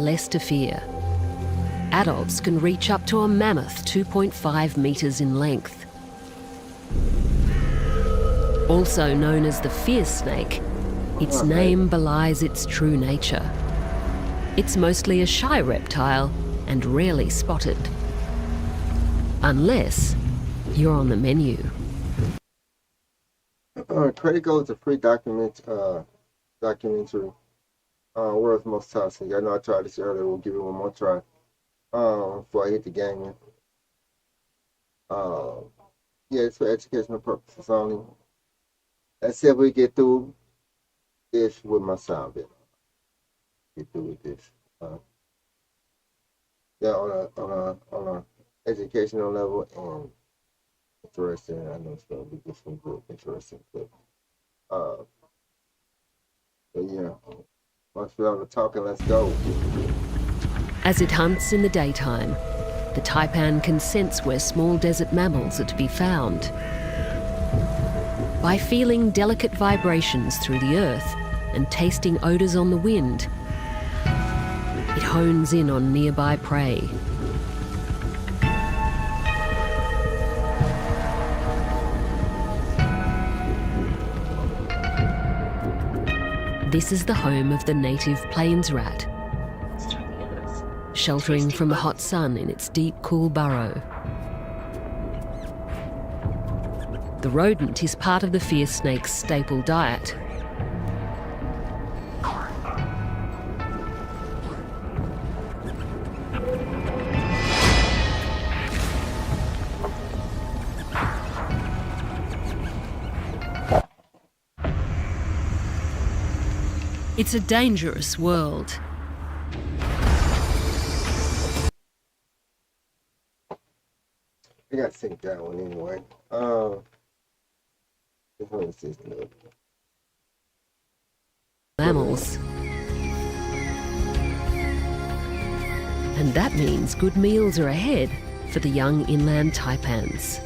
less to fear. Adults can reach up to a mammoth 2.5 metres in length. Also known as the fierce snake, its name belies its true nature. It's mostly a shy reptile and rarely spotted. Unless you're on the menu. Critical is a free documentary. World's Most Toxic. I know I tried this earlier. We'll give it one more try before I hit the game. Yeah, it's for educational purposes only. Let's see if we get through this with my sound bit. Get through with this. Yeah, on a educational level and interesting. I know it's gonna be just some good, interesting clip. But yeah, once we're on the talking, let's go. As it hunts in the daytime, the taipan can sense where small desert mammals are to be found. By feeling delicate vibrations through the earth and tasting odours on the wind, it hones in on nearby prey. This is the home of the native plains rat, sheltering from the hot sun in its deep, cool burrow. The rodent is part of the fierce snake's staple diet. It's a dangerous world. I gotta sync that one anyway. What is this? Mammals. And that means good meals are ahead for the young inland taipans.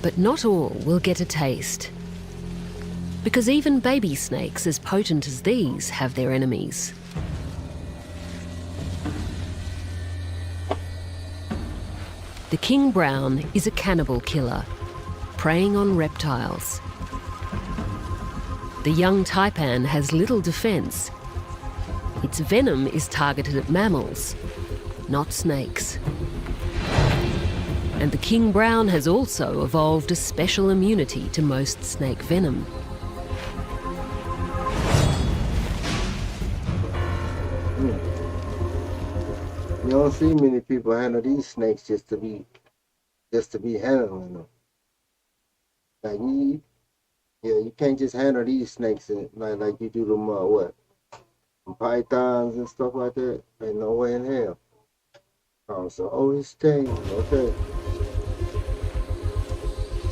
But not all will get a taste. Because even baby snakes as potent as these have their enemies. The king brown is a cannibal killer, preying on reptiles. The young taipan has little defence. Its venom is targeted at mammals, not snakes. And the king brown has also evolved a special immunity to most snake venom. You don't see many people handle these snakes just to be handling them. Like you can't just handle these snakes like you do them pythons and stuff like that. Ain't no way in hell. So it's staying okay.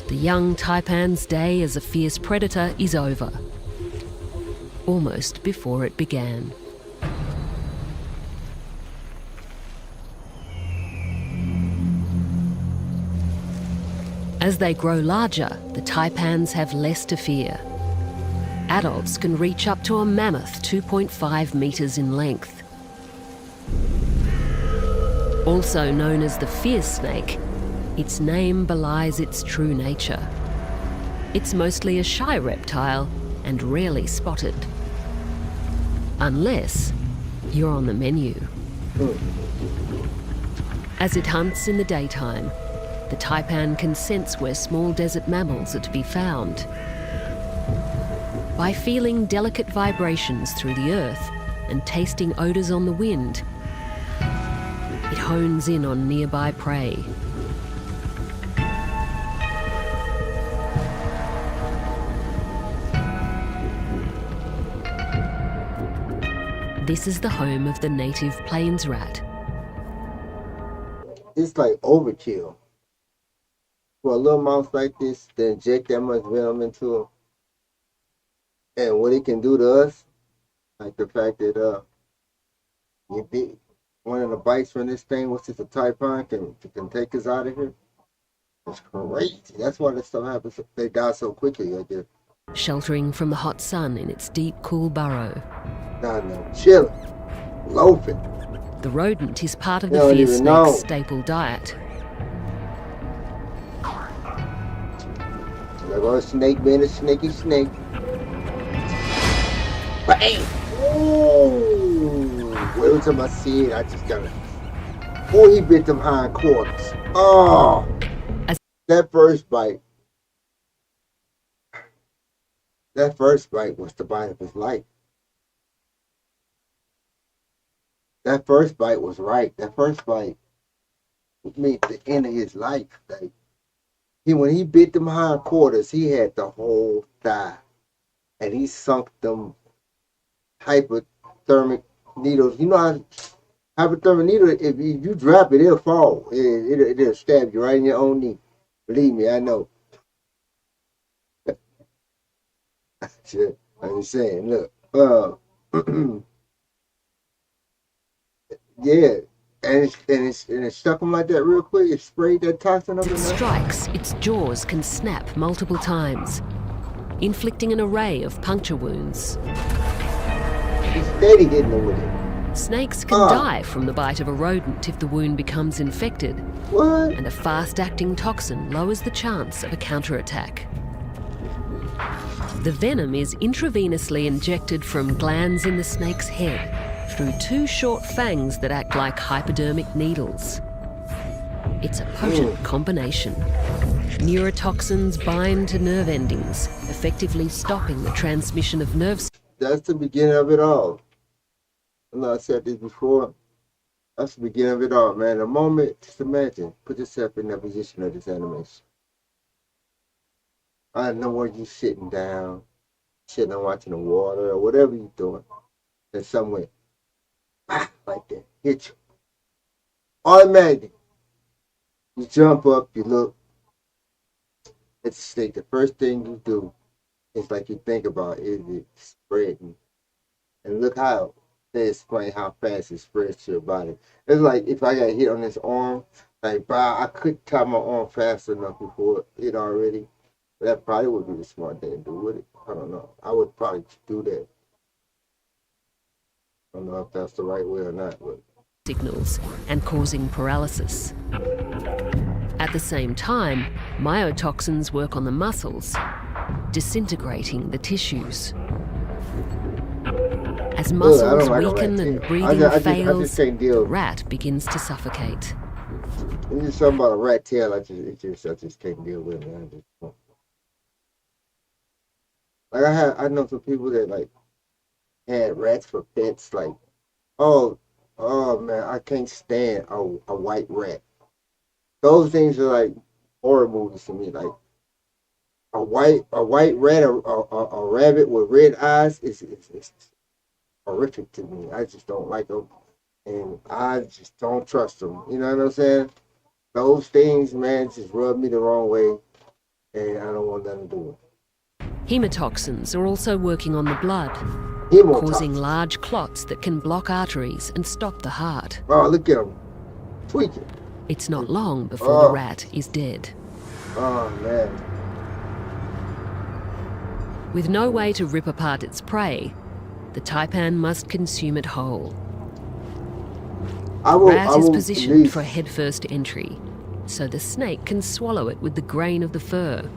The young taipan's day as a fierce predator is over, almost before it began. As they grow larger, the taipans have less to fear. Adults can reach up to a mammoth 2.5 metres in length. Also known as the fierce snake, its name belies its true nature. It's mostly a shy reptile and rarely spotted. Unless you're on the menu. As it hunts in the daytime, the taipan can sense where small desert mammals are to be found. By feeling delicate vibrations through the earth and tasting odours on the wind, it hones in on nearby prey. This is the home of the native plains rat. It's like overkill. For a little mouse like this, to inject that much venom into him, and what it can do to us, like the fact that you beat one of the bites from this thing, which is a taipan, can take us out of here. It's crazy. That's why this stuff happens. They die so quickly. Like sheltering from the hot sun in its deep, cool burrow. No, chilling, loafing. The rodent is part of You the don't fierce even know. snake's staple diet. There goes a snake being a snaky snake. Bang! Ooh! Every time I see it, I just gotta. Oh, he bit them hind quarters. Oh! That first bite. That first bite was the bite of his life. That first bite was right. That first bite made the end of his life. Like, when he bit them hind quarters, he had the whole thigh. And he sunk them hypothermic needles. You know how hypothermic needle, if you drop it, it'll fall. It'll stab you right in your own knee. Believe me, I know. I'm just saying, look. Yeah. And it stuck him like that real quick. It sprayed that toxin up As in it there. strikes, its jaws can snap multiple times, inflicting an array of puncture wounds. He's steady hitting them with it. Snakes can die from the bite of a rodent if the wound becomes infected, What? and a fast-acting toxin lowers the chance of a counterattack. The venom is intravenously injected from glands in the snake's head through two short fangs that act like hypodermic needles. It's a potent combination. Neurotoxins bind to nerve endings, effectively stopping the transmission of nerve. That's the beginning of it all. I know I said this before. That's the beginning of it all, man. The moment, just imagine, put yourself in that position of this animation. I know where you sitting down, sitting and watching the water or whatever you're doing, and somewhere, like that, hit you. Automatically, you jump up, you look at the snake. The first thing you do is like you think about, is it spreading? And look how they explain how fast it spreads to your body. It's like if I got hit on this arm, like, bro, I couldn't tie my arm fast enough before it already. That probably would be the smart thing to do with it. I don't know. I would probably do that. I don't know if that's the right way or not, but Signals and causing paralysis. At the same time, myotoxins work on the muscles, disintegrating the tissues. As muscles like a weaken rat and tail. breathing I just fails, can't the deal. rat begins to suffocate. It's just something about a rat tail. I just can't deal with it. Man. I just don't. Like I know some people that like had rats for pets. Like, oh man, I can't stand a white rat. Those things are like horror movies to me. Like a white rat, a rabbit with red eyes is horrific to me. I just don't like them, and I just don't trust them. You know what I'm saying? Those things, man, just rub me the wrong way, and I don't want nothing to do with it. Hemotoxins are also working on the blood, Hemotoxins. causing large clots that can block arteries and stop the heart. Oh, look at him tweaking. It's not long before the rat is dead. Oh man. With no way to rip apart its prey, the taipan must consume it whole. I The will. rat I is will positioned release. for headfirst entry, so the snake can swallow it with the grain of the fur.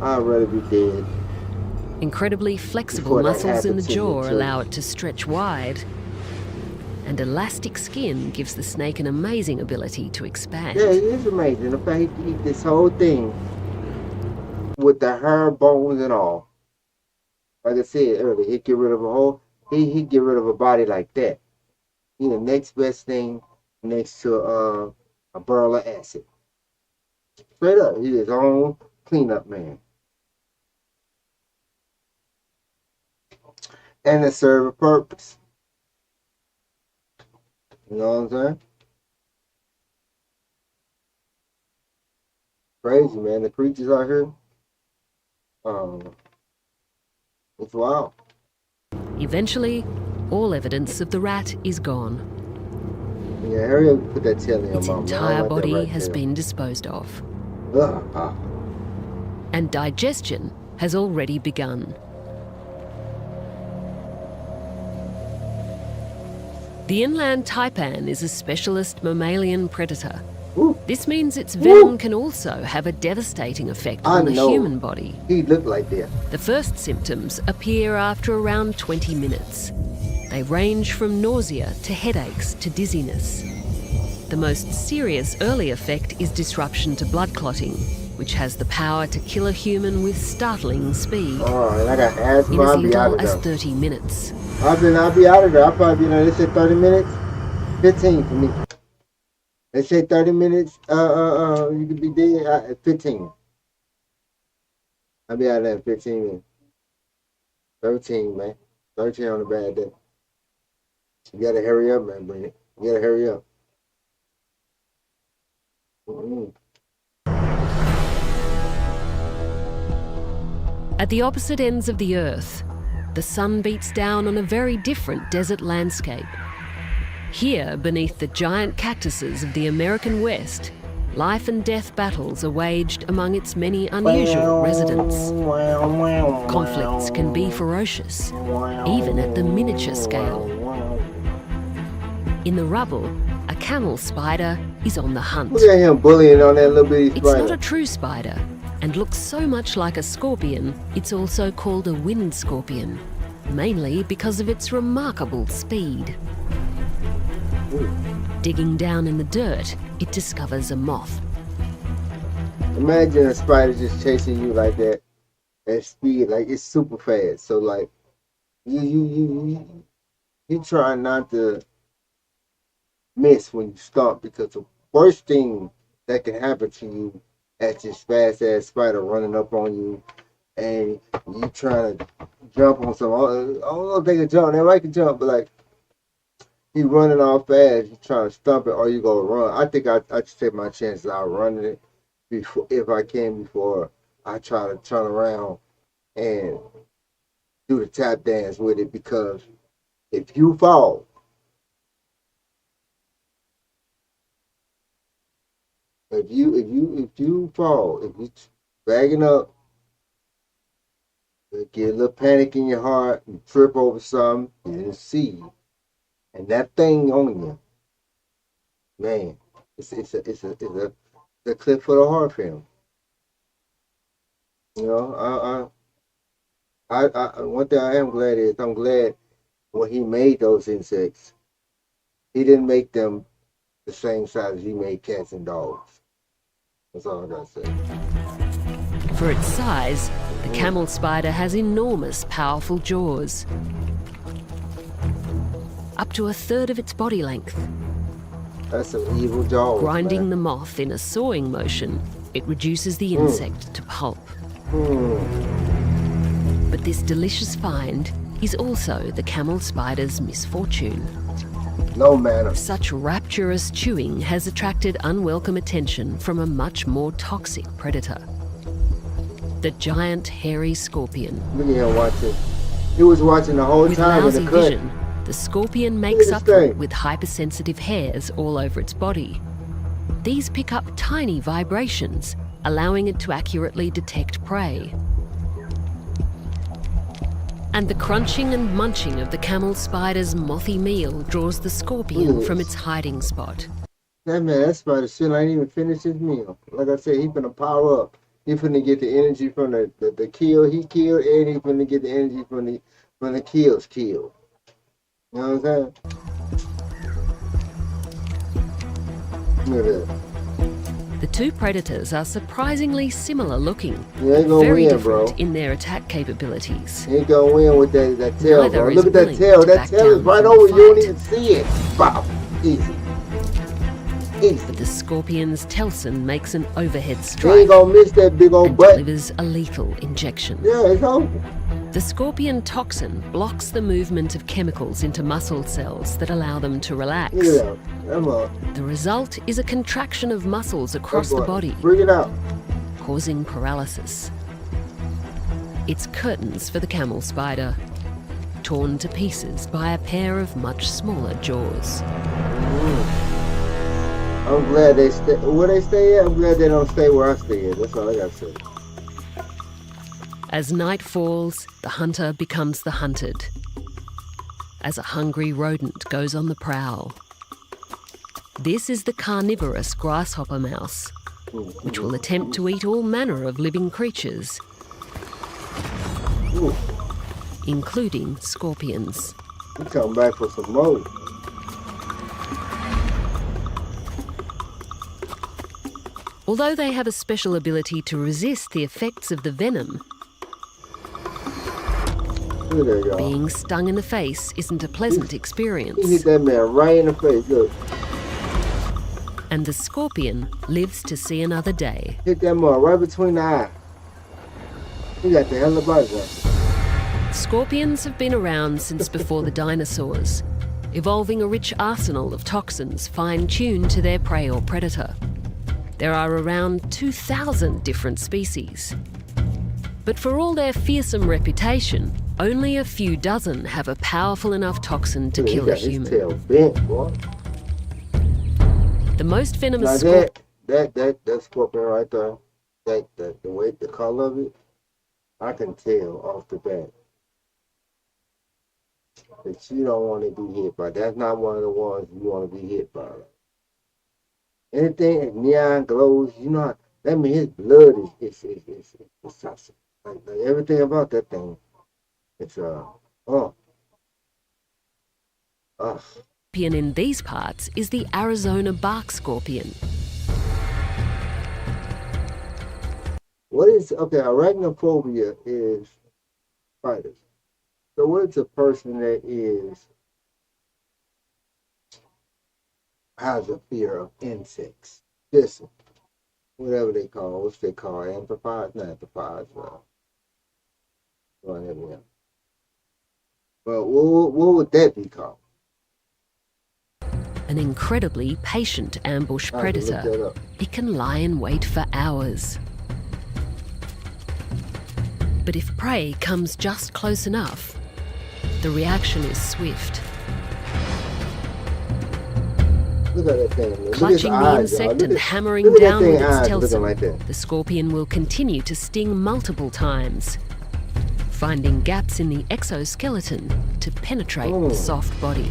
I'd rather be dead. Incredibly flexible Before that muscles in the happens to me, jaw too. allow it to stretch wide, and elastic skin gives the snake an amazing ability to expand. Yeah, it is amazing. The fact he can eat this whole thing with the hair, bones, and all. Like I said earlier, he'd get rid of a whole. He'd get rid of a body like that. He the next best thing next to a barrel of acid. Straight up, he's his own cleanup man. And it serve a purpose. You know what I'm saying? Crazy, man. The creatures out here. It's wild. Eventually, all evidence of the rat is gone. Yeah, hurry up and put that tail in your Its mouth. man. I entire don't like that body right has there. been disposed of. Ugh. And digestion has already begun. The inland taipan is a specialist mammalian predator. Ooh, This means its venom can also have a devastating effect I on the know. human body. he looked like that. The first symptoms appear after around 20 minutes. They range from nausea to headaches to dizziness. The most serious early effect is disruption to blood clotting, which has the power to kill a human with startling speed Oh, and I got in asthma. as I'll be out little of as there. 30 minutes. I'll be out of there. I'll probably be, they said 30 minutes, 15 for me. They say 30 minutes, you could be dead at 15. I'll be out of there in 15 minutes. 13, man. 13 on a bad day. You gotta hurry up, man, Brandon. You gotta hurry up. Mm-hmm. At the opposite ends of the Earth, the sun beats down on a very different desert landscape. Here, beneath the giant cactuses of the American West, life and death battles are waged among its many unusual residents. Conflicts can be ferocious, even at the miniature scale. In the rubble, a camel spider is on the hunt. Look at him bullying on that little bitty It's not spider. a true spider, and looks so much like a scorpion, it's also called a wind scorpion, mainly because of its remarkable speed. Digging down in the dirt, it discovers a moth. Imagine a spider just chasing you like that at speed, like it's super fast. So like you try not to miss when you stomp, because the worst thing that can happen to you as this fast ass spider running up on you and you trying to jump on some. I don't know if they can jump. They might can jump, but like he running off fast, you trying to stump it or you go run. I think I just take my chances out running it before, if I can, before I try to turn around and do the tap dance with it, because if you fall, if you fall, if you bagging up, you get a little panic in your heart, you trip over something, you didn't see, and that thing on you, man, it's a clip for the heart film. You know, I one thing I am glad is I'm glad when he made those insects, he didn't make them the same size as he made cats and dogs. That's all I gotta say. For its size, the camel spider has enormous, powerful jaws. Up to a third of its body length. That's some evil jaws, Grinding man. the moth in a sawing motion, it reduces the insect to pulp. But this delicious find is also the camel spider's misfortune. No manners. Such rapturous chewing has attracted unwelcome attention from a much more toxic predator. The giant hairy scorpion. Look at him watching. He was watching the whole With time in lousy the cut. vision, the scorpion makes this up for it thing. with hypersensitive hairs all over its body. These pick up tiny vibrations, allowing it to accurately detect prey. And the crunching and munching of the camel spider's mothy meal draws the scorpion from its hiding spot. That spider still ain't even finished his meal. Like I said, he finna power up. He finna get the energy from the kill he killed, and he finna get the energy from the kills killed. You know what I'm saying? Look at that. The two predators are surprisingly similar looking, You ain't gonna very win, bro. different in their attack capabilities. You ain't gonna win with that tail, Neither bro. is Look at that willing tail. to That back tail is down right from over the you. You don't fight. even see it. Wow. Easy. Easy. But the scorpion's telson makes an overhead You strike ain't gonna miss that big old and butt. delivers a lethal injection. Yeah, it's over. The scorpion toxin blocks the movement of chemicals into muscle cells that allow them to relax. Look at that. Come on. The result is a contraction of muscles across the body, Bring it out. causing paralysis. It's curtains for the camel spider, torn to pieces by a pair of much smaller jaws. I'm glad they stay where they stay at. I'm glad they don't stay where I stay at. That's all I gotta say. As night falls, the hunter becomes the hunted. As a hungry rodent goes on the prowl. This is the carnivorous grasshopper mouse, which will attempt to eat all manner of living creatures, including scorpions. You come back for some more. Although they have a special ability to resist the effects of the venom, Look at that, y'all. being stung in the face isn't a pleasant He hit experience. that man right in the face. Look, And the scorpion lives to see another day. hit that man right between the eyes. He got the hell of a buzzer. Scorpions have been around since before the dinosaurs, evolving a rich arsenal of toxins fine-tuned to their prey or predator. There are around 2,000 different species. But for all their fearsome reputation, only a few dozen have a powerful enough toxin to He kill a got his human. tail bent, boy. The most Now venomous scorpion... that scorpion right there, the way, the color of it, I can tell off the bat that you don't want to be hit by. That's not one of the ones you want to be hit by. Anything that neon glows, you know, that means his blood is toxic. Like everything about that thing, it's scorpion in these parts is the Arizona bark scorpion. What is, okay, arachnophobia is spiders. So what is a person that has a fear of insects? Just whatever they call, what's they call, amphipods? Not amphipods, whatever. But what would that be called? An incredibly patient ambush I have to look that predator. up. It can lie in wait for hours. But if prey comes just close enough, the reaction is swift. Look at that thing. Look at his Clutching the eyes, insect y'all. and Look hammering at that down thing with its eyes looking telson, like that. the scorpion will continue to sting multiple times, finding gaps in the exoskeleton to penetrate the soft body.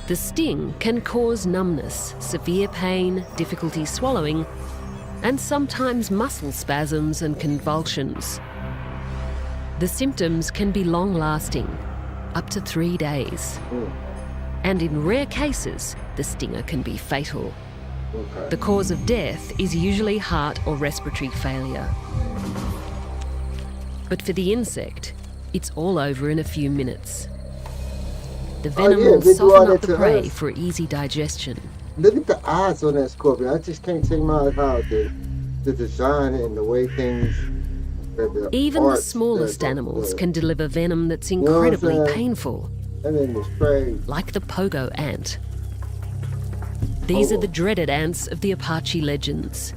The sting can cause numbness, severe pain, difficulty swallowing, and sometimes muscle spasms and convulsions. The symptoms can be long-lasting, up to 3 days. And in rare cases, the stinger can be fatal. Okay. The cause of death is usually heart or respiratory failure. But for the insect, it's all over in a few minutes. The venom will they do all soften that up the to prey us. for easy digestion. Look at the eyes on that scorpion. I just can't take my eyes out the design and the way things. Even the smallest animals can deliver venom that's know what I'm incredibly saying? painful, That thing is crazy. like the pogo ant. These are the dreaded ants of the Apache legends.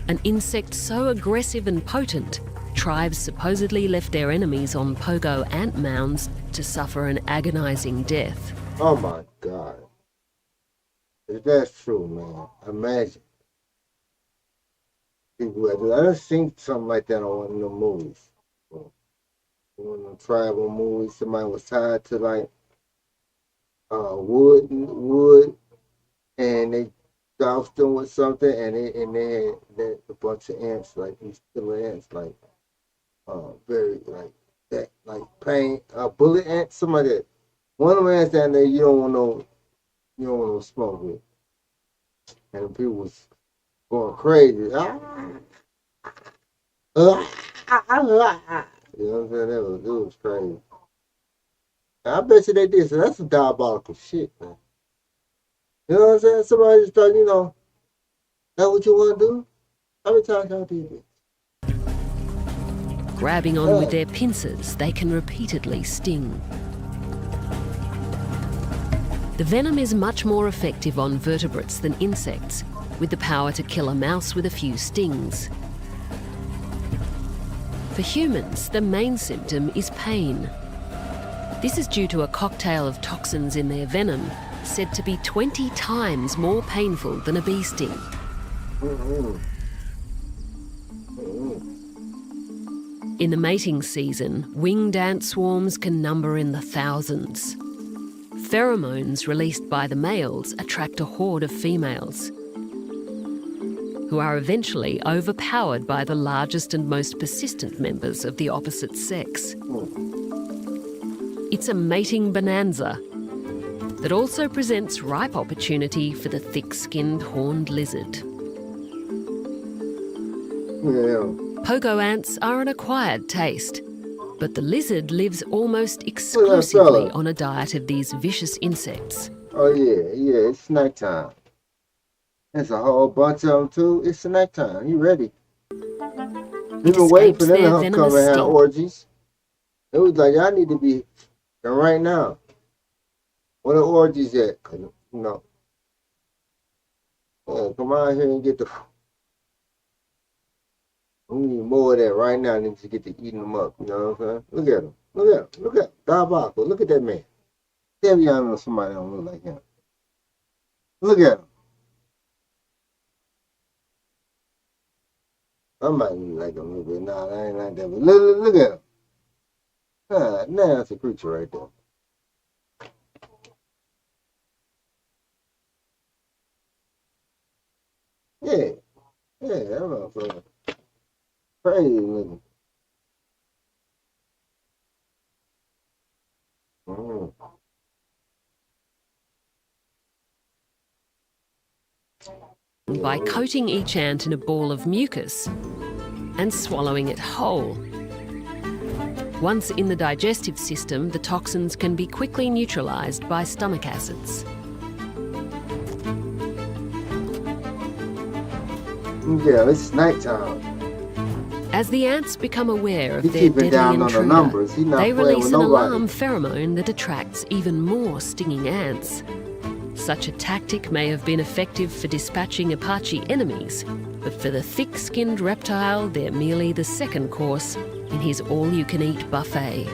An insect so aggressive and potent, tribes supposedly left their enemies on pogo ant mounds to suffer an agonizing death. Oh my God. If that's true, man, imagine. People that do. I done seen something like that on one of the movies. One of the tribal movies, somebody was tied to like wood, and they doused them with something, and they had a bunch of ants, like these killer ants, like very like that, like paint, bullet ants, something like that. One of the ants down there you don't want no smoke with, and the people was going crazy. You know what I'm saying? It was crazy. I bet you they did. So that's some diabolical shit, man. You know what I'm saying? Somebody just thought, that's what you want to do? How many times y'all did this? Grabbing on with their pincers, they can repeatedly sting. The venom is much more effective on vertebrates than insects, with the power to kill a mouse with a few stings. For humans, the main symptom is pain. This is due to a cocktail of toxins in their venom, said to be 20 times more painful than a bee sting. In the mating season, winged ant swarms can number in the thousands. Pheromones released by the males attract a horde of females, who are eventually overpowered by the largest and most persistent members of the opposite sex. It's a mating bonanza that also presents ripe opportunity for the thick-skinned horned lizard. Yeah. Pogo ants are an acquired taste, but the lizard lives almost exclusively on a diet of these vicious insects. Oh yeah, it's snack time. There's a whole bunch of them too. It's snack time. You ready? We've been waiting for them to come and have orgies. It was like, y'all need to be right now. Where the orgies at? You know. Yeah, come out here and get the. We need more of that right now than to get to eating them up. You know what I'm saying? Look at him. Look at him. Look at him. Diabolical. Look at that man. Tell me y'all know somebody don't look like him. Look at him. I might look like him a little bit. Nah, I ain't like that. But look at him. Ah, now that's a creature right there. Yeah. Yeah, that's what I'm saying. Crazy looking. By coating each ant in a ball of mucus and swallowing it whole. Once in the digestive system, the toxins can be quickly neutralised by stomach acids. Yeah, it's nighttime. As the ants become aware of their deadly intruder, they release an alarm pheromone that attracts even more stinging ants. Such a tactic may have been effective for dispatching Apache enemies, but for the thick-skinned reptile, they're merely the second course in his all-you-can-eat buffet.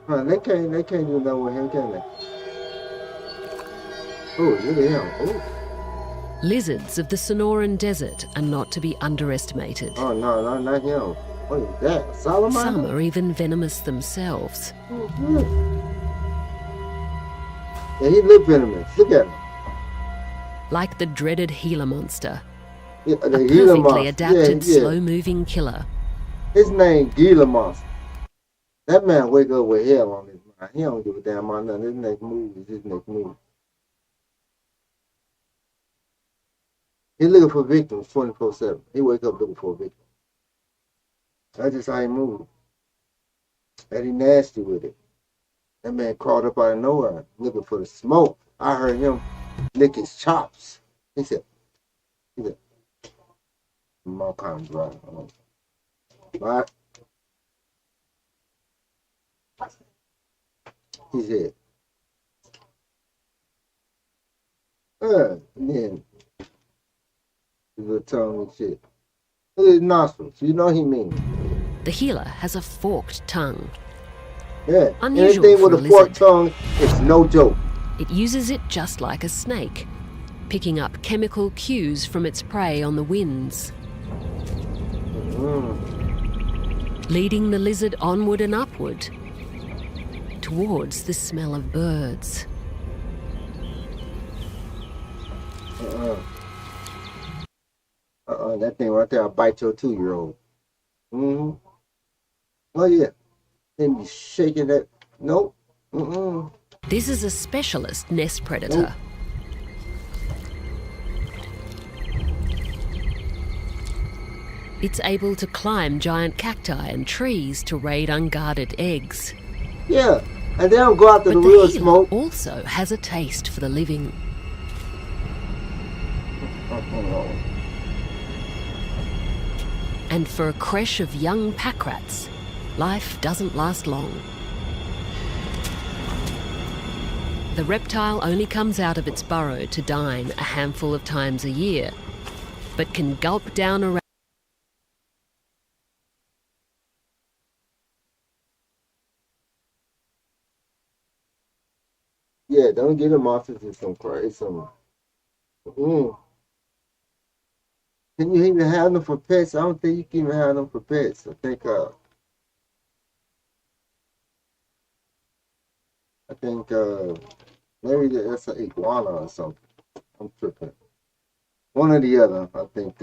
They can't do that with him, can they? Oh, look at him. Oh. Lizards of the Sonoran Desert are not to be underestimated. Oh, no, not him. What is that? Salamander? Some are even venomous themselves. Yeah, he look venomous. Look at him. Like the dreaded Gila monster. Yeah, a perfectly adapted, slow-moving killer. His name Gila Monster. That man wake up with hell on his mind. He don't give a damn about nothing. His next move is his next move. He looking for victims 24/7. He wake up looking for a victim. That's just how he move. And he nasty with it. That man crawled up out of nowhere looking for the smoke. I heard him lick his chops. He said, all kinds of right. Right? He said, and then the tongue and shit. Look at his nostrils. You know he mean. The Gila has a forked tongue. Yeah. Unusual anything for with a forked tongue, it's no joke. It uses it just like a snake, picking up chemical cues from its prey on the winds. Leading the lizard onward and upward, towards the smell of birds. That thing right there will bite your 2-year-old. Oh yeah. They be shaking that. Nope. This is a specialist nest predator. Nope. It's able to climb giant cacti and trees to raid unguarded eggs. Yeah, and they don't go after the real smoke. Also has a taste for the living. And for a creche of young pack rats, life doesn't last long. The reptile only comes out of its burrow to dine a handful of times a year, but can gulp down a rat. Yeah, don't get him off into some crazy. Can you even have them for pets? I don't think you can even have them for pets. I think maybe that's an iguana or something. I'm tripping. One or the other. I think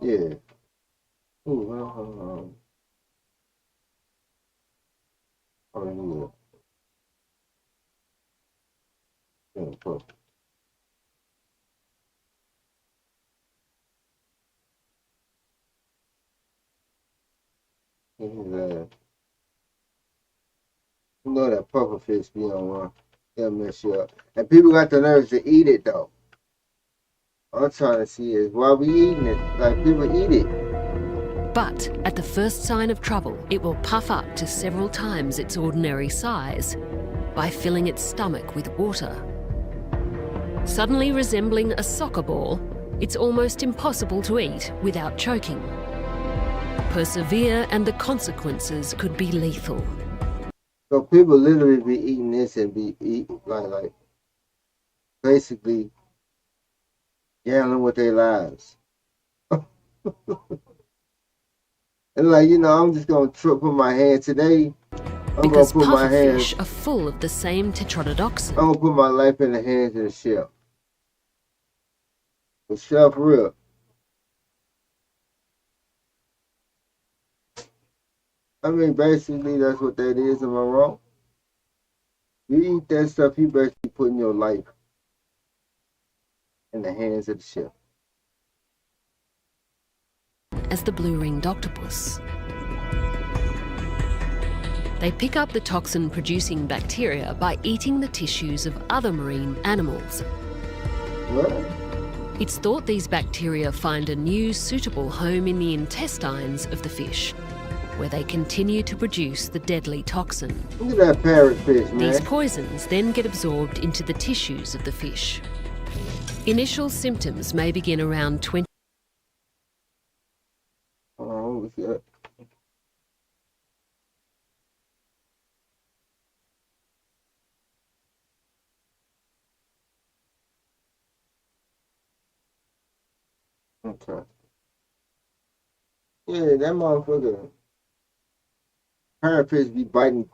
yeah. Ooh, oh yeah. Yeah, cool. Yeah, you know that puffer fish be on one. They'll mess you up. And people got the nerves to eat it though. All I'm trying to see is why we eating it. Like people eat it. But at the first sign of trouble, it will puff up to several times its ordinary size by filling its stomach with water. Suddenly resembling a soccer ball, it's almost impossible to eat without choking. Persevere and the consequences could be lethal. So people literally be eating this and be like basically gambling with their lives. And like, I'm just gonna put my hand today. I'm Because gonna put my hand. pufferfish are full of the same tetrodotoxin. I'm gonna put my life in the hands of the chef. The chef real. I mean, basically that's what that is. Am I wrong? You eat that stuff, you basically putting your life in the hands of the chef. As the blue-ringed octopus. They pick up the toxin-producing bacteria by eating the tissues of other marine animals. What? It's thought these bacteria find a new suitable home in the intestines of the fish, where they continue to produce the deadly toxin. Look at that parrotfish, man. These poisons then get absorbed into the tissues of the fish. Initial symptoms may begin around 20. Oh, what's that? Okay. Yeah, that motherfucker. Parrotfish be biting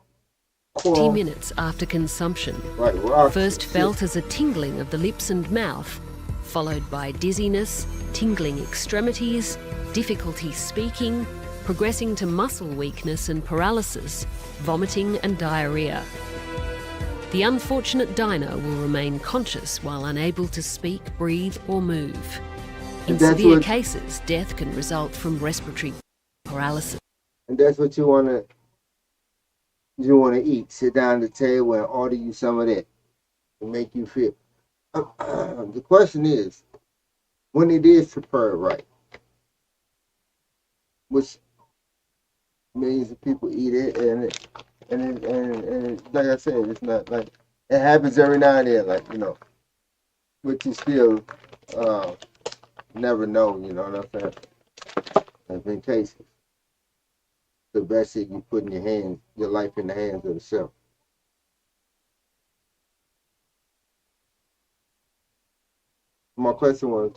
20 coral minutes after consumption. like rocks. First and felt shit. as a tingling of the lips and mouth, followed by dizziness, tingling extremities, difficulty speaking, progressing to muscle weakness and paralysis, vomiting and diarrhea. The unfortunate diner will remain conscious while unable to speak, breathe or move. In And that's severe what- cases, death can result from respiratory paralysis. And that's what you wanna eat. Sit down at the table and order you some of that and make you feel. The question is, when it is prepared right, which means that people eat it and like I said, it's not like it happens every now and then, like but you still never know. You know what I'm saying? There's been cases. The best thing you put in your life in the hands of the chef. My question was,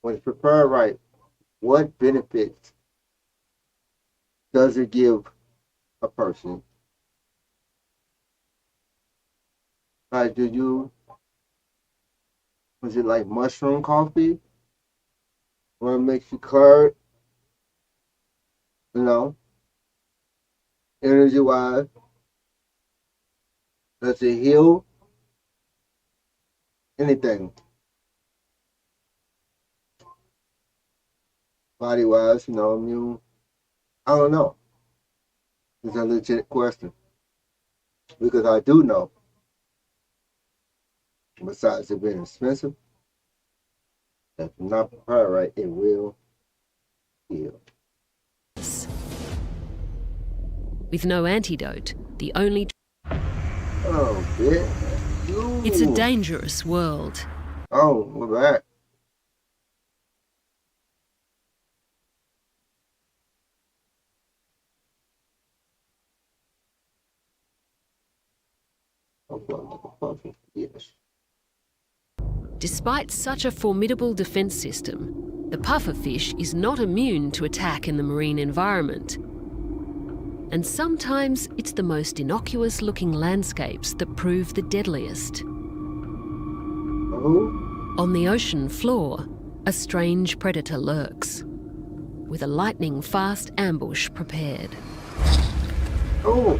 when it's prepared right, what benefits does it give a person? Like, was it like mushroom coffee? Or it makes you clear, energy wise? Does it heal? Anything? Body wise, immune? I don't know. It's a legit question. Because I do know, besides it being expensive, if not prepared right, it will heal. With no antidote, the only... Oh, bitch. It's a dangerous world. Oh, we're back. Yes. Despite such a formidable defence system, the pufferfish is not immune to attack in the marine environment. And sometimes it's the most innocuous-looking landscapes that prove the deadliest. Oh, On the ocean floor, a strange predator lurks, with a lightning-fast ambush prepared. oh.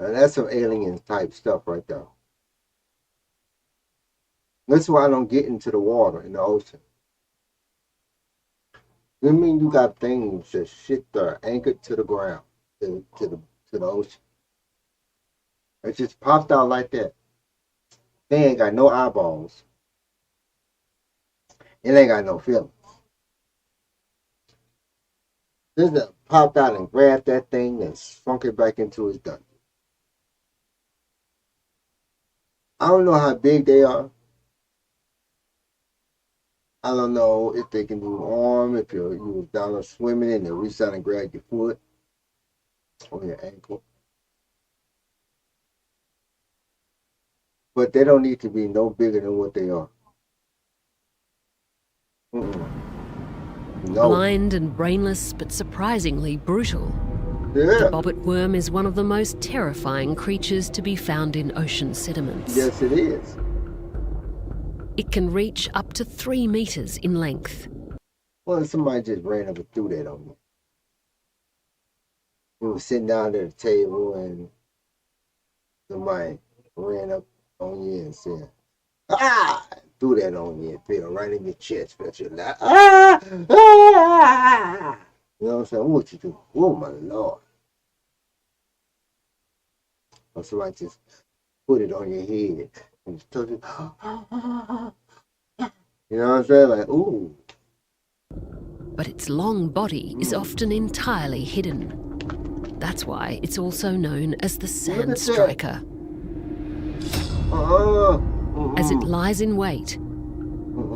And that's some alien type stuff right there. That's why I don't get into the water in the ocean. You mean you got things that shit that are anchored to the ground, to the ocean. It just popped out like that. They ain't got no eyeballs. It ain't got no feelings. Just popped out and grabbed that thing and sunk it back into his gun. I don't know how big they are. I don't know if they can do arm, if you was down there swimming and they reach out and grab your foot or your ankle. But they don't need to be no bigger than what they are. No. Blind and brainless, but surprisingly brutal. Yeah. The bobbit worm is one of the most terrifying creatures to be found in ocean sediments. Yes, it is. It can reach up to 3 meters in length. Well, somebody just ran up and threw that on me. We were sitting down at the table and somebody ran up on you and said, "Ah!" Threw that on you and fell right in your chest. Felt you like, "Ah! Ah!" You know what I'm saying? What you do? Oh my Lord. Or somebody just put it on your head and just told you, you know what I'm saying? Like, ooh. But its long body is often entirely hidden. That's why it's also known as the sand striker. As it lies in wait,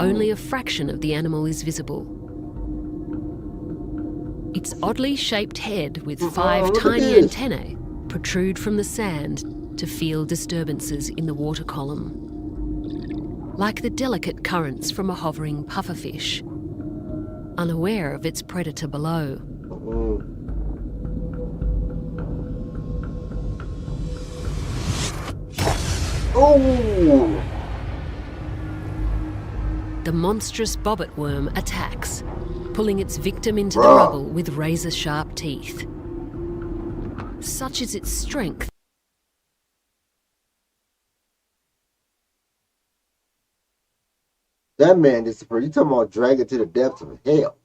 only a fraction of the animal is visible. Its oddly shaped head with 5 tiny antennae protrude from the sand to feel disturbances in the water column. Like the delicate currents from a hovering pufferfish, unaware of its predator below. Oh! The monstrous bobbit worm attacks, pulling its victim into the rubble with razor-sharp teeth. Such is its strength. That man disappeared. You talking about dragging to the depths of hell.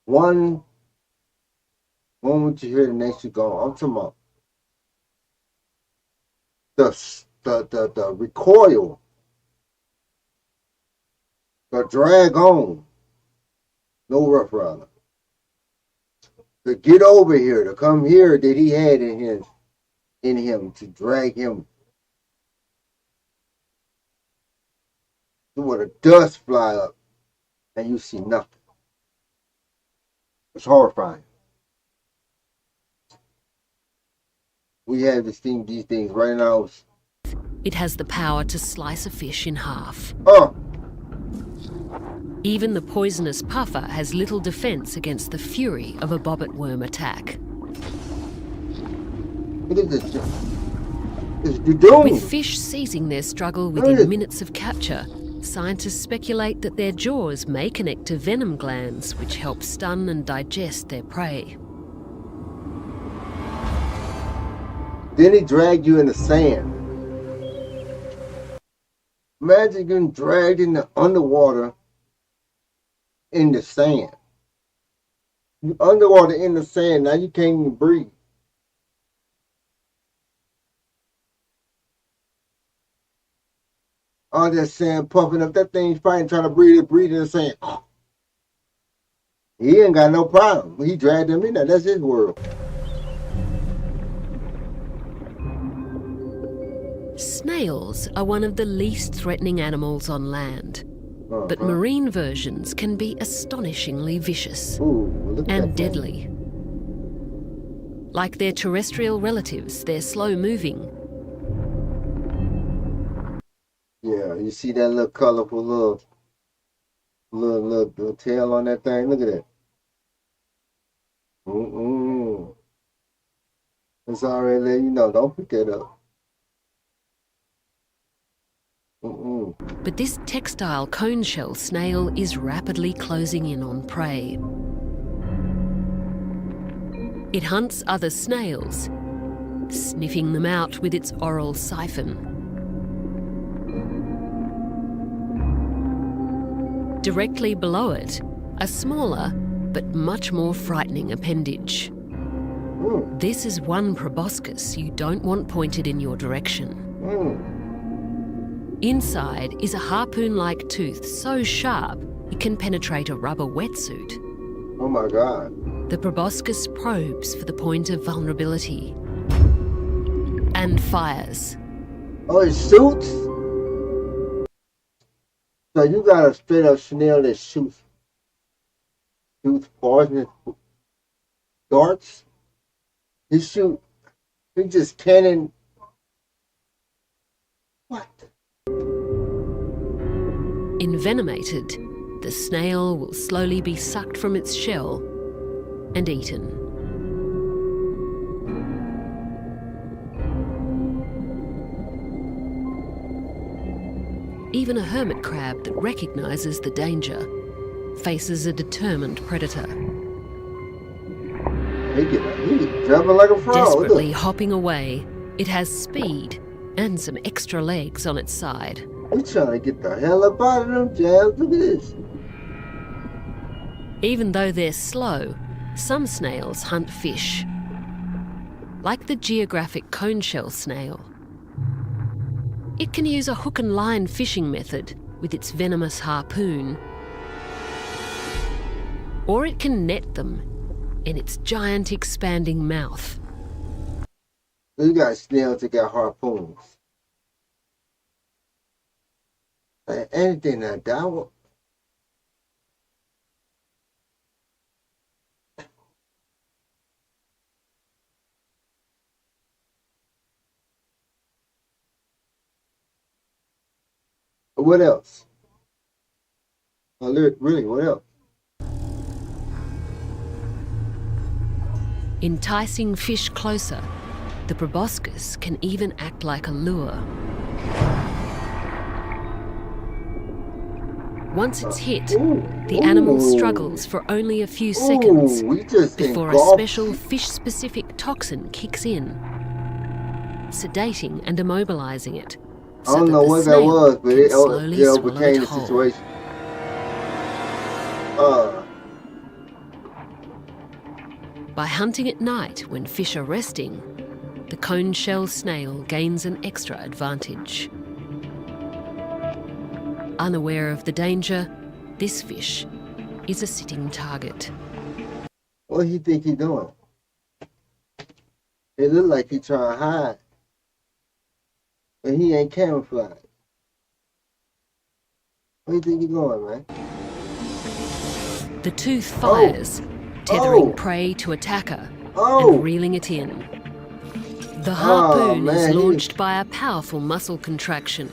One moment you hear, the next you go. I'm talking about the recoil, the drag on. No Rough Rider. To get over here, to come here that he had in him to drag him. Where the dust fly up and you see nothing. It's horrifying. We have these things right now. It has the power to slice a fish in half. Even the poisonous puffer has little defense against the fury of a bobbit worm attack. What is this? It's the doom. With fish seizing their struggle within minutes of capture, scientists speculate that their jaws may connect to venom glands which help stun and digest their prey. Then he dragged you in the sand. Imagine getting dragged in the underwater in the sand. You underwater in the sand, now you can't even breathe. All that sand puffing up, that thing's fighting, trying to breathe in the sand. He ain't got no problem. He dragged him in there. That's his world. Snails are one of the least threatening animals on land, but marine versions can be astonishingly vicious Ooh, look at and that thing. deadly. Like their terrestrial relatives, they're slow-moving. Yeah, you see that little colorful little tail on that thing? Look at that. It's already letting you know. Don't pick that up. But this textile cone-shell snail is rapidly closing in on prey. It hunts other snails, sniffing them out with its oral siphon. Directly below it, a smaller but much more frightening appendage. This is one proboscis you don't want pointed in your direction. Inside is a harpoon-like tooth so sharp it can penetrate a rubber wetsuit. Oh my God. The proboscis probes for the point of vulnerability and fires. Oh, it shoots? So you got a straight up snail that shoots poisonous darts? He just cannon. What? Envenomated, the snail will slowly be sucked from its shell and eaten. Even a hermit crab that recognises the danger faces a determined predator. He jumping like a frog. Desperately hopping away, it has speed and some extra legs on its side. He's trying to get the hell up out of them jabs. Look at this. Even though they're slow, some snails hunt fish. Like the geographic cone-shell snail. It can use a hook and line fishing method with its venomous harpoon. Or it can net them in its giant expanding mouth. You got snails that got harpoons. Anything like that. What else? Really, what else? Enticing fish closer, the proboscis can even act like a lure. Once it's hit, the animal struggles for only a few seconds before a special fish-specific toxin kicks in, sedating and immobilizing it. I don't know what that was, but it overcame the situation. By hunting at night when fish are resting, the cone-shell snail gains an extra advantage. Unaware of the danger, this fish is a sitting target. What do you think he's doing? It look like he's trying to hide. But he ain't camouflaged. Where you think he's going, man? The tooth fires, tethering prey to attacker and reeling it in. The harpoon is launched by a powerful muscle contraction,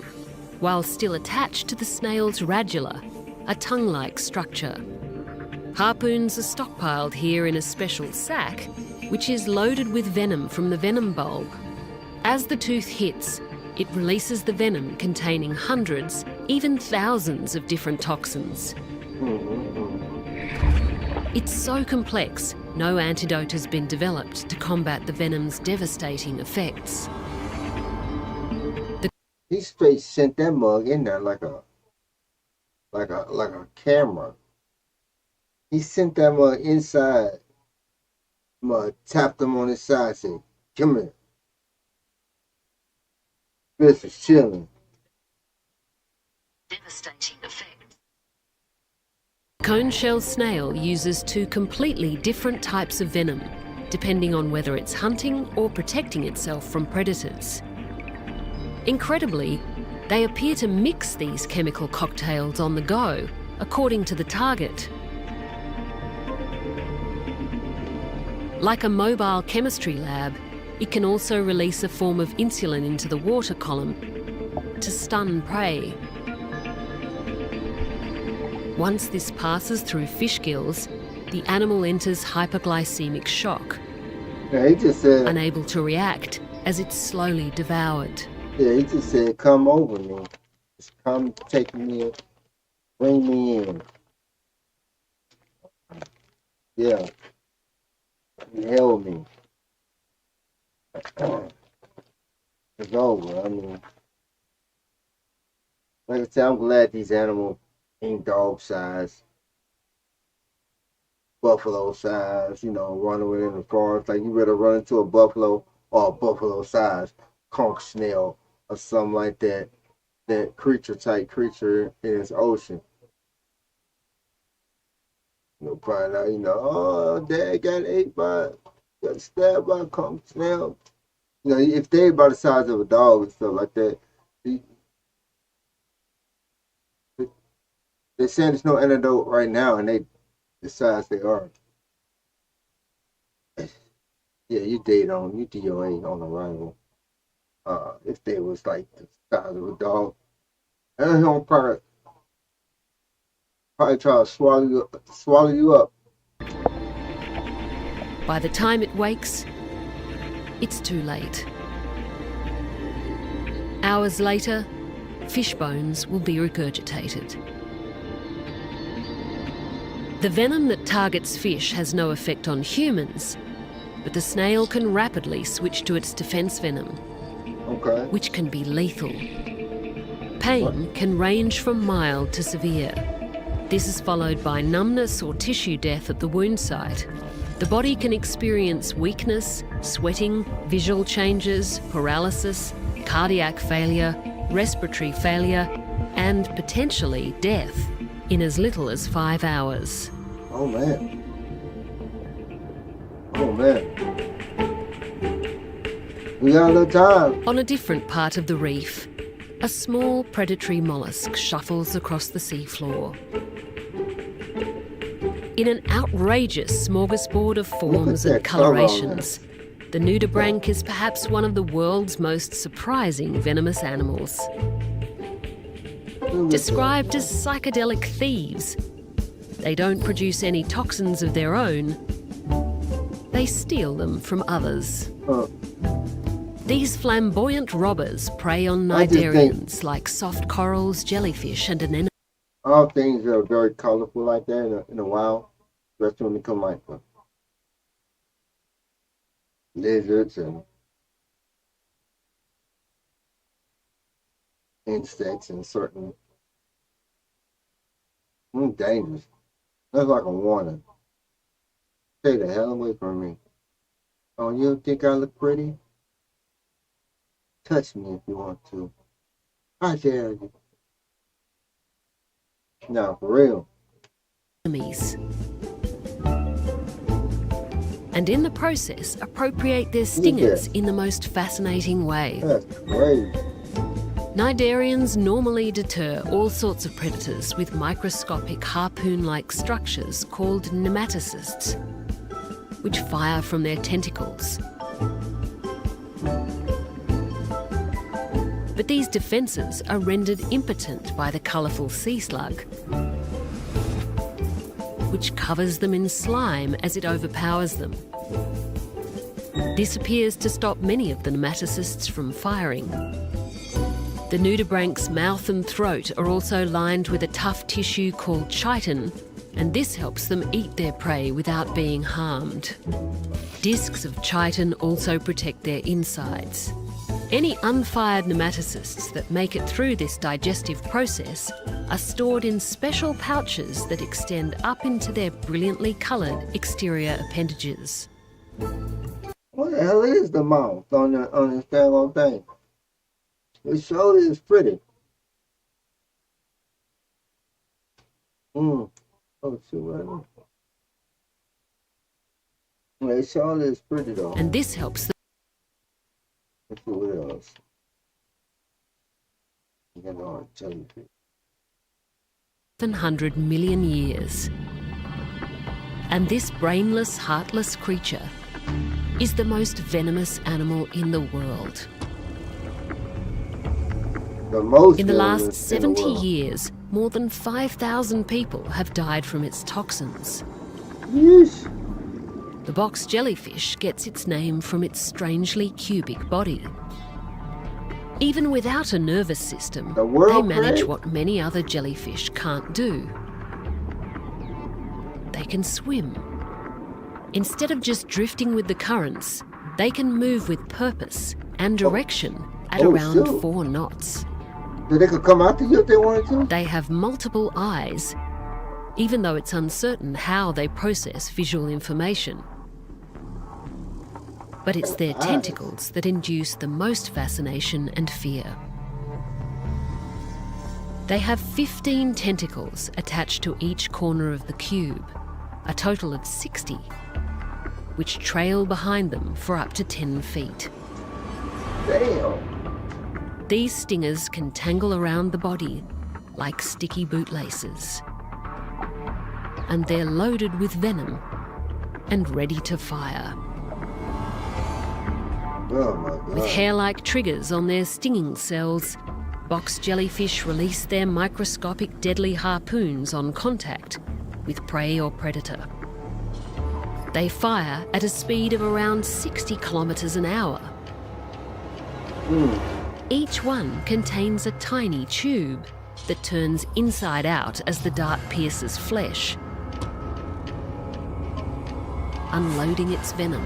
while still attached to the snail's radula, a tongue-like structure. Harpoons are stockpiled here in a special sac, which is loaded with venom from the venom bulb. As the tooth hits, it releases the venom containing hundreds, even thousands of different toxins. It's so complex, no antidote has been developed to combat the venom's devastating effects. He straight sent that mug in there like a camera. He sent that mug inside. Mug tapped him on his side, said, "Come here. This is chilling." Devastating effect. Cone-shell snail uses two completely different types of venom, depending on whether it's hunting or protecting itself from predators. Incredibly, they appear to mix these chemical cocktails on the go, according to the target. Like a mobile chemistry lab, it can also release a form of insulin into the water column to stun prey. Once this passes through fish gills, the animal enters hyperglycemic shock, Yeah, he just said. unable to react as it's slowly devoured. Yeah, he just said, "Come over me. Just come, take me, bring me in." Yeah, he held me. It's over. I mean, like I said, I'm glad these animals ain't dog size, buffalo size. Running within the forest. Like you better run into a buffalo or a buffalo size conch snail or something like that. That type creature in this ocean. Find out, oh, dad got stabbed by a conch snail. If they about the size of a dog and stuff like that, they're saying there's no antidote right now, and they the size they are. Yeah, you DOA on arrival. If they was like the size of a dog, and he'll probably try to swallow you up. By the time it wakes, it's too late. Hours later, fish bones will be regurgitated. The venom that targets fish has no effect on humans, but the snail can rapidly switch to its defense venom, Okay. which can be lethal. Pain can range from mild to severe. This is followed by numbness or tissue death at the wound site. The body can experience weakness, sweating, visual changes, paralysis, cardiac failure, respiratory failure, and potentially death in as little as 5 hours. Oh man. Oh man. We got a little time. On a different part of the reef, a small predatory mollusk shuffles across the seafloor. In an outrageous smorgasbord of forms and that color on colorations, the nudibranch is perhaps one of the world's most surprising venomous animals. Described as psychedelic thieves, they don't produce any toxins of their own. They steal them from others. These flamboyant robbers prey on I just think- cnidarians like soft corals, jellyfish, and anemones. All things that are very colorful like that in the wild, especially when they come like lizards and insects and certain dangerous. That's like a warning. Stay the hell away from me. Oh, you don't think I look pretty? Touch me if you want to. I dare you. No, for real. enemies. And in the process, appropriate their stingers in the most fascinating way. That's crazy. Cnidarians normally deter all sorts of predators with microscopic harpoon-like structures called nematocysts, which fire from their tentacles. But these defences are rendered impotent by the colourful sea slug, which covers them in slime as it overpowers them. This appears to stop many of the nematocysts from firing. The nudibranch's mouth and throat are also lined with a tough tissue called chitin, and this helps them eat their prey without being harmed. Discs of chitin also protect their insides. Any unfired nematocysts that make it through this digestive process are stored in special pouches that extend up into their brilliantly coloured exterior appendages. What the hell is the mouth on this daggone thing? It surely is pretty. Oh, shoot, right now. It surely is pretty, though. And this helps them Let's see what else. You know, jellyfish. 700 million years. And this brainless, heartless creature is the most venomous animal in the world. The most In the venomous last 70 world. years, more than 5,000 people have died from its toxins. Yeesh. The box jellyfish gets its name from its strangely cubic body. Even without a nervous system, The world they manage great. what many other jellyfish can't do. They can swim. Instead of just drifting with the currents, they can move with purpose and direction at Oh, around shoot. 4 knots. So they could come after you if they wanted to? They have multiple eyes, even though it's uncertain how they process visual information. But it's their Eyes. tentacles that induce the most fascination and fear. They have 15 tentacles attached to each corner of the cube, a total of 60, which trail behind them for up to 10 feet. Damn. These stingers can tangle around the body like sticky bootlaces. And they're loaded with venom and ready to fire. Oh my God. With hair-like triggers on their stinging cells, box jellyfish release their microscopic deadly harpoons on contact with prey or predator. They fire at a speed of around 60 kilometers an hour. Each one contains a tiny tube that turns inside out as the dart pierces flesh, unloading its venom.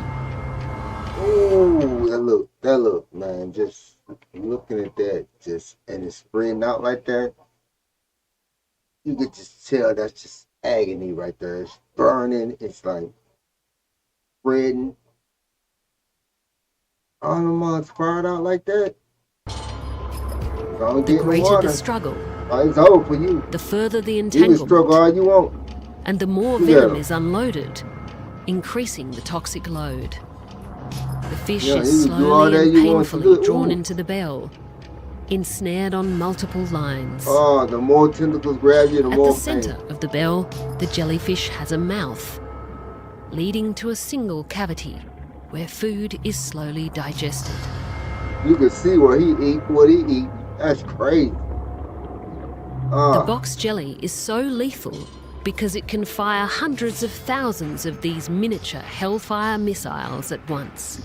Oh, that look, man, just looking at that, and it's spreading out like that, you could just tell that's just agony right there. It's burning, it's like spreading. All the mud spread out like that. Don't The get in the greater water. the struggle, It's over for you. the further the You can struggle entanglement, all you want. and the more Yeah. venom is unloaded, increasing the toxic load. The fish Yeah, is you can do all slowly that and you want to painfully do. drawn Ooh. into the bell, ensnared on multiple lines. Oh, the more tentacles grab you, the At more the center pain. of the bell, the jellyfish has a mouth, leading to a single cavity where food is slowly digested. You can see what he eat. That's crazy. The box jelly is so lethal because it can fire hundreds of thousands of these miniature Hellfire missiles at once,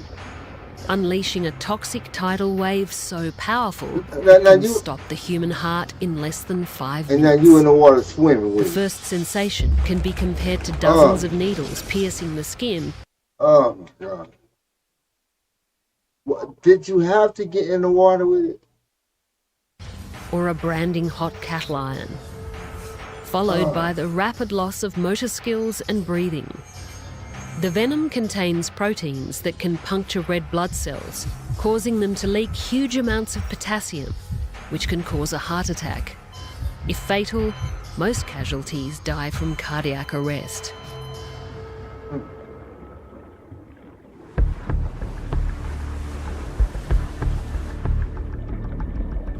unleashing a toxic tidal wave so powerful Now it can you- stop the human heart in less than 5 And now minutes. you in the water swimming The with it. first sensation can be compared to dozens of needles piercing the skin. Oh my God. What, did you have to get in the water with it? Or a branding hot cattle iron, followed by the rapid loss of motor skills and breathing. The venom contains proteins that can puncture red blood cells, causing them to leak huge amounts of potassium, which can cause a heart attack. If fatal, most casualties die from cardiac arrest.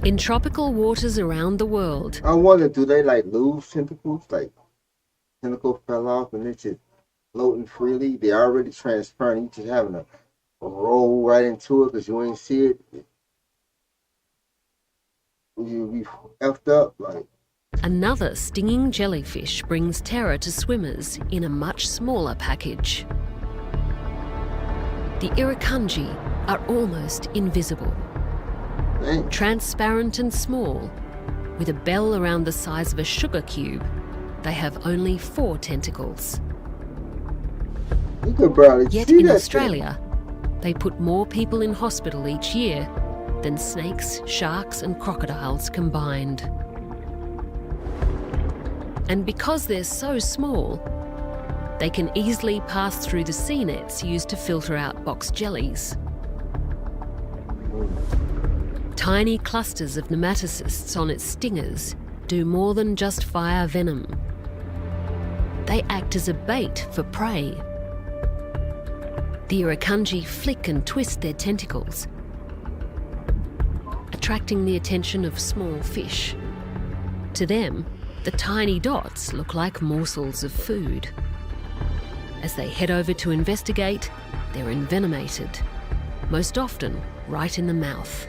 In tropical waters around the world, I wonder, do they like lose tentacles? Like tentacle fell off and it's just floating freely? They're already transparent. You just having to roll right into it because you ain't see it. You be effed up. Like, another stinging jellyfish brings terror to swimmers in a much smaller package. The irukandji are almost invisible, dang. transparent and small. With a bell around the size of a sugar cube, they have only 4 tentacles. You could barely Yet see in that Australia, they put more people in hospital each year than snakes, sharks and crocodiles combined. And because they're so small, they can easily pass through the sea nets used to filter out box jellies. Tiny clusters of nematocysts on its stingers do more than just fire venom. They act as a bait for prey. The irukandji flick and twist their tentacles, attracting the attention of small fish. To them, the tiny dots look like morsels of food. As they head over to investigate, they're envenomated, most often right in the mouth.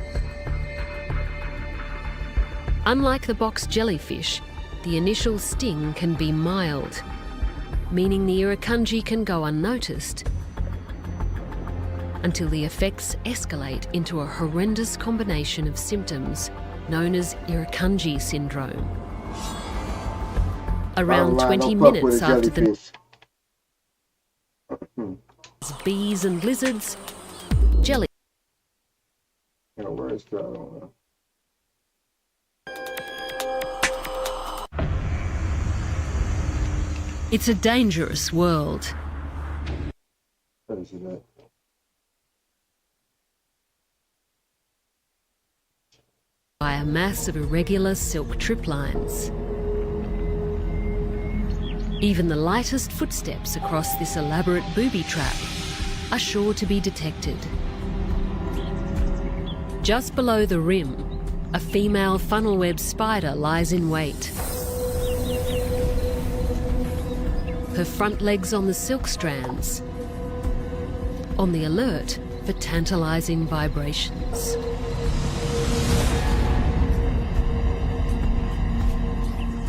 Unlike the box jellyfish, the initial sting can be mild, meaning the irukandji can go unnoticed until the effects escalate into a horrendous combination of symptoms known as irukandji syndrome. Around 20 minutes after the bees and lizards, jelly. Where's the It's a dangerous world. What is that? By a mass of irregular silk trip lines. Even the lightest footsteps across this elaborate booby trap are sure to be detected. Just below the rim, a female funnel-web spider lies in wait. Her front legs on the silk strands, on the alert for tantalising vibrations.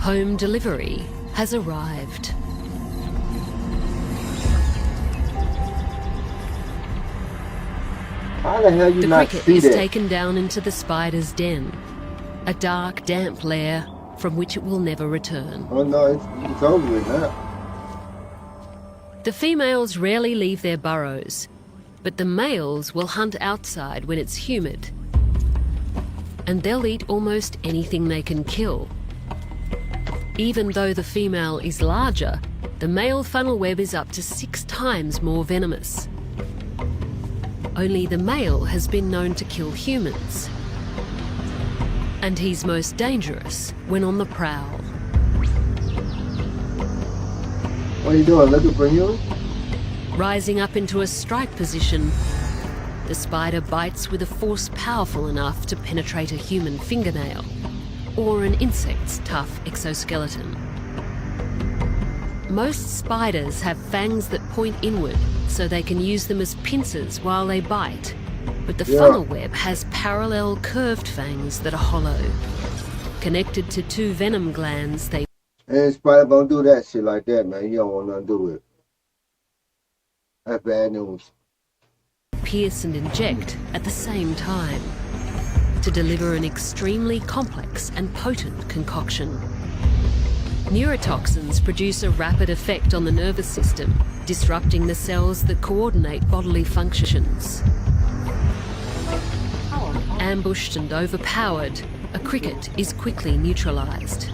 Home delivery has arrived. How the hell you The not cricket see is that? taken down into the spider's den, a dark, damp lair from which it will never return. Oh no, it's over with now. The females rarely leave their burrows, but the males will hunt outside when it's humid. And they'll eat almost anything they can kill. Even though the female is larger, the male funnel web is up to 6 times more venomous. Only the male has been known to kill humans. And he's most dangerous when on the prowl. What are you doing? Looking for you? Rising up into a strike position, the spider bites with a force powerful enough to penetrate a human fingernail or an insect's tough exoskeleton. Most spiders have fangs that point inward so they can use them as pincers while they bite, but the funnel web has parallel curved fangs that are hollow. Connected to 2 venom glands, they Ain't spider gonna do that shit like that, man. You don't want nothing to do with it. That's bad news. pierce and inject at the same time to deliver an extremely complex and potent concoction. Neurotoxins produce a rapid effect on the nervous system, disrupting the cells that coordinate bodily functions. Ambushed and overpowered, a cricket is quickly neutralised.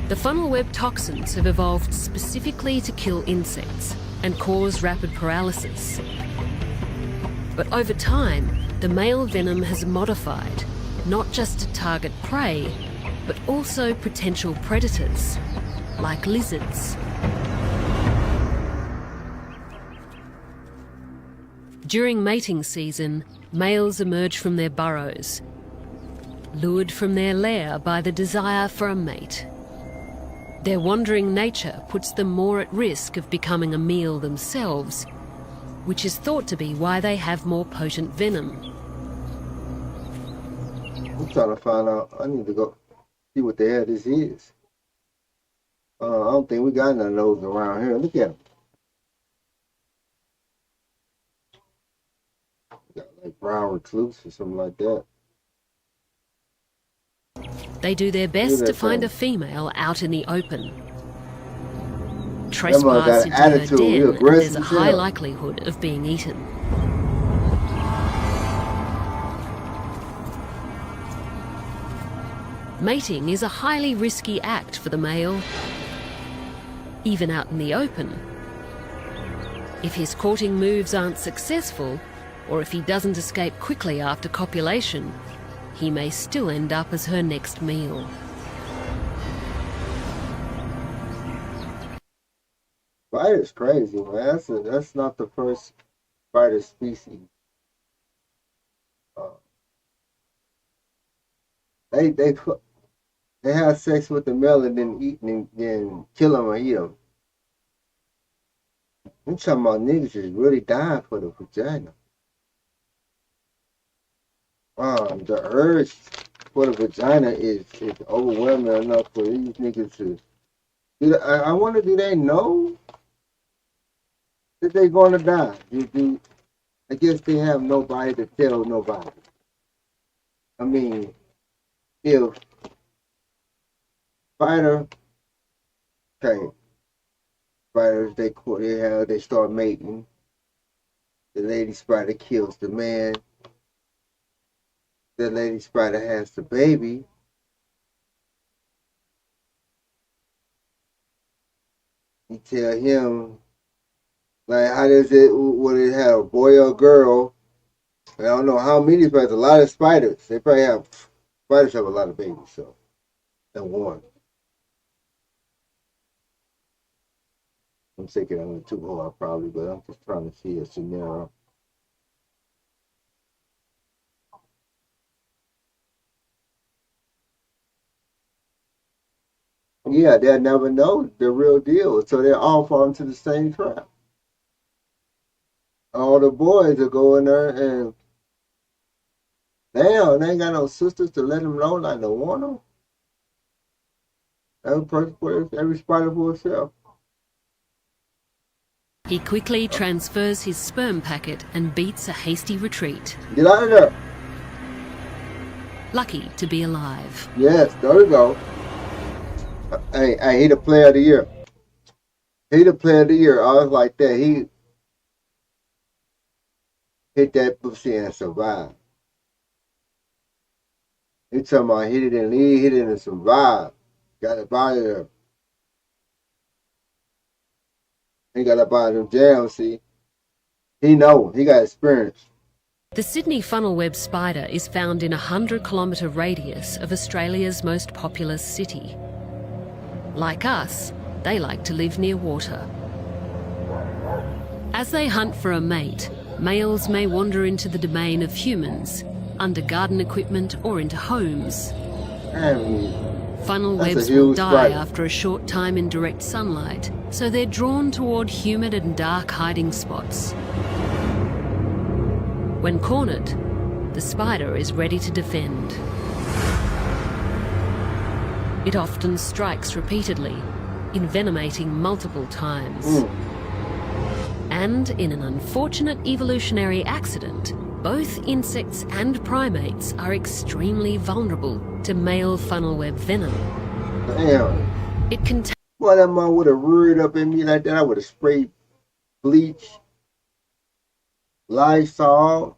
The funnel web toxins have evolved specifically to kill insects and cause rapid paralysis. But over time, the male venom has modified, not just to target prey, but also potential predators, like lizards. During mating season, males emerge from their burrows, lured from their lair by the desire for a mate. Their wandering nature puts them more at risk of becoming a meal themselves, which is thought to be why they have more potent venom. I'm trying to find out. I need to go see what the hell this is. I don't think we got none of those around here. Look at them. Got like brown recluse or something like that. They do their best Look to at find that a female out in the open. That Trespass got into her attitude, real den, and there's a aggressive high shit. likelihood of being eaten. Mating is a highly risky act for the male, even out in the open. If his courting moves aren't successful, or if he doesn't escape quickly after copulation, he may still end up as her next meal. Spider's crazy, man. That's not the first spider species. They have sex with the male and then eat and then kill them or eat them. I'm talking about niggas is really dying for the vagina. The urge for the vagina is overwhelming enough for these niggas to. I wonder, do they know that they're gonna die? I guess they have nobody to tell nobody. I mean, if spider, okay, spiders they start mating. The lady spider kills the man. The lady spider has the baby. You tell him, like, how does it, would it have a boy or a girl? I don't know how many spiders, a lot of spiders. Spiders have a lot of babies, so, and one. I'm taking it a little too hard probably, but I'm just trying to see a scenario. Yeah, they'll never know the real deal, so they'll all fall into the same trap. All the boys will go in there and damn, they ain't got no sisters to let them know like they want them. Every spider for itself. He quickly transfers his sperm packet and beats a hasty retreat. Get out of there. Lucky to be alive. Yes, there we go. Hey, he the player of the year. He the player of the year. I was like that. He hit that pussy and survived. He talking about he didn't leave, he didn't survive. Got up out of there. He got up out of them jams, see. He know, he got experience. The Sydney funnel-web spider is found in a 100-kilometre radius of Australia's most populous city. Like us, they like to live near water. As they hunt for a mate, males may wander into the domain of humans, under garden equipment or into homes. Funnel webs will die after a short time in direct sunlight, so they're drawn toward humid and dark hiding spots. When cornered, the spider is ready to defend. It often strikes repeatedly, envenomating multiple times. And in an unfortunate evolutionary accident, both insects and primates are extremely vulnerable to male funnel web venom. Damn. It contains. Boy, that man would have reared up in me like that. I would have sprayed bleach, Lysol,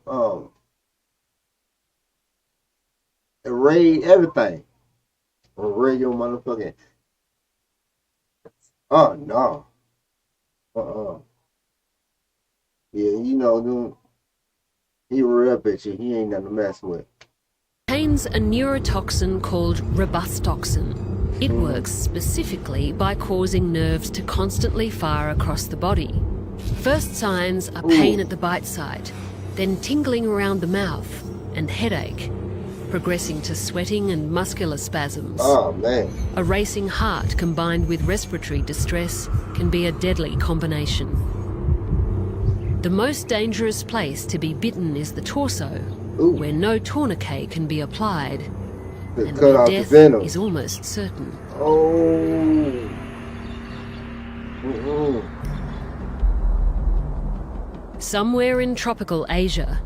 array, everything. Array your motherfucking. Oh, no. Yeah, you know, dude. He rear up at you. He ain't nothing to mess with. Contains a neurotoxin called robustoxin. It works specifically by causing nerves to constantly fire across the body. First signs are pain at the bite site, then tingling around the mouth and headache, progressing to sweating and muscular spasms. Oh, man. A racing heart combined with respiratory distress can be a deadly combination. The most dangerous place to be bitten is the torso, where no tourniquet can be applied, and where death is almost certain. Oh. Somewhere in tropical Asia,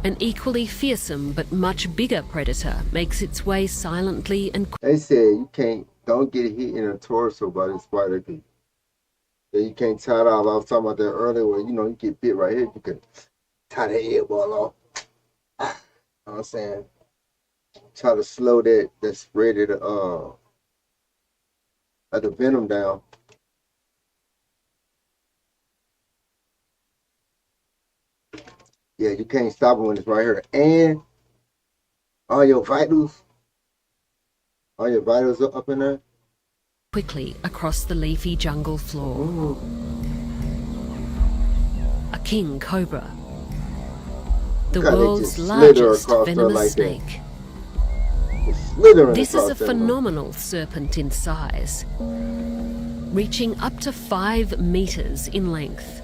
an equally fearsome but much bigger predator makes its way silently and They said don't get hit in the torso by the spider. You can't tie it off. I was talking about that earlier where, you know, you get bit right here, you can tie the head ball off. You know what I'm saying? Try to slow that spread of the venom down. Yeah, you can't stop it when it's right here. And all your vitals are up in there. quickly across the leafy jungle floor. A king cobra. The world's largest venomous snake. This is a phenomenal serpent in size, reaching up to 5 meters in length.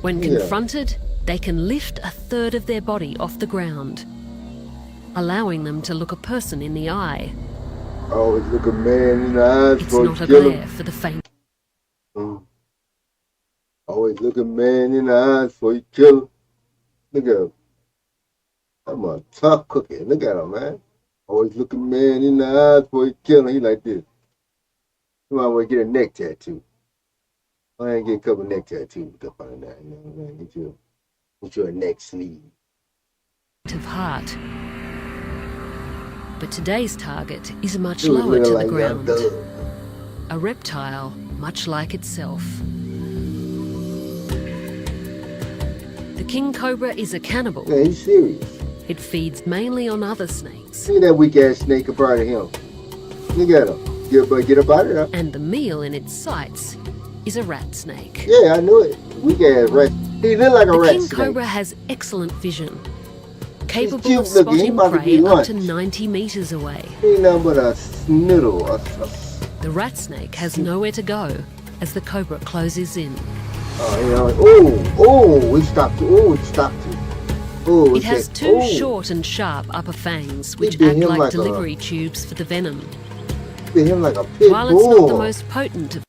When Yeah. confronted, they can lift a third of their body off the ground, allowing them to look a person in the eye. Always look a man in the eyes It's before not you a kill glare him. for the faint. Always look a man in the eyes before you kill him. Look at him. I'm a tough cookie. Look at him, man. Always look a man in the eyes before you kill him. He like this. You might want to get a neck tattoo. I ain't get a couple neck tattoos up on that. You know what I mean? Get you a neck sleeve. Of heart. But today's target is much You lower look to the like ground. Young Thug. A reptile much like itself. The king cobra is a cannibal. Yeah, he's serious. It feeds mainly on other snakes, See that weak ass snake up out of him. Look at him. Get up out of there. and the meal in its sights is a rat snake. Yeah, I knew it. Weak ass rat. He look like a The rat king snake. cobra has excellent vision, capable cute of looking. He spotting about to prey be up to lunch. 90 meters away. He ain't nothing but a sniddle. The rat snake has nowhere to go as the cobra closes in. He stopped you. He stopped you. Oh, It has two short and sharp upper fangs which bit act him like like a- delivery tubes for the venom. Bit him like a pit While it's not the bull. most potent of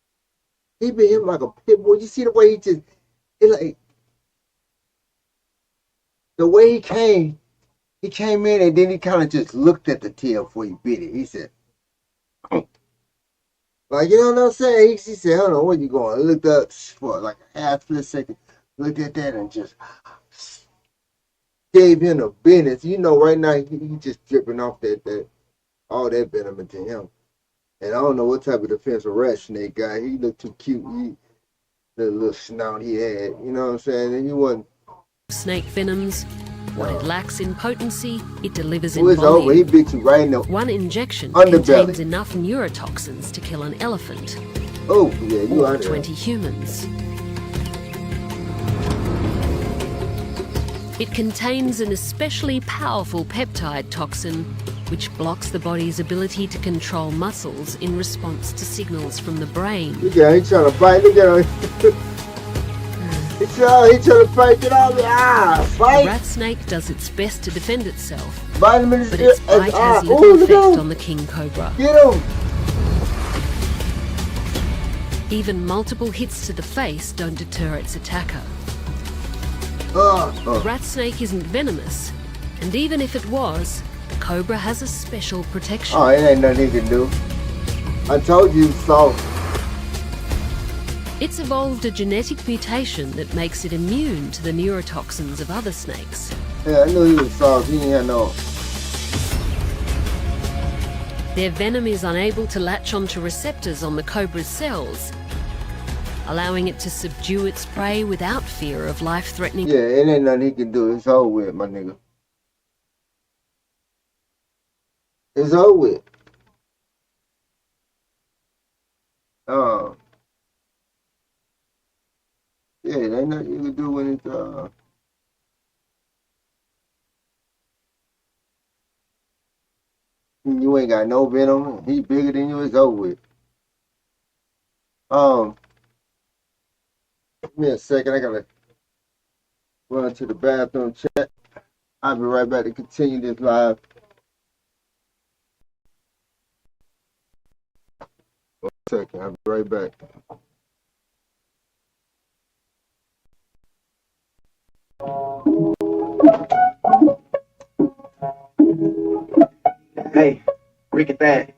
He bit him like a pit bull. You see the way the way he came in and then he kind of just looked at the tail before he bit it. He said, like, you know what I'm saying? He said, hold on, where you going? I looked up for like a half split second, looked at that and just gave him the business. You know, right now he just dripping off that all that venom into him. And I don't know what type of defense a rat snake guy. He looked too cute. The little snout he had. You know what I'm saying? And he wasn't. snake venoms. What it lacks in potency, it delivers It in was over. He volume. bit you right in the. One injection Underbelly. contains enough neurotoxins to kill an elephant Oh yeah, you or out there. 20 humans. It contains an especially powerful peptide toxin which blocks the body's ability to control muscles in response to signals from the brain. Look at him. He trying to fight. Look at him. he trying to fight. Get out of there. The Fight. rat snake does its best to defend itself, Bite him in his but ear. its bite has Ooh, little look at effect him. on the king cobra. Get him. Even multiple hits to the face don't deter its attacker. Uh. Rat snake isn't venomous, and even if it was, the cobra has a special protection. Oh, it ain't nothing he can do. I told you, soft. It's evolved a genetic mutation that makes it immune to the neurotoxins of other snakes. Yeah, I knew he was soft. He ain't had no. Their venom is unable to latch onto receptors on the cobra's cells, allowing it to subdue its prey without fear of life-threatening. Yeah, it ain't nothing he can do. It's over with, my nigga. It's over with. Yeah, it ain't nothing you can do when it's you ain't got no venom. He bigger than you. It's over with. Give me a second. I gotta run to the bathroom. Check. I'll be right back to continue this live. One second. I'll be right back. Hey, Rick at that.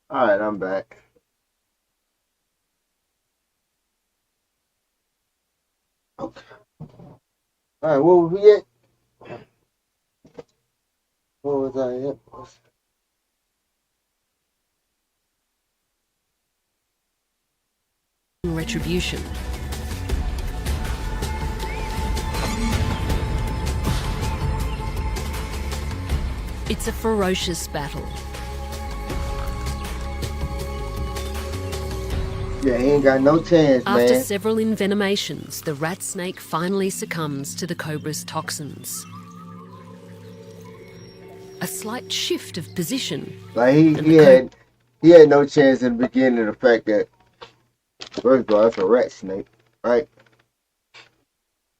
All right, I'm back. Okay. All right, where was we at? Where was I at? Retribution. It's a ferocious battle. Yeah, he ain't got no chance, After man. several envenomations, the rat snake finally succumbs to the cobra's toxins. A slight shift of position. Like And he had no chance in the beginning of the fact that first of all, it's a rat snake, right?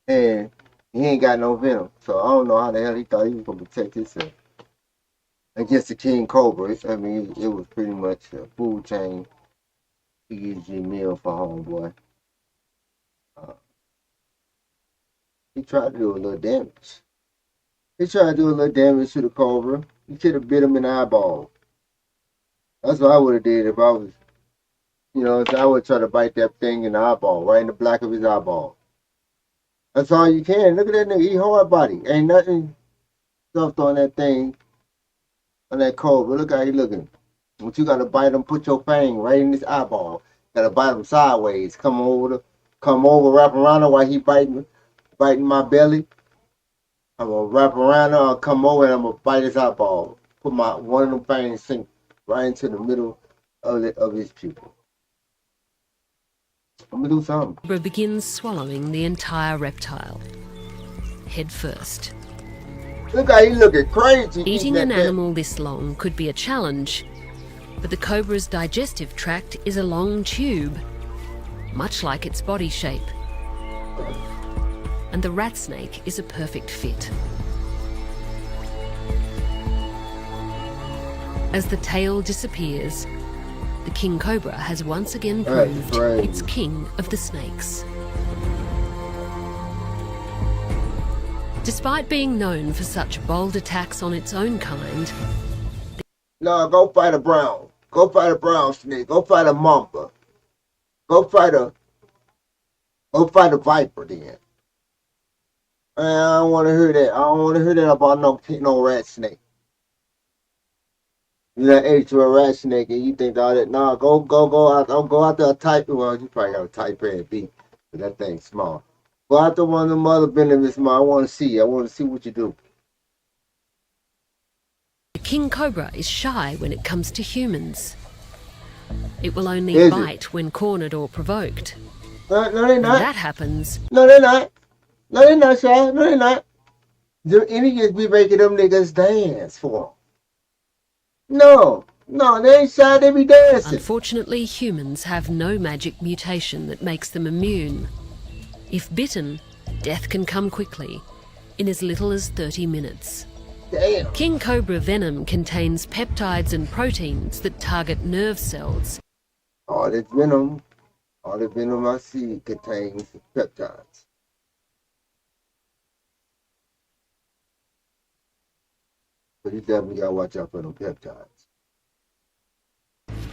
And he ain't got no venom. So I don't know how the hell he thought he was gonna protect himself against the king cobra. I mean, it was pretty much a food chain. He gives you a meal for homeboy. He tried to do a little damage. He tried to do a little damage to the cobra. He could have bit him in the eyeball. That's what I would have did if I was, so I would try to bite that thing in the eyeball, right in the black of his eyeball. That's all you can. Look at that nigga. He hard body. Ain't nothing stuffed on that thing, on that cobra. Look how he looking. But you gotta bite him, put your fang right in his eyeball. Gotta bite him sideways. Come over, wrap around him while he biting my belly. I'm gonna wrap around him, I'll come over and I'm gonna bite his eyeball. Put one of them fangs sink right into the middle of his pupil. I'm gonna do something. Cobra begins swallowing the entire reptile, head first. Look how he looking crazy. Eating an animal this long could be a challenge, but the cobra's digestive tract is a long tube, much like its body shape. And the rat snake is a perfect fit. As the tail disappears, the king cobra has once again proved it's king of the snakes. Despite being known for such bold attacks on its own kind, No, go fight a brown. Go fight a brown snake. Go fight a mamba. Go fight a viper then. I don't want to hear that. I don't want to hear that about no rat snake. You done ate to a rat snake and you think all that. Nah, go out there type. Well, you probably got a type A and B, but that thing's small. Go out there one of them other venomous small. I want to see. I want to see what you do. the king cobra is shy when it comes to humans. It will only Is it? bite when cornered or provoked. No, they When not. that happens, No, they're not. No, they're not, sir. No, they're not. The Indians be making them niggas dance for them. No, they ain't shy. They be dancing. unfortunately, humans have no magic mutation that makes them immune. If bitten, death can come quickly, in as little as 30 minutes. Damn. King cobra venom contains peptides and proteins that target nerve cells All the venom I see contains peptides. But you definitely gotta watch out for them peptides.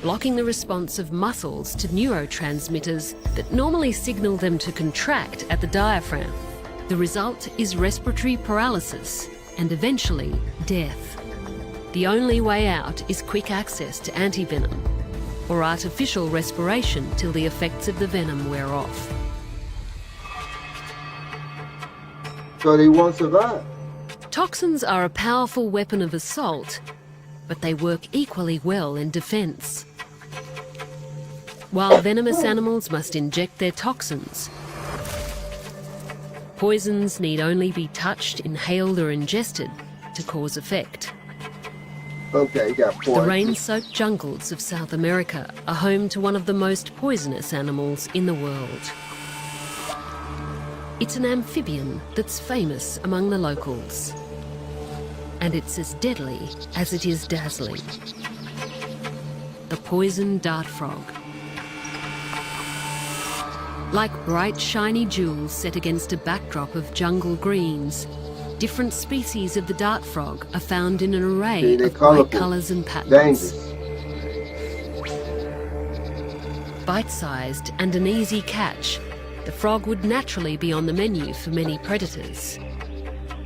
blocking the response of muscles to neurotransmitters that normally signal them to contract at the diaphragm. The result is respiratory paralysis and eventually death. The only way out is quick access to antivenom or artificial respiration till the effects of the venom wear off. So they won't survive. Toxins are a powerful weapon of assault, but they work equally well in defense. While venomous animals must inject their toxins, poisons need only be touched, inhaled or ingested to cause effect. Okay, you got The poison. rain-soaked jungles of South America are home to one of the most poisonous animals in the world. It's an amphibian that's famous among the locals. And it's as deadly as it is dazzling. The poison dart frog. Like bright shiny jewels set against a backdrop of jungle greens, different species of the dart frog are found in an array See, they're of bright colourful. colours and patterns. Dangerous. Bite-sized and an easy catch, the frog would naturally be on the menu for many predators.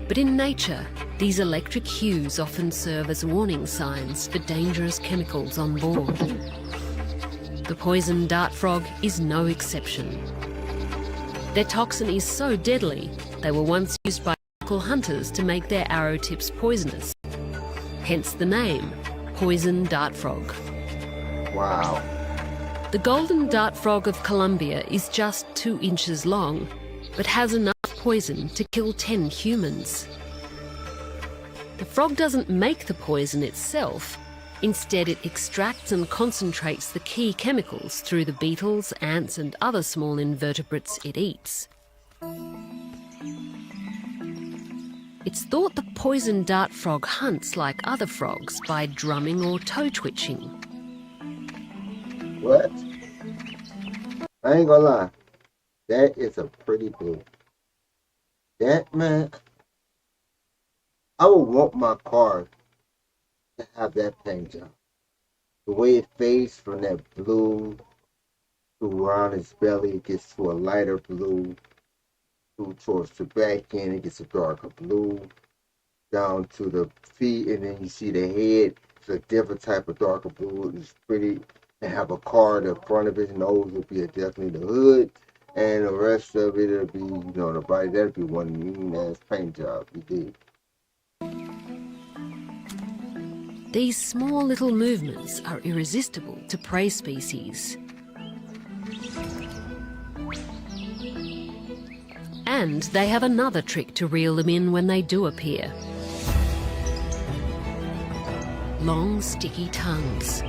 But in nature, these electric hues often serve as warning signs for dangerous chemicals on board. The poison dart frog is no exception. Their toxin is so deadly, they were once used by local hunters to make their arrow tips poisonous. Hence the name, poison dart frog. Wow. The golden dart frog of Colombia is just 2 inches long, but has enough poison to kill 10 humans. The frog doesn't make the poison itself. Instead, it extracts and concentrates the key chemicals through the beetles, ants and other small invertebrates it eats. It's thought the poison dart frog hunts like other frogs by drumming or toe twitching. What? I ain't gonna lie. That is a pretty blue. That, man, I would want my car to have that paint job. The way it fades from that blue to around its belly, it gets to a lighter blue. Towards the back end, it gets a darker blue. Down to the feet, and then you see the head. It's a different type of darker blue. It's pretty. And have a car, the front of his nose will be definitely the hood. And the rest of it will be, the body. That'll be one mean-ass paint job you did. These small little movements are irresistible to prey species. And they have another trick to reel them in when they do appear. Long, sticky tongues.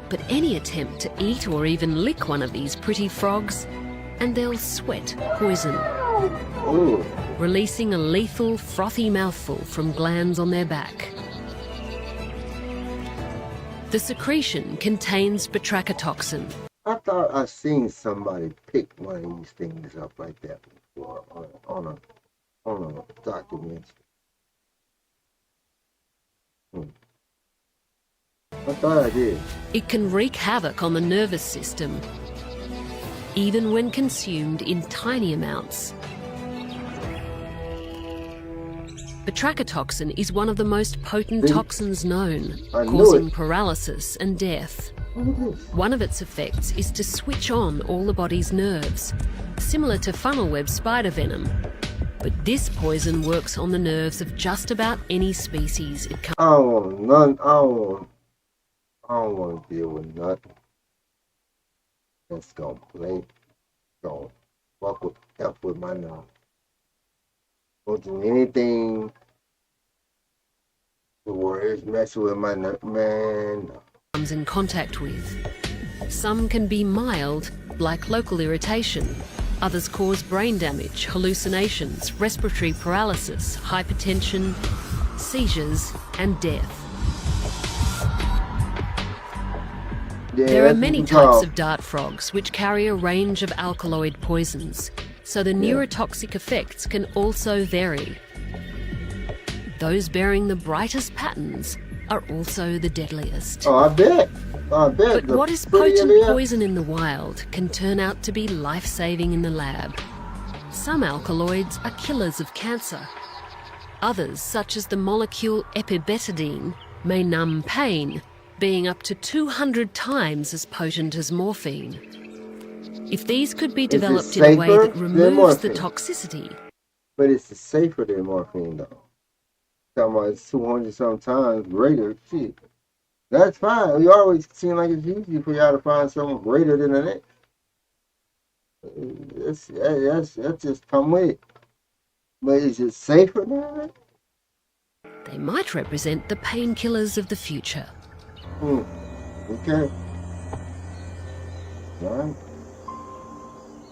But any attempt to eat or even lick one of these pretty frogs, and they'll sweat poison, Ooh. releasing a lethal, frothy mouthful from glands on their back. The secretion contains batrachotoxin, I thought I seen somebody pick one of these things up like that. on a documentary. I thought I did. It can wreak havoc on the nervous system, even when consumed in tiny amounts. Batrachotoxin is one of the most potent toxins known, I knew causing it. paralysis and death. What is this? One of its effects is to switch on all the body's nerves, similar to funnel web spider venom. But this poison works on the nerves of just about any species it comes. I don't want none. I don't want to deal with nothing that's gonna fuck with F with my nerve. Don't do anything to where it's messing with my nerve, man. comes in contact with. Some can be mild, like local irritation. Others cause brain damage, hallucinations, respiratory paralysis, hypertension, seizures, and death. Yeah, There are that's many what types call- of dart frogs which carry a range of alkaloid poisons, so the neurotoxic effects can also vary. Those bearing the brightest patterns are also the deadliest. Oh, I bet. But The what is prettier potent they are- poison in the wild can turn out to be life-saving in the lab. Some alkaloids are killers of cancer. Others, such as the molecule epibetadine, may numb pain, being up to 200 times as potent as morphine. If these could be it developed in a way safer that than removes the morphine? toxicity, But it's safer than morphine, though. Talking about it's 200 sometimes greater. Shit. That's fine. We always seem like it's easy for y'all to find something greater than the next. That's just come with it. But is it safer than that? they might represent the painkillers of the future. Okay. All right.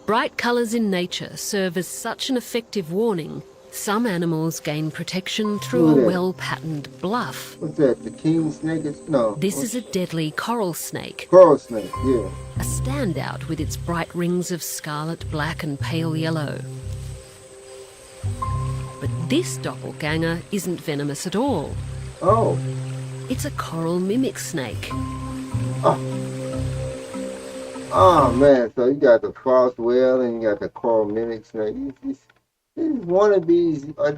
Bright colours in nature serve as such an effective warning. Some animals gain protection through Look at a that. well-patterned bluff. What's that? The king snake is no. This is a deadly coral snake, coral snake. Yeah. a standout with its bright rings of scarlet, black and pale yellow. But this doppelganger isn't venomous at all. Oh. It's a coral mimic snake. Oh man. So you got the frost whale and you got the coral mimic snake. These wannabes are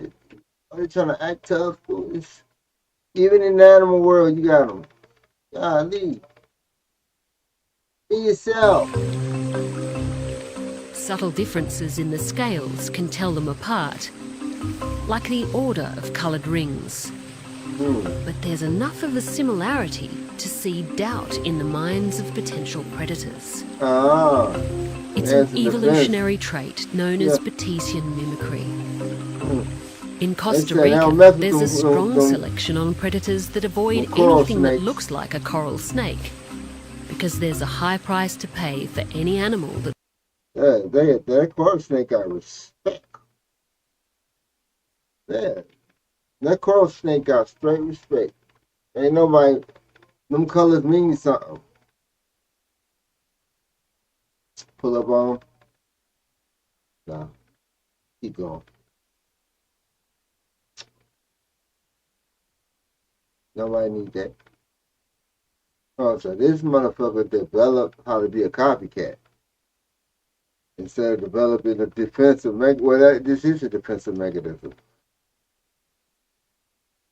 they trying to act tough? Foolish. Even in the animal world, you got them. Golly. Be yourself. Subtle differences in the scales can tell them apart, like the order of coloured rings. But there's enough of a similarity to seed doubt in the minds of potential predators. Ah. It's As an a defense. evolutionary trait known as Yeah. Batesian mimicry. In They Costa said how Rica, method there's a don't- strong don't- selection on predators that avoid coral anything that snakes. looks like a coral snake, because there's a high price to pay for any animal that That coral snake got respect. Yeah. That coral snake got straight respect. Ain't nobody, them colors mean something. Pull up on 'em. Nah. Keep going. Nobody need that. Oh, so this motherfucker developed how to be a copycat. Instead of developing a defensive mechanism. This is a defensive mechanism.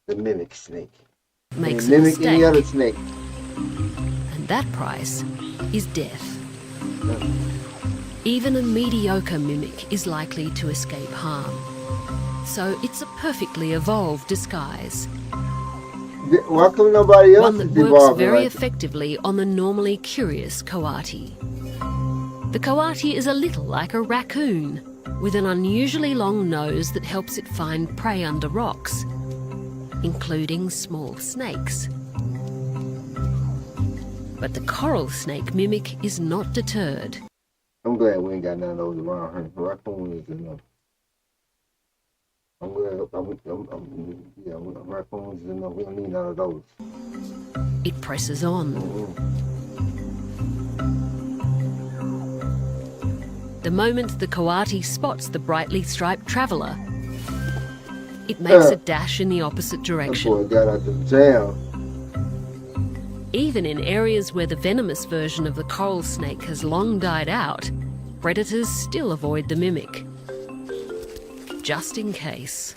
The mimic snake. makes They a mimic any other mistake, snake. and that price is death. Even a mediocre mimic is likely to escape harm. So it's a perfectly evolved disguise, Why come nobody else one is that works evolving very like that? effectively on the normally curious coati. The coati is a little like a raccoon, with an unusually long nose that helps it find prey under rocks, including small snakes. But the coral snake mimic is not deterred. I'm glad we ain't got none of those around here. Raccoon is enough. I'm glad. Raccoons is enough. We don't need none of those. It presses on. The moment the coati spots the brightly striped traveller, it makes a dash in the opposite That direction. boy got out the jam. Even in areas where the venomous version of the coral snake has long died out, predators still avoid the mimic. Just in case.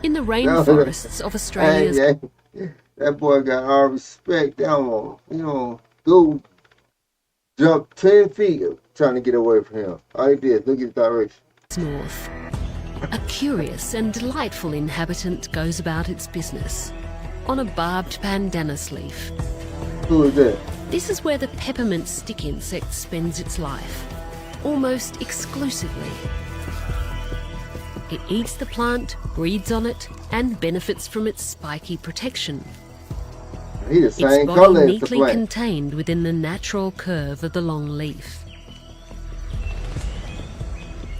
In the rainforests of Australia's Hey, that boy got all respect. That one, go jump 10 feet trying to get away from him. All he did, look at the direction. north, a curious and delightful inhabitant goes about its business on a barbed pandanus leaf. Who is that? This is where the peppermint stick insect spends its life, almost exclusively. It eats the plant, breeds on it, and benefits from its spiky protection. He the Its same body color as the neatly plant. contained within the natural curve of the long leaf.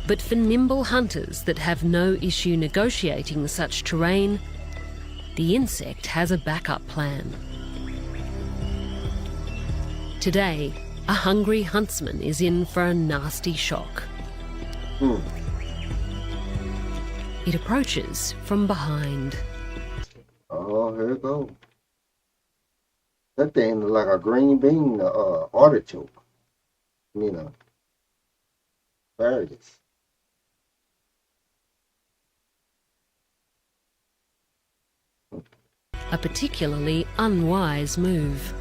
But for nimble hunters that have no issue negotiating such terrain, the insect has a backup plan. Today, a hungry huntsman is in for a nasty shock. It approaches from behind. Oh, here it goes. That thing look like a green bean, artichoke. Asparagus. A particularly unwise move.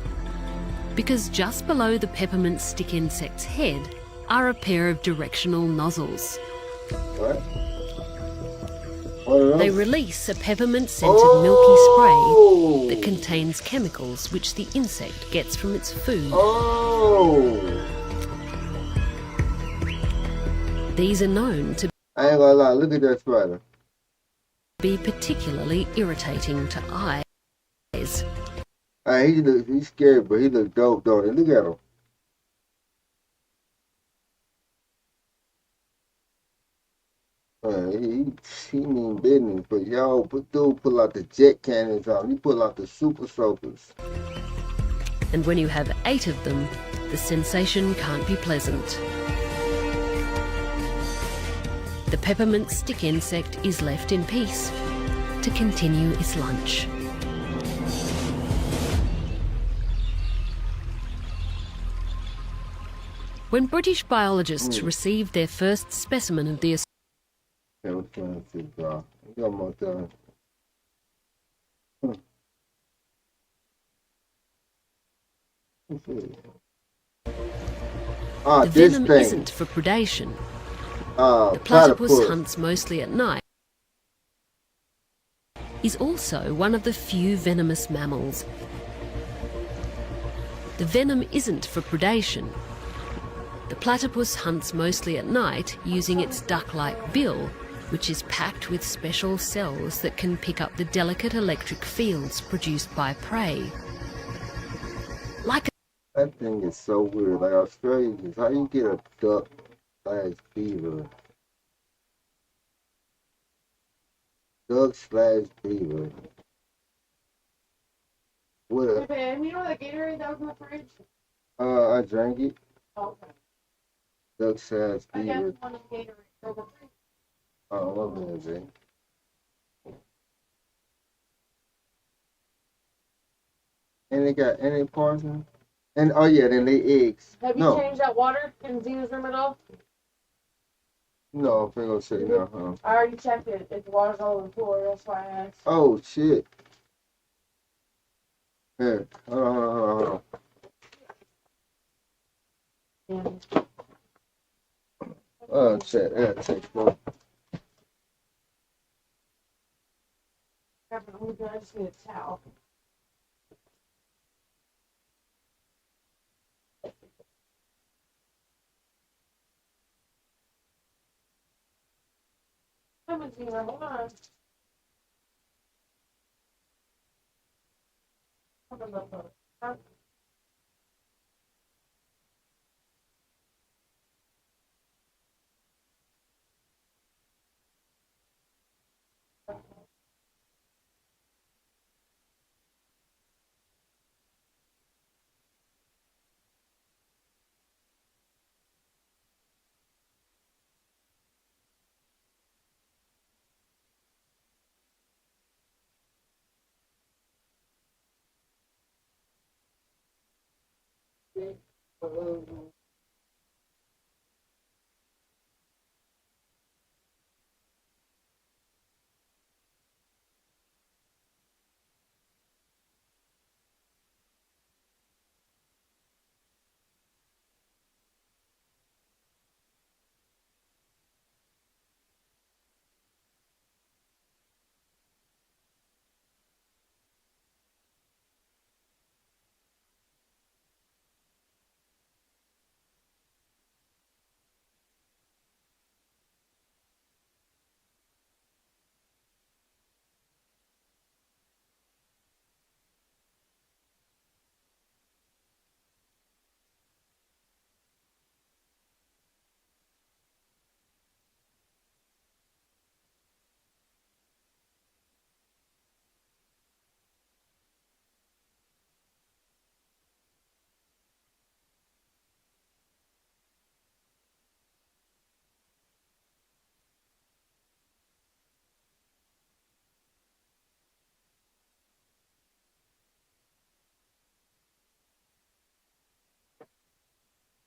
Because just below the peppermint stick insect's head are a pair of directional nozzles. What? What are They those? release a peppermint-scented milky Oh! spray that contains chemicals which the insect gets from its food. Oh! These are known to I ain't gonna lie, look at that spider. be particularly irritating to eyes. He's scary, but he look dope, don't he? Look at him. He mean business, but y'all pull out the jet cannons out. He pull out the super soakers. And when you have 8 of them, the sensation can't be pleasant. The peppermint stick insect is left in peace to continue its lunch. When British biologists received their first specimen of the Yeah, what's going on, bro? You almost done. Ah, the this venom thing. isn't for predation. The platypus Platypus. hunts mostly at night. Is also one of the few venomous mammals. The venom isn't for predation. The platypus hunts mostly at night using its duck-like bill, which is packed with special cells that can pick up the delicate electric fields produced by prey. Like That thing is so weird. Like Australians, how you get a duck/beaver? Duck/beaver. What? Hey, babe, you know the Gatorade that was in the fridge? I drank it. Oh, okay. Duck/beaver. I guess one of the Gatorade. Oh, what was it? And they got any poison? And oh yeah, then they eggs. Have you No, changed that water in Zena's room at all? no, I'm gonna say no. Huh? I already checked it. If the water's all over the floor, that's why I asked. Oh shit. Here, hold on. Yeah. Oh shit, yeah, take one. I just need a towel. Come on, Zena, hold on. Hold on, hold on.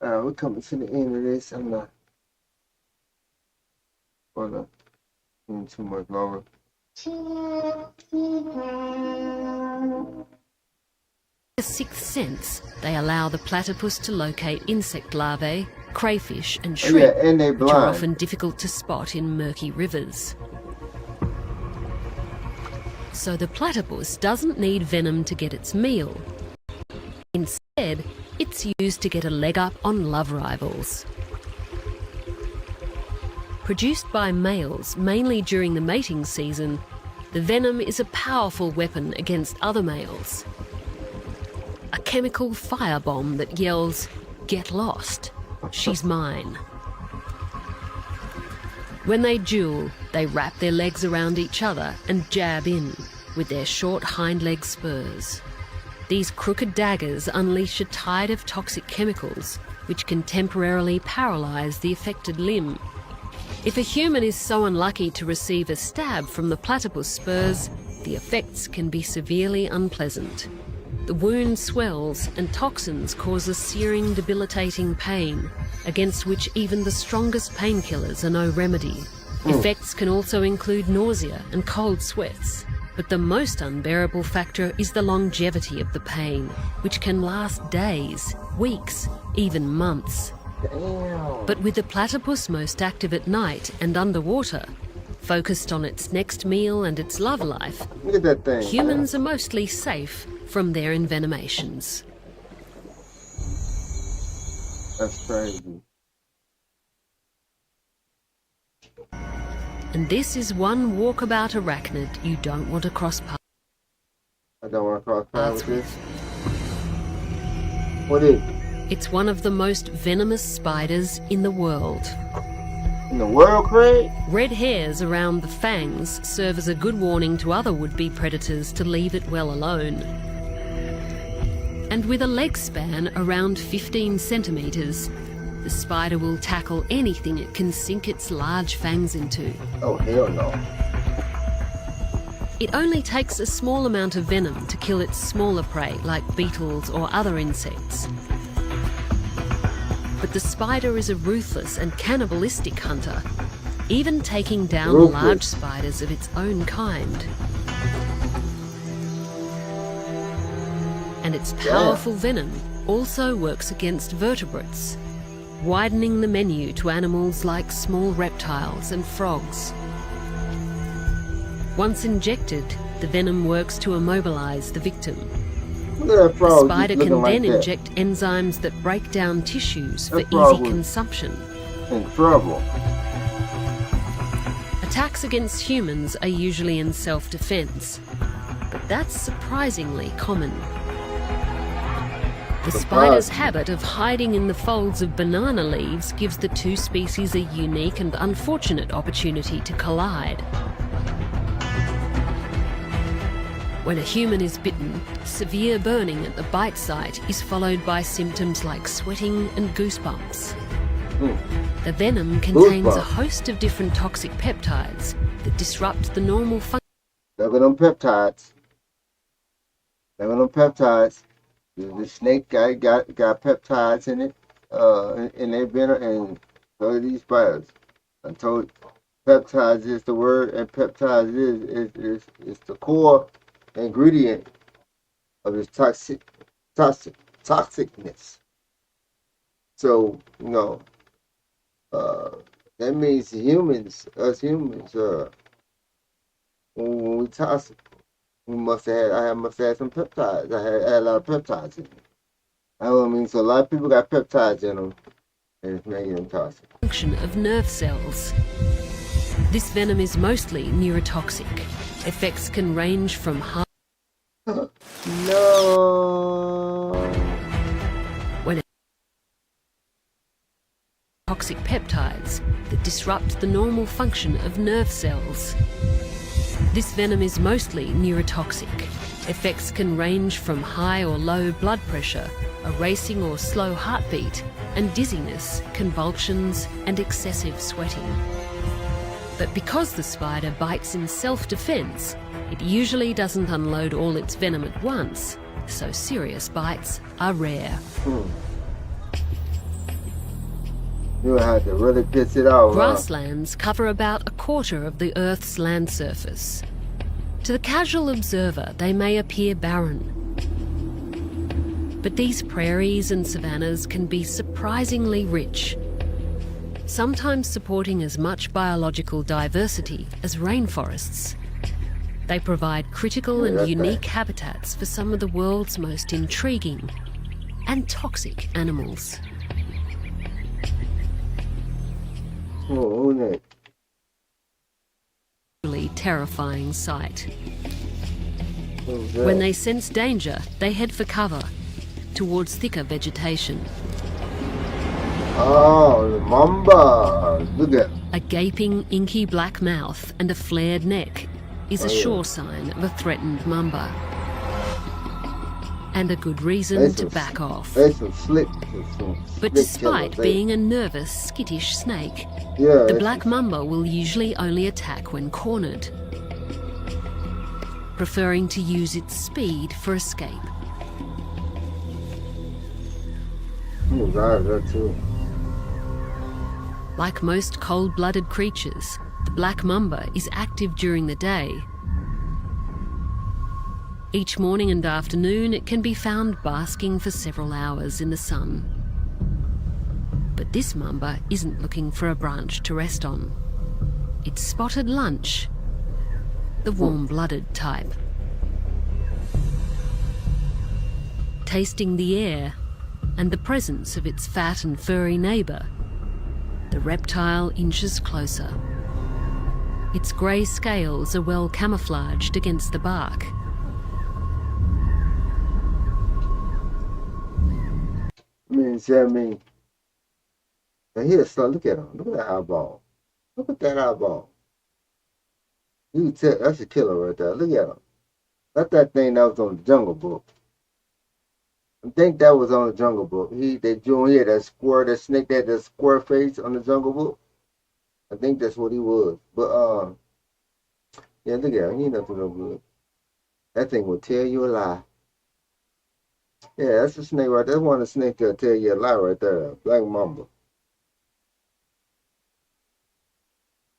We're coming to the end of this. I'm not gonna do too much longer. The sixth sense, they allow the platypus to locate insect larvae, crayfish and Oh, shrimp, yeah, and they which are blind. often difficult to spot in murky rivers. So the platypus doesn't need venom to get its meal. Instead, it's used to get a leg up on love rivals. Produced by males mainly during the mating season, the venom is a powerful weapon against other males. A chemical firebomb that yells, "Get lost, she's mine." When they duel, they wrap their legs around each other and jab in with their short hind leg spurs. These crooked daggers unleash a tide of toxic chemicals which can temporarily paralyse the affected limb. If a human is so unlucky to receive a stab from the platypus spurs, the effects can be severely unpleasant. The wound swells and toxins cause a searing, debilitating pain, against which even the strongest painkillers are no remedy. Effects can also include nausea and cold sweats. But the most unbearable factor is the longevity of the pain, which can last days, weeks, even months. Damn. But with the platypus most active at night and underwater, focused on its next meal and its love life, Look at that thing. humans are mostly safe from their envenomations. That's crazy. And this is one walkabout arachnid you don't want to cross I don't want to cross paths paths with with. this. What is it? It's one of the most venomous spiders in the world. In the world, Craig? Red hairs around the fangs serve as a good warning to other would-be predators to leave it well alone. And with a leg span around 15 centimetres, the spider will tackle anything it can sink its large fangs into. Oh, hell no. It only takes a small amount of venom to kill its smaller prey like beetles or other insects. But the spider is a ruthless and cannibalistic hunter, even taking down Ruthless. large spiders of its own kind. And its powerful venom also works against vertebrates, widening the menu to animals like small reptiles and frogs. Once injected, the venom works to immobilize the victim. Look at that frog. The spider just can looking then like that. inject enzymes that break down tissues for That frog easy was- consumption. In trouble. Attacks against humans are usually in self-defense, but that's surprisingly common. The spider's Surprising. habit of hiding in the folds of banana leaves gives the two species a unique and unfortunate opportunity to collide. When a human is bitten, severe burning at the bite site is followed by symptoms like sweating and goosebumps. The venom contains a Goosebumps. host of different toxic peptides that disrupt the normal function Look at them peptides. Look at them peptides. The snake guy got peptides in it, in their venom, and so do these spiders. I told you, peptides is the word, and peptides is the core ingredient of its toxicness. So uh, that means us humans, when we toxic, I must have had some peptides. I had a lot of peptides in it. I mean, so a lot of people got peptides in them, and it's making them toxic. Function of nerve cells. This venom is mostly neurotoxic. Effects can range from high No. when toxic peptides that disrupt the normal function of nerve cells. This venom is mostly neurotoxic. Effects can range from high or low blood pressure, a racing or slow heartbeat, and dizziness, convulsions, and excessive sweating. But because the spider bites in self-defense, it usually doesn't unload all its venom at once, so serious bites are rare. You have to really piss it off. Grasslands cover about a quarter of the Earth's land surface. To the casual observer, they may appear barren. But these prairies and savannas can be surprisingly rich, sometimes supporting as much biological diversity as rainforests. They provide critical and unique habitats for some of the world's most intriguing and toxic animals. Oh, next? Really terrifying sight. Who's that? When they sense danger, they head for cover, towards thicker vegetation. Oh, the mamba. Look at A gaping, inky black mouth and a flared neck is a sure sign of a threatened mamba. And a good reason to back off. There's some slick. But despite being a nervous, skittish snake, yeah, the black mamba will usually only attack when cornered, preferring to use its speed for escape. That too. Like most cold-blooded creatures, the black mamba is active during the day. Each morning and afternoon, it can be found basking for several hours in the sun. But this mamba isn't looking for a branch to rest on. It's spotted lunch, the warm-blooded type. Tasting the air and the presence of its fat and furry neighbour, the reptile inches closer. Its grey scales are well camouflaged against the bark. I mean, now here's son. Look at him. Look at that eyeball. Look at that eyeball. You can tell that's a killer right there. Look at him. That's that thing that was on the Jungle Book. I think that was on the Jungle Book. They drew here that square, that snake that had that square face on the Jungle Book. I think that's what he was. But yeah, look at him. He ain't nothing no good. That thing will tell you a lie. Yeah, that's a snake right there. That's one of the snakes that'll tell you a lie right there. Black mamba.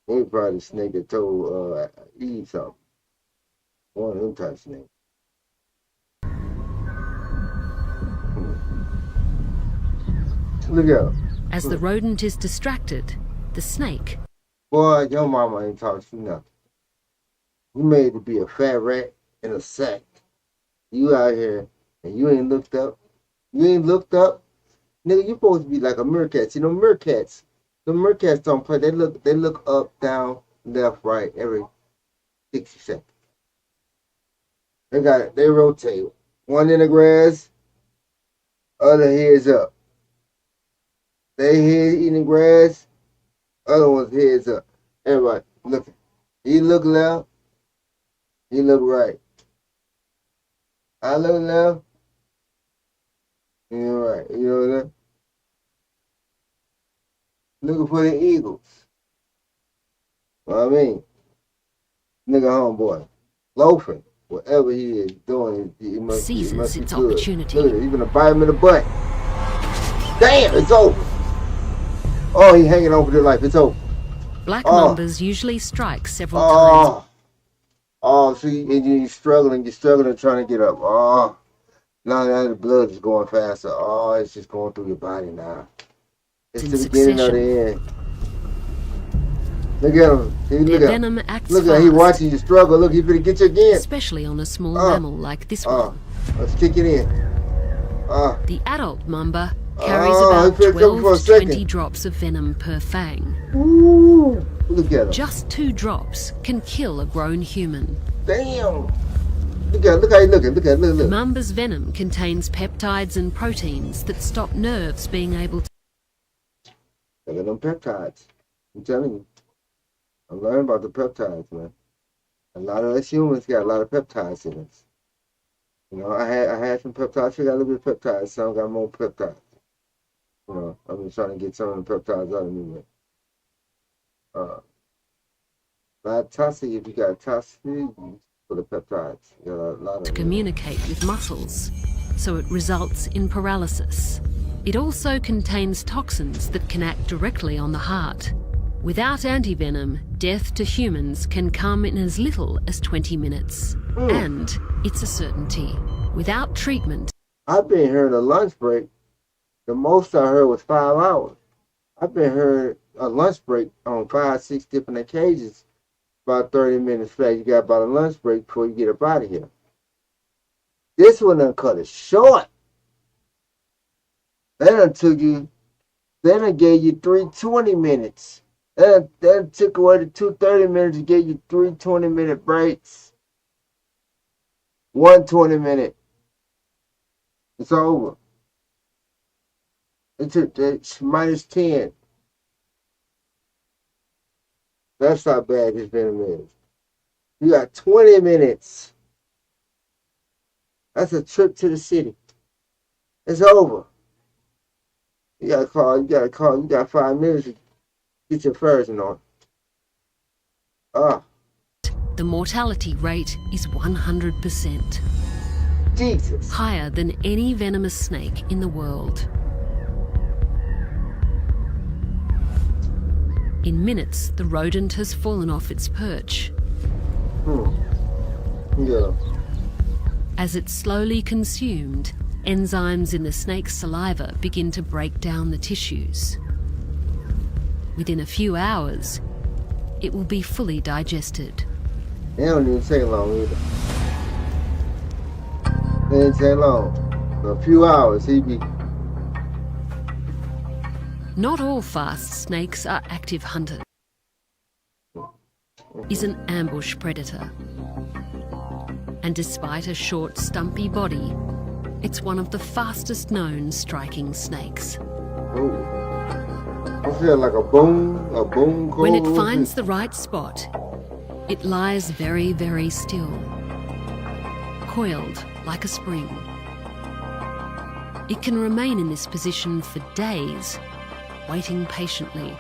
He probably the snake that told Eve something. One of them type of snakes. Look at him. As the rodent is distracted, the snake, Boy, your mama ain't talking to nothing. You made to be a fat rat in a sack. You out here and you ain't looked up. You ain't looked up. Nigga, you supposed to be like a meerkat. You know, meerkats. The meerkats don't play. They look up, down, left, right every 60 seconds. They rotate. One in the grass, other heads up. They head eating grass, other one's heads up. Everybody looking. You look left, you look right. I look left, you right. You know what I'm looking for the eagles. What I mean? Nigga homeboy. Loafing. whatever he is doing, it must Seizes be its good. opportunity. Look at it, even a bite him in the butt. Damn, it's over. Oh, he hanging over the life. It's over. Black Oh. mambas usually strike several times. Oh, see, and you're struggling trying to get up. Oh, now the blood is going faster. Oh, it's just going through your body now. It's In the beginning of the succession. end. Look at him. Their Look at him. venom acts Look at him. He fast, watching you struggle. Look, he finna get you again. especially on a small Oh. mammal like this Oh, one. let's kick it in. Oh, The adult mamba carries Oh, about he felt something for a 12 to 20 second. drops of venom per fang. ooh, look at him. Just 2 drops can kill a grown human. Damn. Look how he looking. Look. The mamba's venom contains peptides and proteins that stop nerves being able to. Look at them peptides. I'm telling you. I'm learning about the peptides, man. A lot of us humans got a lot of peptides in us. You know, I had some peptides. I got a little bit of peptides. Some got more peptides. You know, I've been trying to get some of the peptides out of me, man. A lot of toxicity, if you got toxicity for the peptides. You got a lot of To them. communicate with muscles, so it results in paralysis. It also contains toxins that can act directly on the heart. Without antivenom, death to humans can come in as little as 20 minutes. And it's a certainty. Without treatment, I've been hearing a lunch break. The most I heard was 5 hours. I've been hearing a lunch break on 5, 6 different occasions. About 30 minutes flat. You got about a lunch break before you get up out of here. This one done cut it short. They done gave you 3 minutes. They done took away the 2 minutes and gave you 3 20-minute breaks. 1 20-minute. It's over. It's minus 10. That's how bad his venom is. You got 20 minutes. That's a trip to the city. It's over. You got 5 minutes to get your ferritin on. the mortality rate is 100%, Jesus. higher than any venomous snake in the world. In minutes, the rodent has fallen off its perch. Yeah. As it's slowly consumed, enzymes in the snake's saliva begin to break down the tissues. Within a few hours, it will be fully digested. It don't even take long either. It didn't take long. A few hours, he'd be. Not all fast snakes are active hunters. Is an ambush predator. And despite a short, stumpy body, it's one of the fastest known striking snakes. Ooh. What's that, like a boom cold? When it finds the right spot, it lies very, very still, coiled like a spring. It can remain in this position for days, waiting patiently.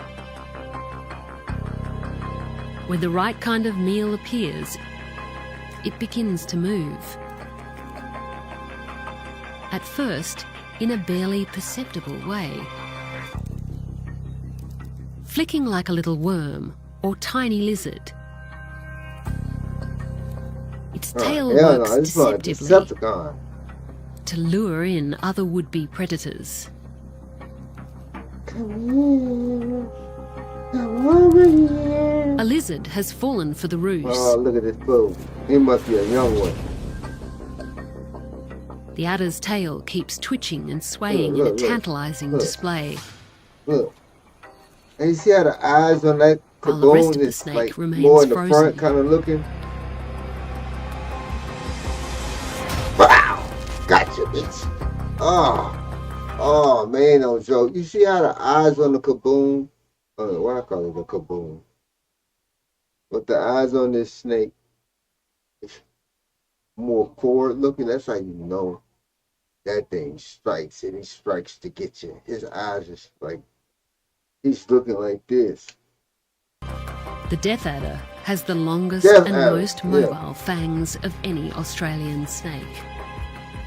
When the right kind of meal appears, it begins to move. At first, in a barely perceptible way. Flicking like a little worm or tiny lizard. Its tail works it's like a deceptively Decepticon. to lure in other would-be predators. Come here. Come over here. A lizard has fallen for the ruse. Oh, look at this fool. He must be a young one. The adder's tail keeps twitching and swaying Look, in a look, tantalizing look. display. Look. And you see how the eyes on that While the rest caboon of the is snake like remains more in the frozen. front kind of looking? Wow! Gotcha, bitch. Oh, man, no joke. You see how the eyes on the caboon? Why I call it a caboon? But the eyes on this snake is more forward looking. That's how you know that thing strikes, and he strikes to get you. His eyes is like, he's looking like this. The death adder has the longest Death and adder, most yeah. mobile fangs of any Australian snake.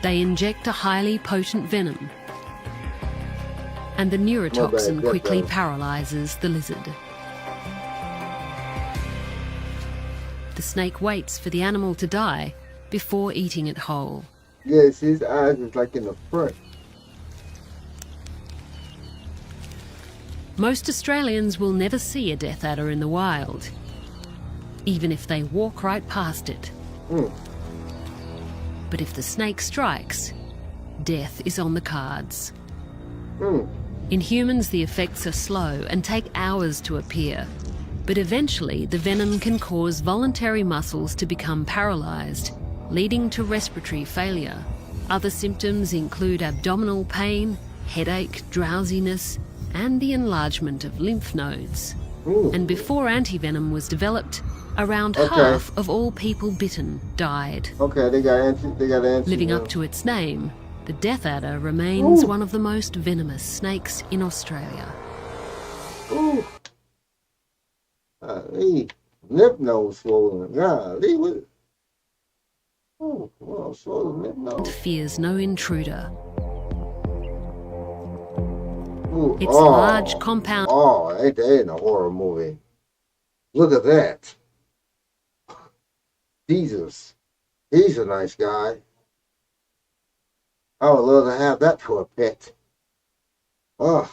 They inject a highly potent venom, and the neurotoxin death quickly adder. paralyzes the lizard. The snake waits for the animal to die before eating it whole. Yes, his eyes is like in the front. Most Australians will never see a death adder in the wild, even if they walk right past it. Mm. But if the snake strikes, death is on the cards. Mm. In humans, the effects are slow and take hours to appear, but eventually the venom can cause voluntary muscles to become paralyzed, leading to respiratory failure. Other symptoms include abdominal pain, headache, drowsiness, and the enlargement of lymph nodes. Ooh. And before antivenom was developed, around Okay. half of all people bitten died. Okay, they got anti. Living up to its name, the death adder remains Ooh. one of the most venomous snakes in Australia. Ooh. Lymph node swollen. Golly, what? Oh, well, swollen lymph It node. fears no intruder. Ooh. Its large compound Oh, ain't that in a horror movie? Look at that. Jesus. He's a nice guy. I would love to have that for a pet. Oh.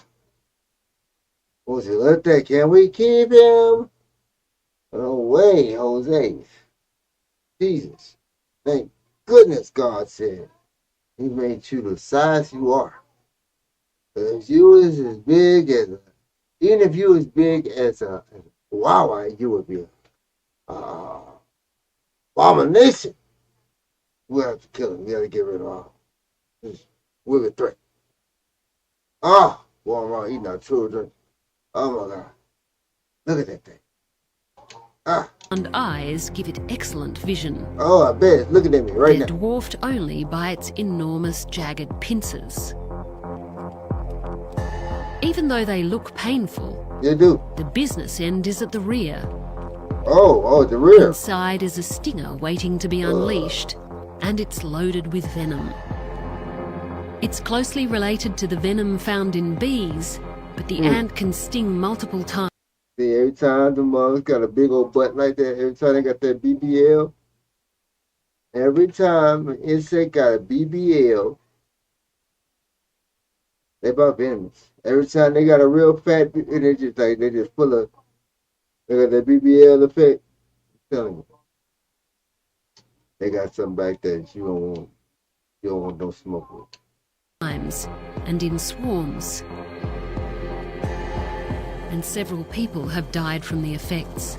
Was he like that? Can we keep him? No way, Jose. Jesus. Thank goodness God said He made you the size you are. If you was as big as even if you was big as a Wawa, you would be a abomination. We'll have to kill him. We have to get rid of him. We're a threat. Oh, going around eating our children. Oh my God. Look at that thing. Ah. eyes give it excellent vision. Oh, I bet it's looking at me right They're now. dwarfed only by its enormous jagged pincers. Even though they look painful, You do. the business end is at the rear. Oh, the rear. Inside is a stinger waiting to be unleashed, and it's loaded with venom. It's closely related to the venom found in bees, but the ant can sting multiple times. See, every time the mother's got a big old butt like that, every time they got that BBL, every time an insect got a BBL, they about venomous. Every time they got a real fat, and they just full of, they got that BBL effect. I'm telling you, they got something back there that you don't want no smoke with. And in swarms. And several people have died from the effects,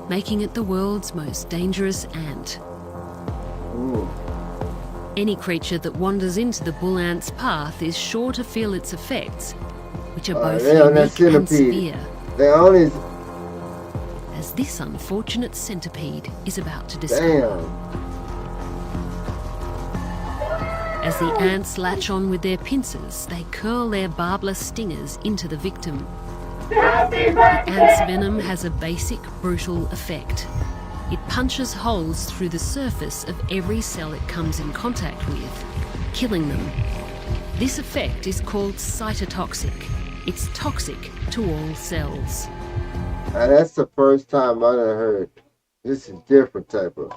making it the world's most dangerous ant. Mm. Any creature that wanders into the bull ant's path is sure to feel its effects, which are both they on that unique and centipede. severe, They only, as this unfortunate centipede is about to discover. damn. As the ants latch on with their pincers, they curl their barbless stingers into the victim. The ant's venom has a basic, brutal effect. It punches holes through the surface of every cell it comes in contact with, killing them. This effect is called cytotoxic. It's toxic to all cells. Now, that's the first time I done heard. This is different type of.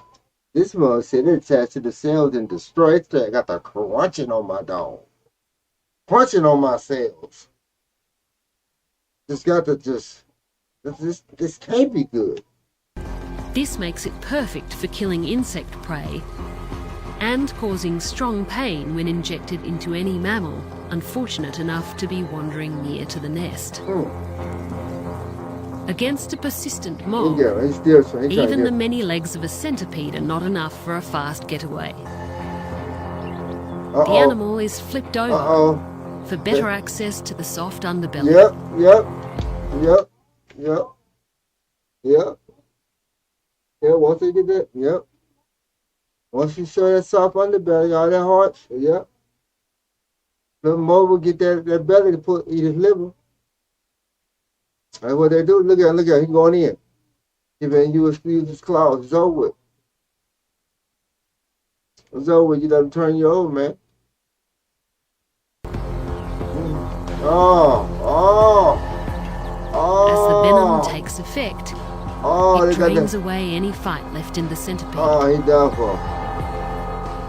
This mother said it attached to the cells and destroyed it. I got the crunching on my dog. Crunching on my cells. This can't be good. This makes it perfect for killing insect prey and causing strong pain when injected into any mammal unfortunate enough to be wandering near to the nest. Against a persistent mob, Yeah, he's still trying to even the get. many legs of a centipede are not enough for a fast getaway. The Uh-oh. animal is flipped over Uh-oh. for better access to the soft underbelly. Yep. Yeah, once they get that, yep. Once you show that soft underbelly, all that heart, yep. The more will get that belly to eat his liver. That's what they do. Look at him, he's going in. If man, you use his claws, it's over. It's over. You let him turn you over, man. Oh, oh, As the venom oh, takes effect, oh, it they got drains that. away any fight left in the centipede, Oh, he done for.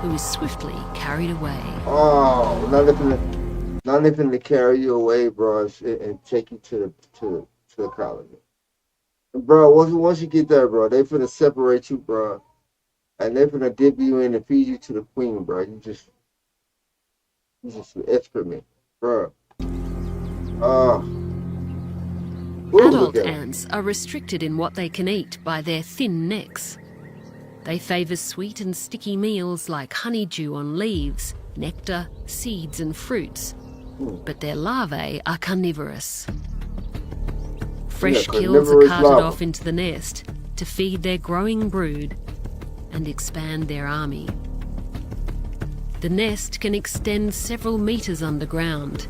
who is swiftly carried away. Oh, not even to carry you away, bro, and take you to the colony. Bro, once you get there, bro, they finna separate you, bro, and they finna dip you in and feed you to the queen, bro. You just excrement, bro. Oh, ooh, look Adult at him. ants are restricted in what they can eat by their thin necks. They favour sweet and sticky meals like honeydew on leaves, nectar, seeds and fruits, but their larvae are carnivorous. Fresh kills are carnivorous carted larvae. off into the nest to feed their growing brood and expand their army. The nest can extend several metres underground,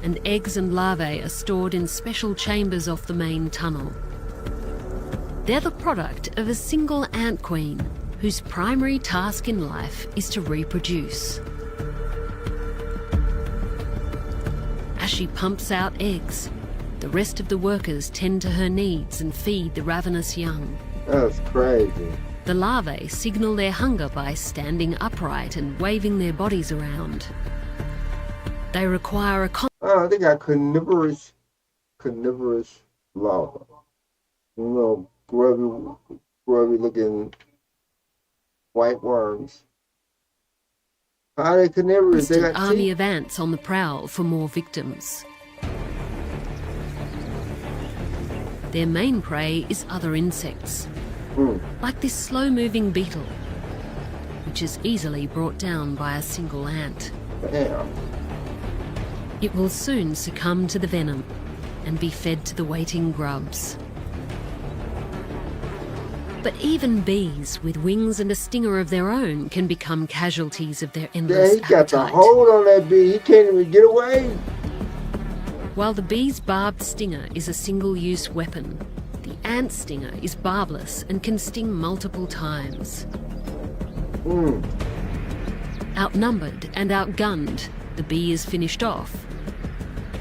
and eggs and larvae are stored in special chambers off the main tunnel. They're the product of a single ant queen whose primary task in life is to reproduce. As she pumps out eggs, the rest of the workers tend to her needs and feed the ravenous young. That's crazy. The larvae signal their hunger by standing upright and waving their bodies around. They require a Oh, they got carnivorous larvae. You know, grubby looking white worms. How are they carnivorous? They constant got army teeth. of ants on the prowl for more victims. Their main prey is other insects, like this slow-moving beetle, which is easily brought down by a single ant. Damn. It will soon succumb to the venom and be fed to the waiting grubs. But even bees with wings and a stinger of their own can become casualties of their Yeah, endless he got the appetite. hold on that bee. He can't even get away. While the bee's barbed stinger is a single-use weapon, the ant stinger is barbless and can sting multiple times. Outnumbered and outgunned, the bee is finished off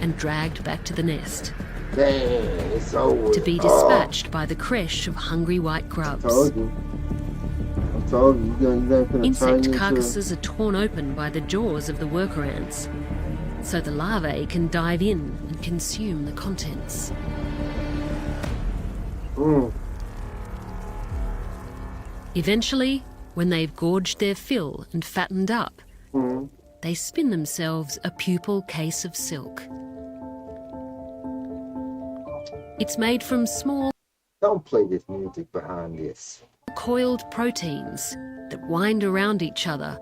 and dragged back to the nest Dang, it's over. to be dispatched by the creche of hungry white grubs. Told you. I told you. You're gonna turn Insect you into. carcasses are torn open by the jaws of the worker ants, so the larvae can dive in and consume the contents. Eventually, when they've gorged their fill and fattened up, they spin themselves a pupal case of silk. It's made from small Don't play this music behind this. coiled proteins that wind around each other,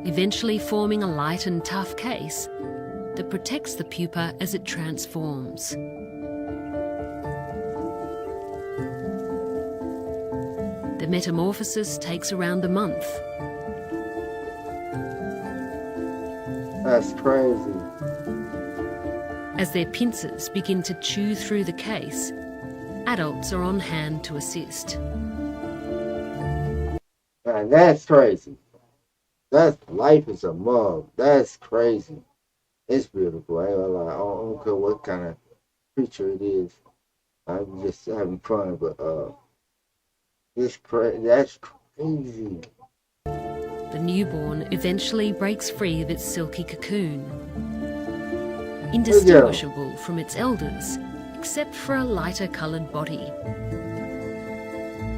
eventually forming a light and tough case that protects the pupa as it transforms. The metamorphosis takes around a month. That's crazy. As their pincers begin to chew through the case, adults are on hand to assist. Man, that's crazy. That's life is a mug. That's crazy. It's beautiful. I ain't gonna lie. I don't care what kind of creature it is. I'm just having fun, but it's crazy. That's crazy. The newborn eventually breaks free of its silky cocoon, indistinguishable from its elders, except for a lighter coloured body.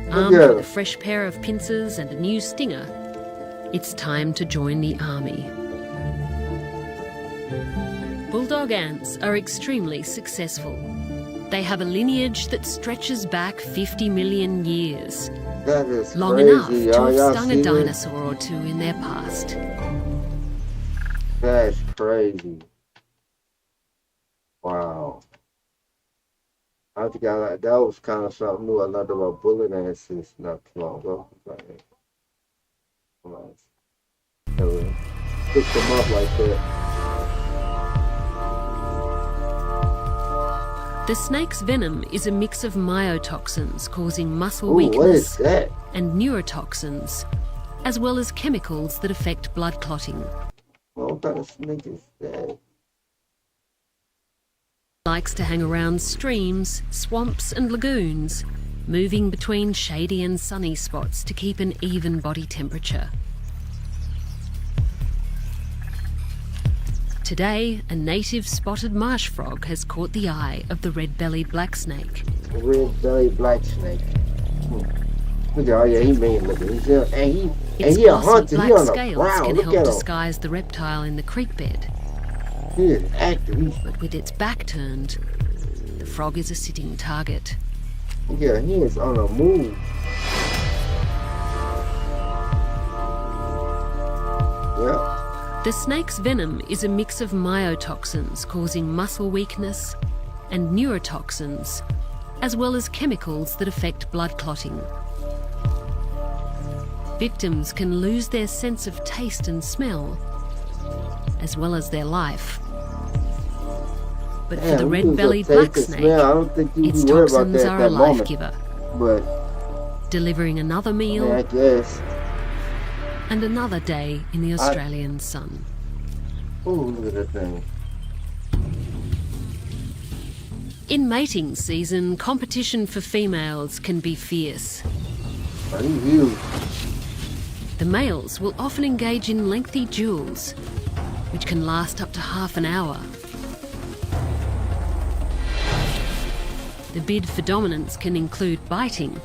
Armed with a fresh pair of pincers and a new stinger, it's time to join the army. Bulldog ants are extremely successful. They have a lineage that stretches back 50 million years, That is long crazy. enough to have Y'all stung see a this? dinosaur or two in their past. That's crazy. Wow. I think that was kind of something new. I learned about bullet ants since not too long ago. Pick them up like that. The snake's venom is a mix of myotoxins causing muscle Ooh, what is weakness that? and neurotoxins, as well as chemicals that affect blood clotting. What kind of snake is that? Likes to hang around streams, swamps and lagoons, moving between shady and sunny spots to keep an even body temperature. Today, a native spotted marsh frog has caught the eye of the red-bellied black snake. A red-bellied black snake. Look at, oh yeah, he mean looking. He's and Its he a glossy hunter. black He on the scales ground. can Look help at him. disguise the reptile in the creek bed, He is active. He's, but with its back turned, the frog is a sitting target. yeah, he is on a move. Yeah. The snake's venom is a mix of myotoxins causing muscle weakness and neurotoxins, as well as chemicals that affect blood clotting. Victims can lose their sense of taste and smell, as well as their life. But for the red-bellied black snake, I don't think you its be worried about toxins that are at a that moment. life-giver, But delivering another meal yeah, I guess. and another day in the Australian sun. Oh, look at that thing. In mating season, competition for females can be fierce. Oh, he's huge. The males will often engage in lengthy duels, which can last up to half an hour. The bid for dominance can include biting.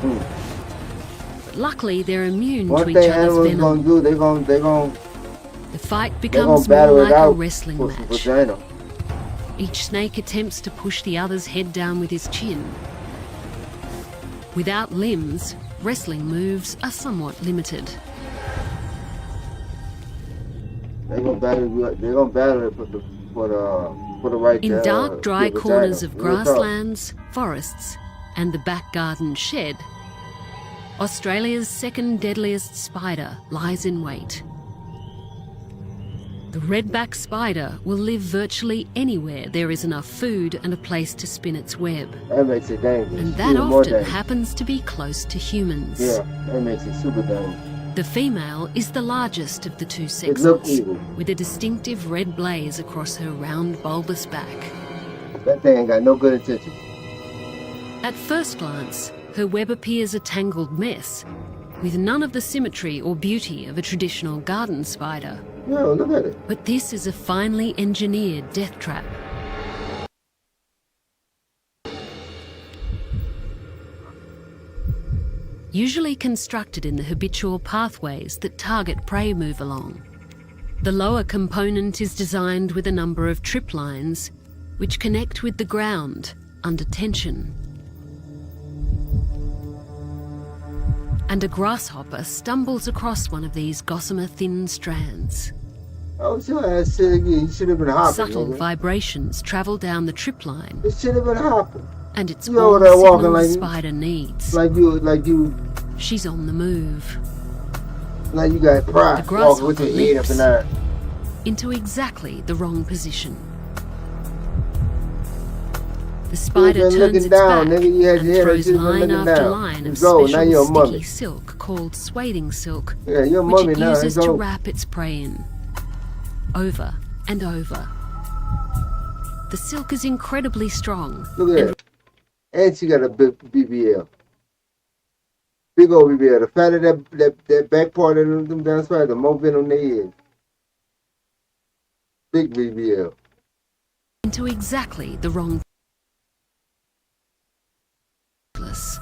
But luckily, they're immune One to each thing other's animals venom. gonna do, they gonna The fight they becomes gonna battle more it like a out wrestling for some match. vagina. Each snake attempts to push the other's head down with his chin. Without limbs, wrestling moves are somewhat limited. They gonna battle it. They gonna battle it for the right. In dark, dry vagina. corners of Real talk. grasslands, forests, and the back garden shed, Australia's second deadliest spider lies in wait. The redback spider will live virtually anywhere there is enough food and a place to spin its web. That makes it dangerous. And that Even more often dangerous. happens to be close to humans. Yeah, that makes it super dangerous. The female is the largest of the two It look sexes, evil. with a distinctive red blaze across her round bulbous back. That thing ain't got no good intentions. At first glance, her web appears a tangled mess, with none of the symmetry or beauty of a traditional garden spider. Yo, look at it. But this is a finely engineered death trap. Usually constructed in the habitual pathways that target prey move along. The lower component is designed with a number of trip lines which connect with the ground under tension. And a grasshopper stumbles across one of these gossamer thin strands. Oh, sure, ass shit again. You should have been hopping. Subtle nigga. vibrations travel down the trip line, It should have been hopping. and it's You all over the there signal walking the like- spider needs. Like you She's on the move, got pride. The Walking with your grasshopper head up leaps. in there. into exactly the wrong position. The spider been turns looking its down, back nigga. You had and your head up, throws you been line looking after down. line of It's old, now you're a special sticky mummy. silk called swathing silk, Yeah, you're a which mummy it now. uses It's to old. wrap its prey in, over and over. The silk is incredibly strong, Look at it. And she got a big BBL. Big old BBL. The fatter that back part of them down spider, the more venom they is. Big BBL. into exactly the wrong place.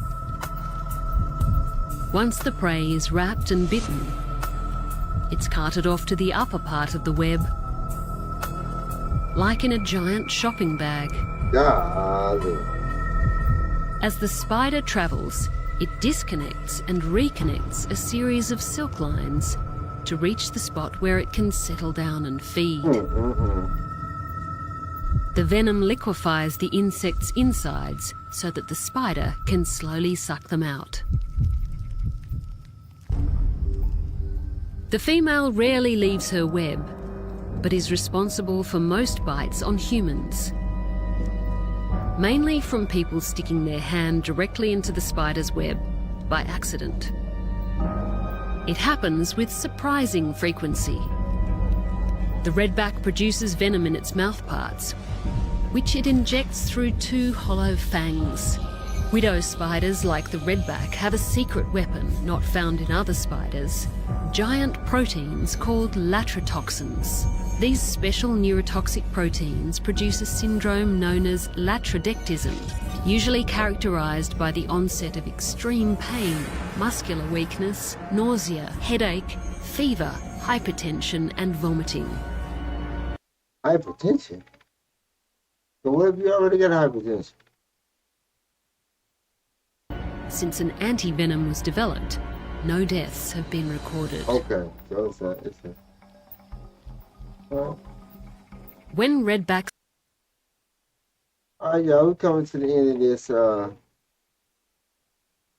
Once the prey is wrapped and bitten, it's carted off to the upper part of the web, like in a giant shopping bag. Golly. As the spider travels, it disconnects and reconnects a series of silk lines to reach the spot where it can settle down and feed. The venom liquefies the insect's insides so that the spider can slowly suck them out. The female rarely leaves her web, but is responsible for most bites on humans. mainly from people sticking their hand directly into the spider's web by accident. It happens with surprising frequency. The redback produces venom in its mouthparts, which it injects through 2 hollow fangs. Widow spiders like the redback have a secret weapon not found in other spiders, giant proteins called latrotoxins. These special neurotoxic proteins produce a syndrome known as latrodectism, usually characterised by the onset of extreme pain, muscular weakness, nausea, headache, fever, hypertension and vomiting. Hypertension? So what if you already got hypertension? Since an anti-venom was developed, no deaths have been recorded. Okay, so it's a When redbacks yeah, we're coming to the end of this.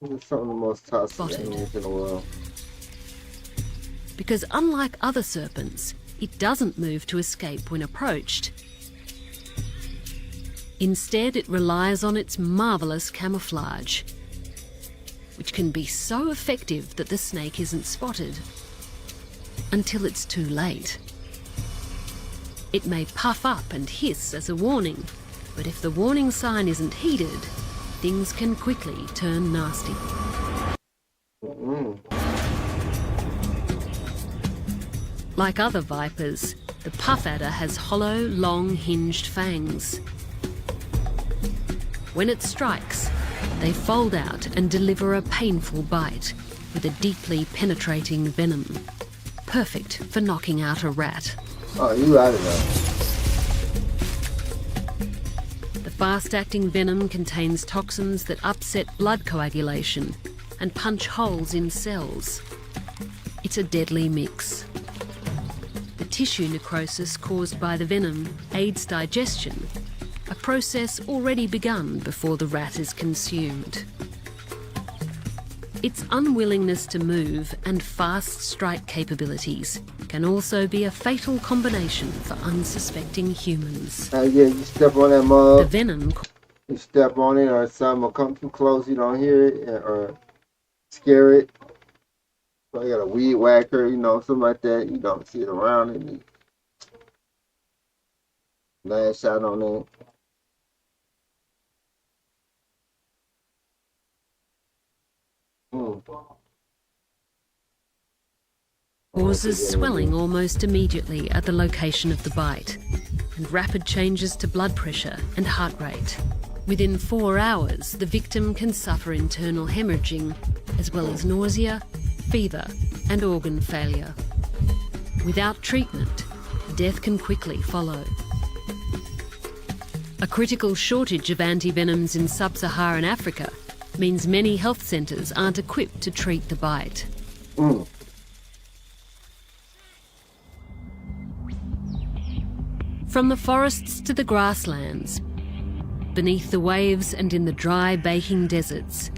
This is some of the most toxic Spotted. animals in the world. because unlike other serpents, it doesn't move to escape when approached. Instead, it relies on its marvellous camouflage, which can be so effective that the snake isn't spotted until it's too late. It may puff up and hiss as a warning, but if the warning sign isn't heeded, things can quickly turn nasty. Like other vipers, the puff adder has hollow, long, hinged fangs. When it strikes, they fold out and deliver a painful bite with a deeply penetrating venom, perfect for knocking out a rat. Oh, you out of there. The fast-acting venom contains toxins that upset blood coagulation and punch holes in cells. It's a deadly mix. The tissue necrosis caused by the venom aids digestion, a process already begun before the rat is consumed. Its unwillingness to move and fast strike capabilities can also be a fatal combination for unsuspecting humans. Yeah, you step on that The mug, venom you step on it, or something will come too close, you don't hear it, or scare it. So you got a weed whacker, you know, something like that. You don't see it around and you lash out on it. causes swelling almost immediately at the location of the bite, and rapid changes to blood pressure and heart rate. Within 4 hours, the victim can suffer internal hemorrhaging, as well as nausea, fever, and organ failure. Without treatment, death can quickly follow. A critical shortage of antivenoms in sub-Saharan Africa means many health centres aren't equipped to treat the bite. From the forests to the grasslands, beneath the waves and in the dry, baking deserts,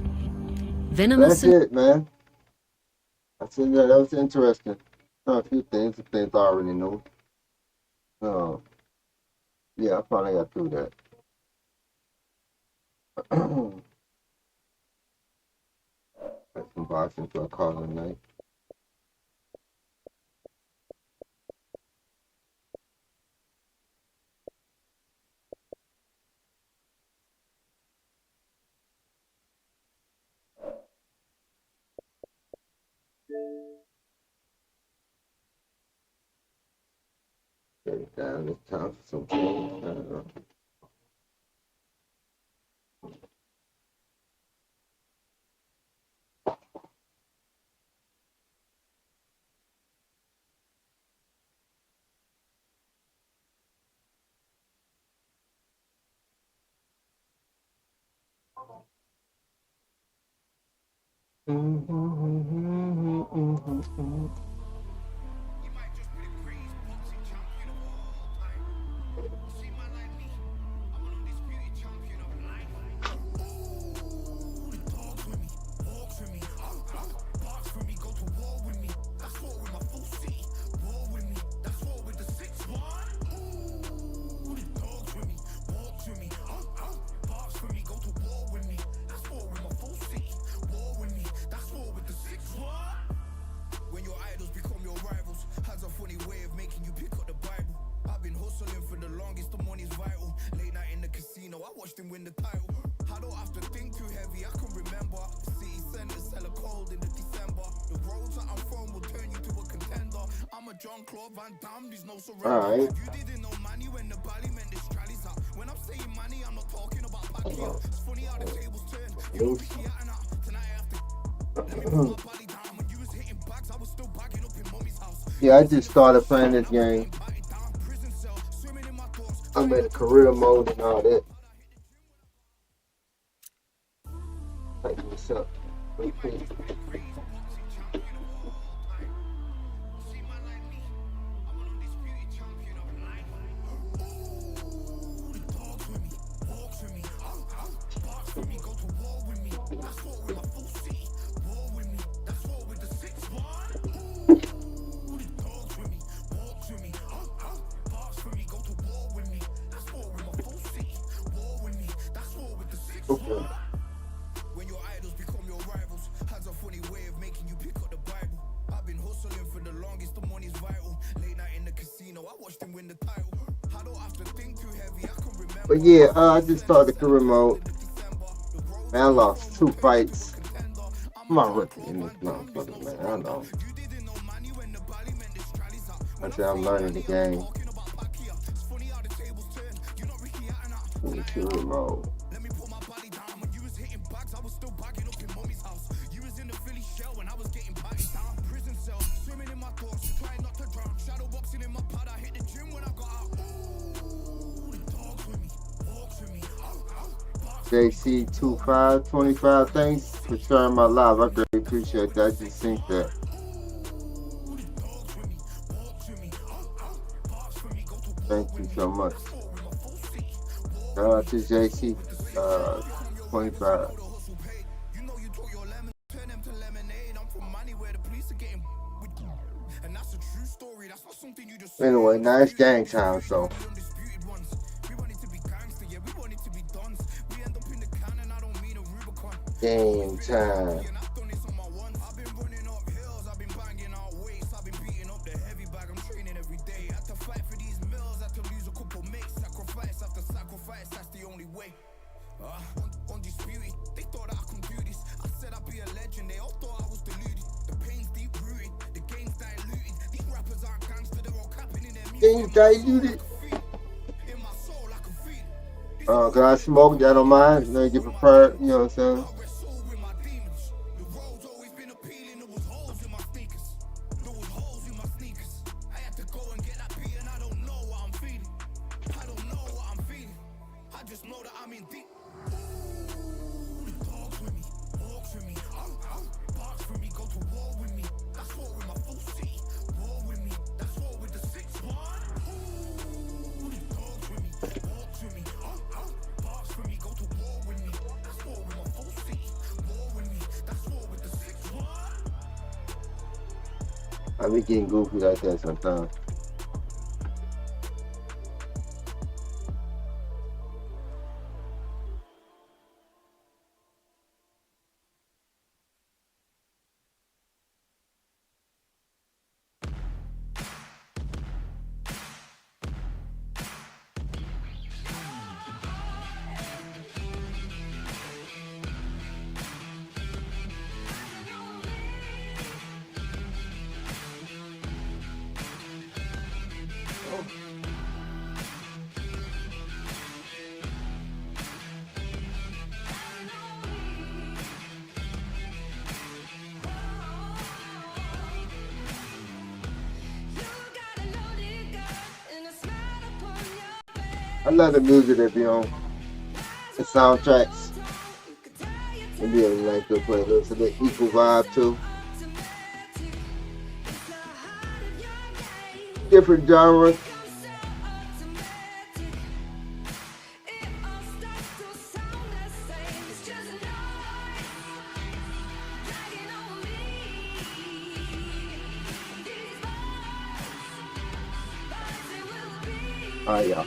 venomous That's it, man. That's it. That was interesting. A few things I already know. Yeah, I probably got through that. Got some boxing for a call tonight. Get it down. It's time for some change. Alright. Yeah, I just started playing this game. I'm in career mode and all that. Tighten this up. Repeat. Okay. When your idols become your rivals, has a funny way of making you pick up the Bible. I've been hustling for the longest, the money's vital. Late night in the casino, I watched him win the title. I don't have to think too heavy, I can remember. But yeah, I just started career mode. Man, I lost 2 fights. I'm not rookie in this motherfucker, man. I know. I said I'm learning the game. In the career mode. JC2525, thanks for sharing my live. I greatly appreciate that. I just think that. Thank you so much. Shout out to JC25. Anyway, now it's gang time, so. Game time. Undisputed, they thought I could do this. I said I'd be a legend, they all thought I was deluded. The pain's deep rooted, the game's diluted. These rappers aren't gangster, they're all capping in their music. Game's diluted. Cause I smoke, I don't mind. You know, you get prepared, you know what I'm saying? I be getting goofy like that sometimes. I love the music that be on the soundtracks. And be a nice good playlist. A little equal vibe too. Different genres. Alright, y'all.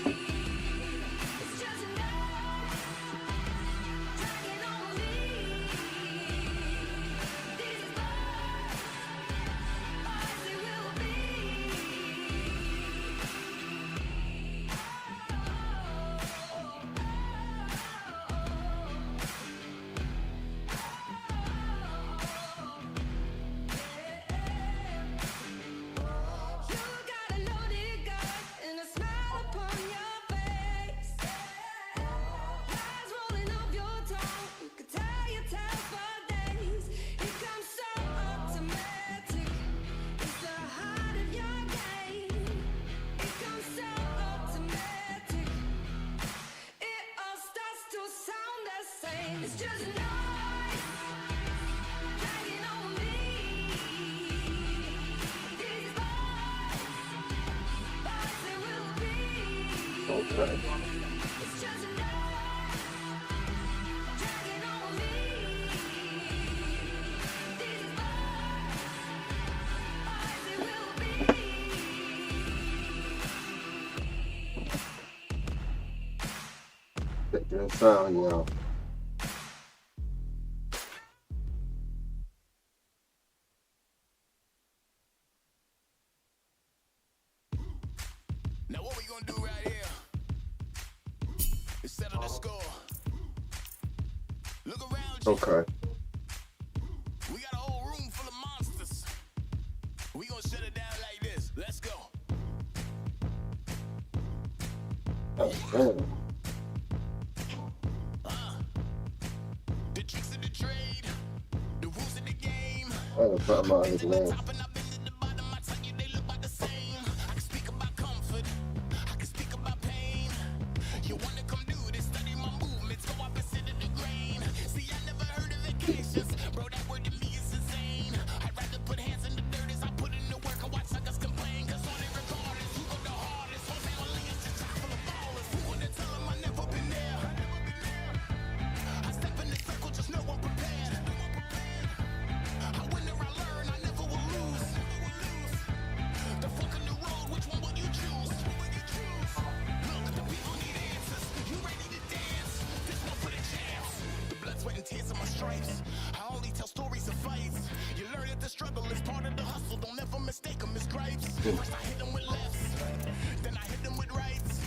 You Okay. Take that sound, y'all. Now what we gonna do right here is settle the score. Look around you. Okay. We got a whole room full of monsters. We gonna shut it down like this. Let's go. Oh, man. The tricks of the trade, the rules of the game. I gotta find my other glass. Top and I've been to the bottom. I tell you they look about the same. I can speak about comfort. I can speak about pain. You wanna come do this? Study my movements. Go opposite of the grain. See, I never heard of vacations. Bro, that word to me is insane. I'd rather put hands in the dirt as I put in the work and watch suckers complain. Cause all they regard is who go the hardest. Whole family is just chock full of ballers. Who wanna tell them I never been there? I step in the circle, just know I'm prepared. I win or I learn, I never will lose. The fork in the road, which one will you choose? Look, the people need answers. You ready to dance? This one for the chance. The blood, sweat, and tears of my stripes. I only tell stories of fights. You learn that the struggle is part of the hustle. Don't ever mistake them as gripes. First I hit them with lefts, then I hit them with rights.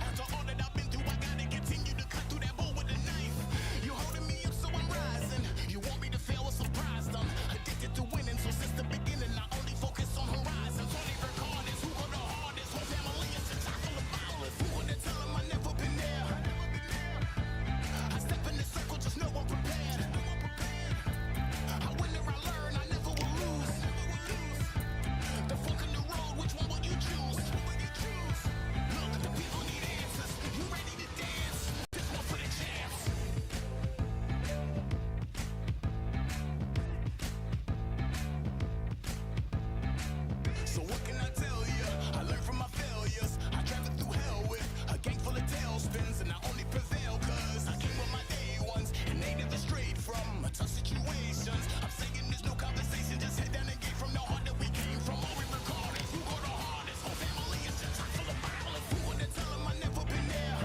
After all that I've been through, I gotta continue to cut through that bull with a knife. You holding me up, so I'm rising. You want me to fail, or surprised? I'm addicted to winning, so since the beginning, I only focus on horizons. Only record is who go the hardest. Whole family is just chock full of ballers. Who wanna tell them I never been there? I step in the circle, just know I'm prepared. I win or I learn, I never will lose. The fork in the road, which one will you choose? Look, the people need answers. You ready to dance? This one for the champs. So what can I tell you? I learned from my failures. I traveled through hell with a gang full of tailspins, and I only prevail cause I came with my day ones, and they never strayed from tough situations. I'm saying there's no conversation, just head down and get from the heart that we came from. All we record is who go the hardest. Whole family is just chock full of ballers. Who wanna tell them I never been there?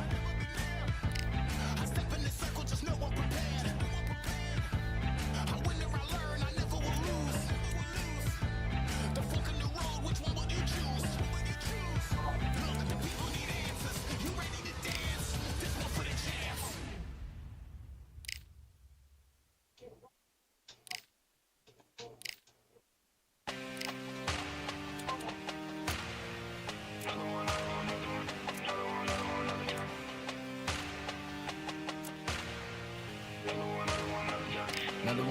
I step in the circle, just know I'm prepared. I win or I learn, I never will lose. The fork in the road, which one will you choose? Look, the people need answers. You ready to dance? This one for the champs. Another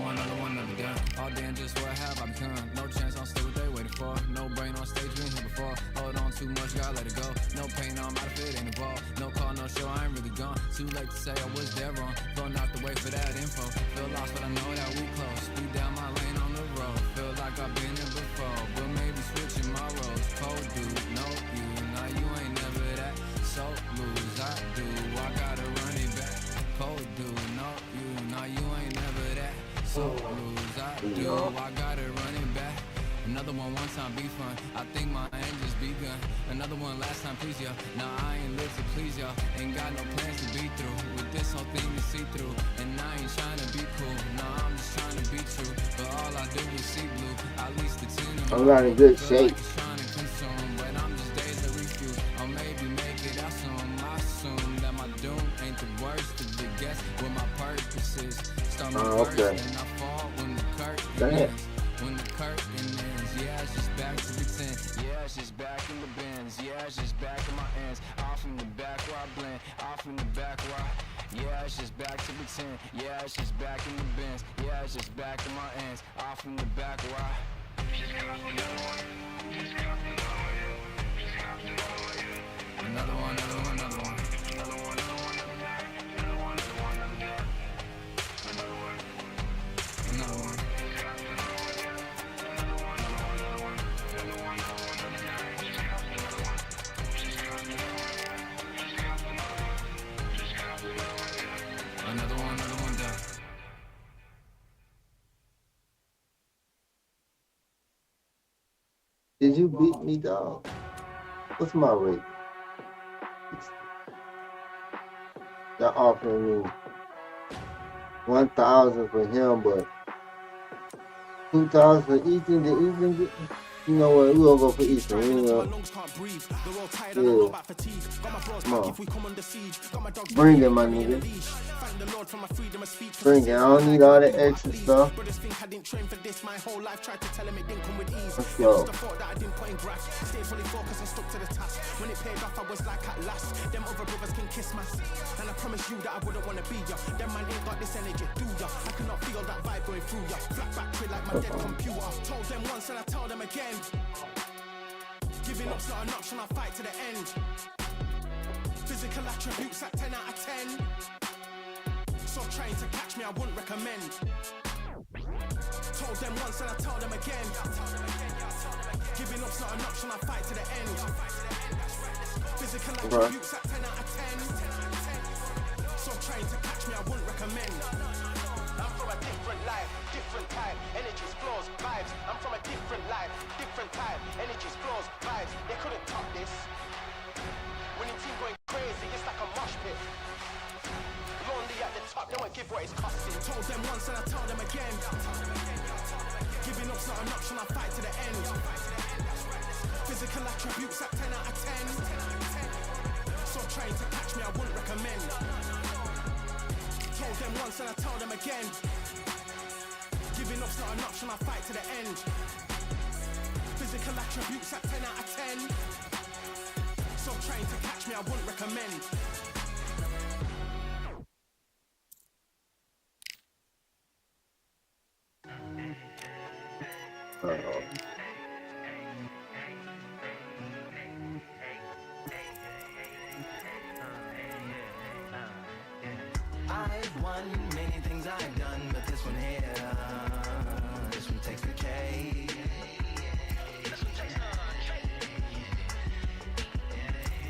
gun. All day and just what have I become? No chance, I'll stay what they waiting for. No brain on stage, been here before. Hold on too much, gotta let it go. No pain, I'm out of it, ain't involved. No call, no show, I ain't really gone. Too late to say I was there wrong. Going out the way for that info. Feel lost, but I know that we close. Speed down my lane on the road. Feel like I've been there before, but maybe switching my roles. Cold dude, no you, now you ain't never that. So lose, I do, I gotta run it back. Cold dude, no you, now you ain't never that. So lose, I do, I gotta run it back. Another one time be fun. I think my aim just begun. Another one last time please ya. Nah, I ain't live to please y'all. Ain't got no plans to be through. With this whole thing to see through. And I ain't trying to be cool. Nah, I'm just trying to be true. But all I do is see blue. At least the 10 I'm not in good feel shape. like it's trying to consume, but I'm just days that refuse. Or maybe make it out soon. I assume that my doom ain't the worst of the guess. What my purpose is. Start me first okay. and I fall when the curtain Damn. ends. When the curtain ends, yeah, it's just back to the 10. Yeah, it's just back in the bins. Yeah, it's just back in my ends. Off in the back where I blend. Off in the back where I... Yeah, it's just back to the 10. Yeah, it's just back in the bins. Yeah, it's just back in my ends. Off in the back where I... Another one, another one, another one. Another one. Did you beat me, dog? What's my rate? Y'all offering me 1,000 for him, but 2,000 for Ethan. Did Ethan get? You know what? We'll go for Ethan. Yeah. Come on. Bring it, my nigga. Bring it. I don't need all that extra stuff. Let's go. And I promise you that I wouldn't want to be ya. Them man ain't got this energy, do ya? I cannot feel that vibe going through ya. Flat battery like my dead computer. Told them once and I tell them again. Giving up's not an option, I fight to the end. Physical attributes at 10 out of 10. So trying to catch me, I wouldn't recommend. Told them once and I tell them again. Giving up's not an option, I fight to the end. Physical attributes at 10 out of 10. So trying to catch me, I wouldn't recommend. I'm from a different life, different time, energies, flows, vibes. I'm from a different life, different time, energies, flows, vibes. They couldn't top this. Winning team going crazy, it's like a mosh pit. Lonely at the top, they won't give what it's costing. Told them once and I tell them again. Giving up's not an option, I fight to the end. Physical attributes at 10 out of 10. So trying to catch me, I wouldn't recommend. Told them once and I tell them again. Giving up's not an option, I fight to the end. Physical attributes at 10 out of 10. So trying to catch me, I wouldn't recommend. I've won many things I've done, but this one here, this one takes the cake.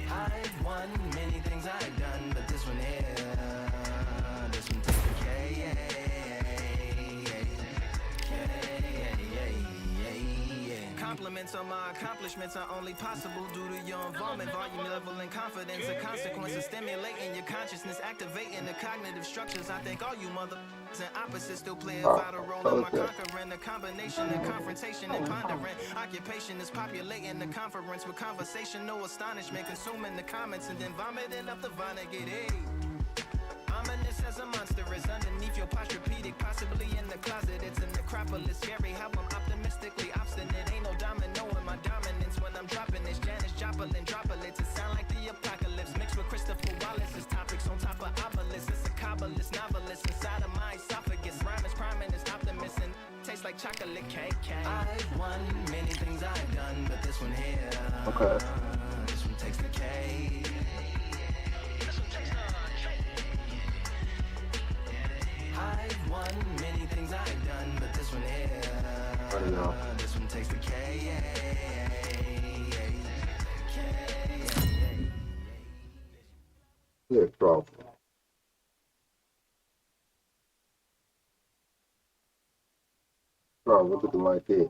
I've won many things I've done, but this one here, this one takes the cake. Compliments on my accomplishments are only possible due to your involvement, volume, level, and confidence. The consequences stimulating your consciousness, activating the cognitive structures. I think all you mother and opposites still play a vital role in my conquering. The combination of confrontation and pondering. Occupation is populating the conference with conversation, no astonishment, consuming the comments and then vomiting up the Vonnegut. Hey. Ominous as a monster is underneath your posturepedic, possibly in the closet. It's an necropolis, scary how I'm optimistically obstinate. Ain't no domino in my dominance when I'm dropping this. Janis Joplin droplets, it sound like the apocalypse mixed with Christopher Wallace's topics on top of obelisks. It's a kabbalist novelist inside of my esophagus. Rhyme is priming, is optimist and tastes like chocolate cake. I've won many things I've done, but this one here, this one takes the cake. I've won many things I've done, but this one here, this one takes the K. Good problem. Bro, look at the mic here.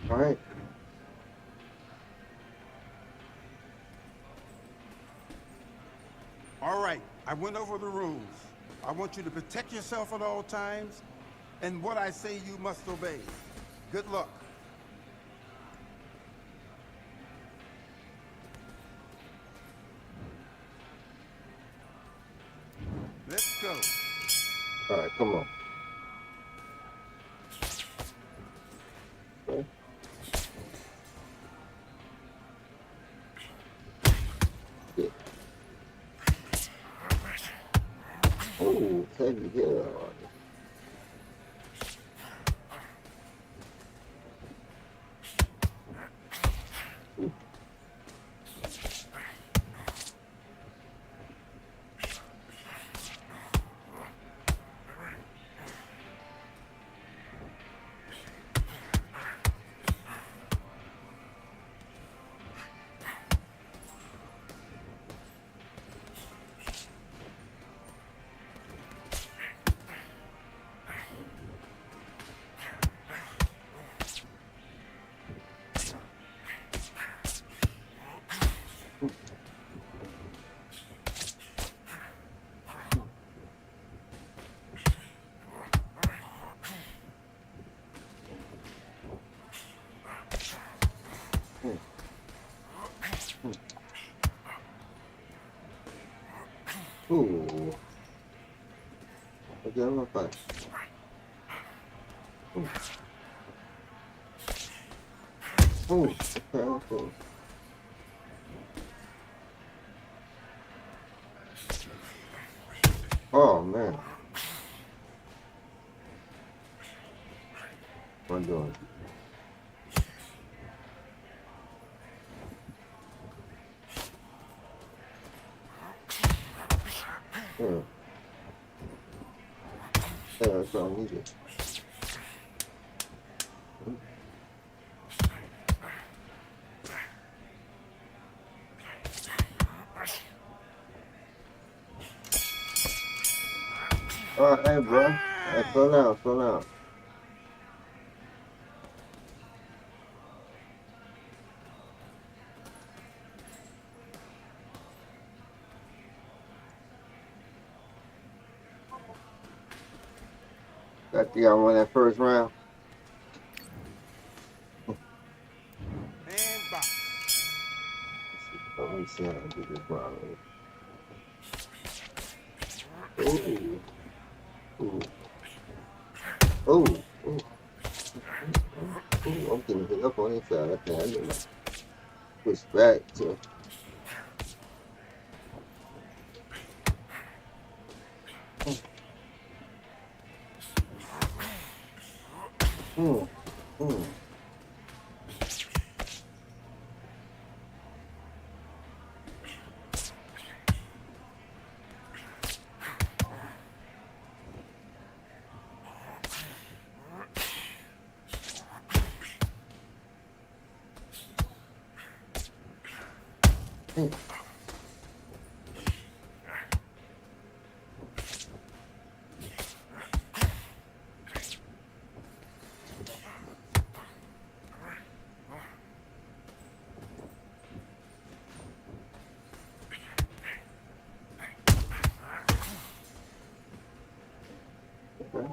All right. All right, I went over the rules. I want you to protect yourself at all times, and what I say you must obey. Good luck. Let's go. All right, come on. Okay. Yeah. Oh, heavy hill. Ooh. Okay, I'm gonna fight. Ooh. Okay. Oh man. What am I doing? Yeah. Yeah, that's what I needed. All right, hey, bro. Hey, slow down, slow down. Got the y'all won that first round. And box. Let me see how I do this round. Ooh. Ooh. Ooh. Ooh. Ooh. I'm getting hit up on this side. I can't do that. Push back to. Hmm. Hmm. Okay.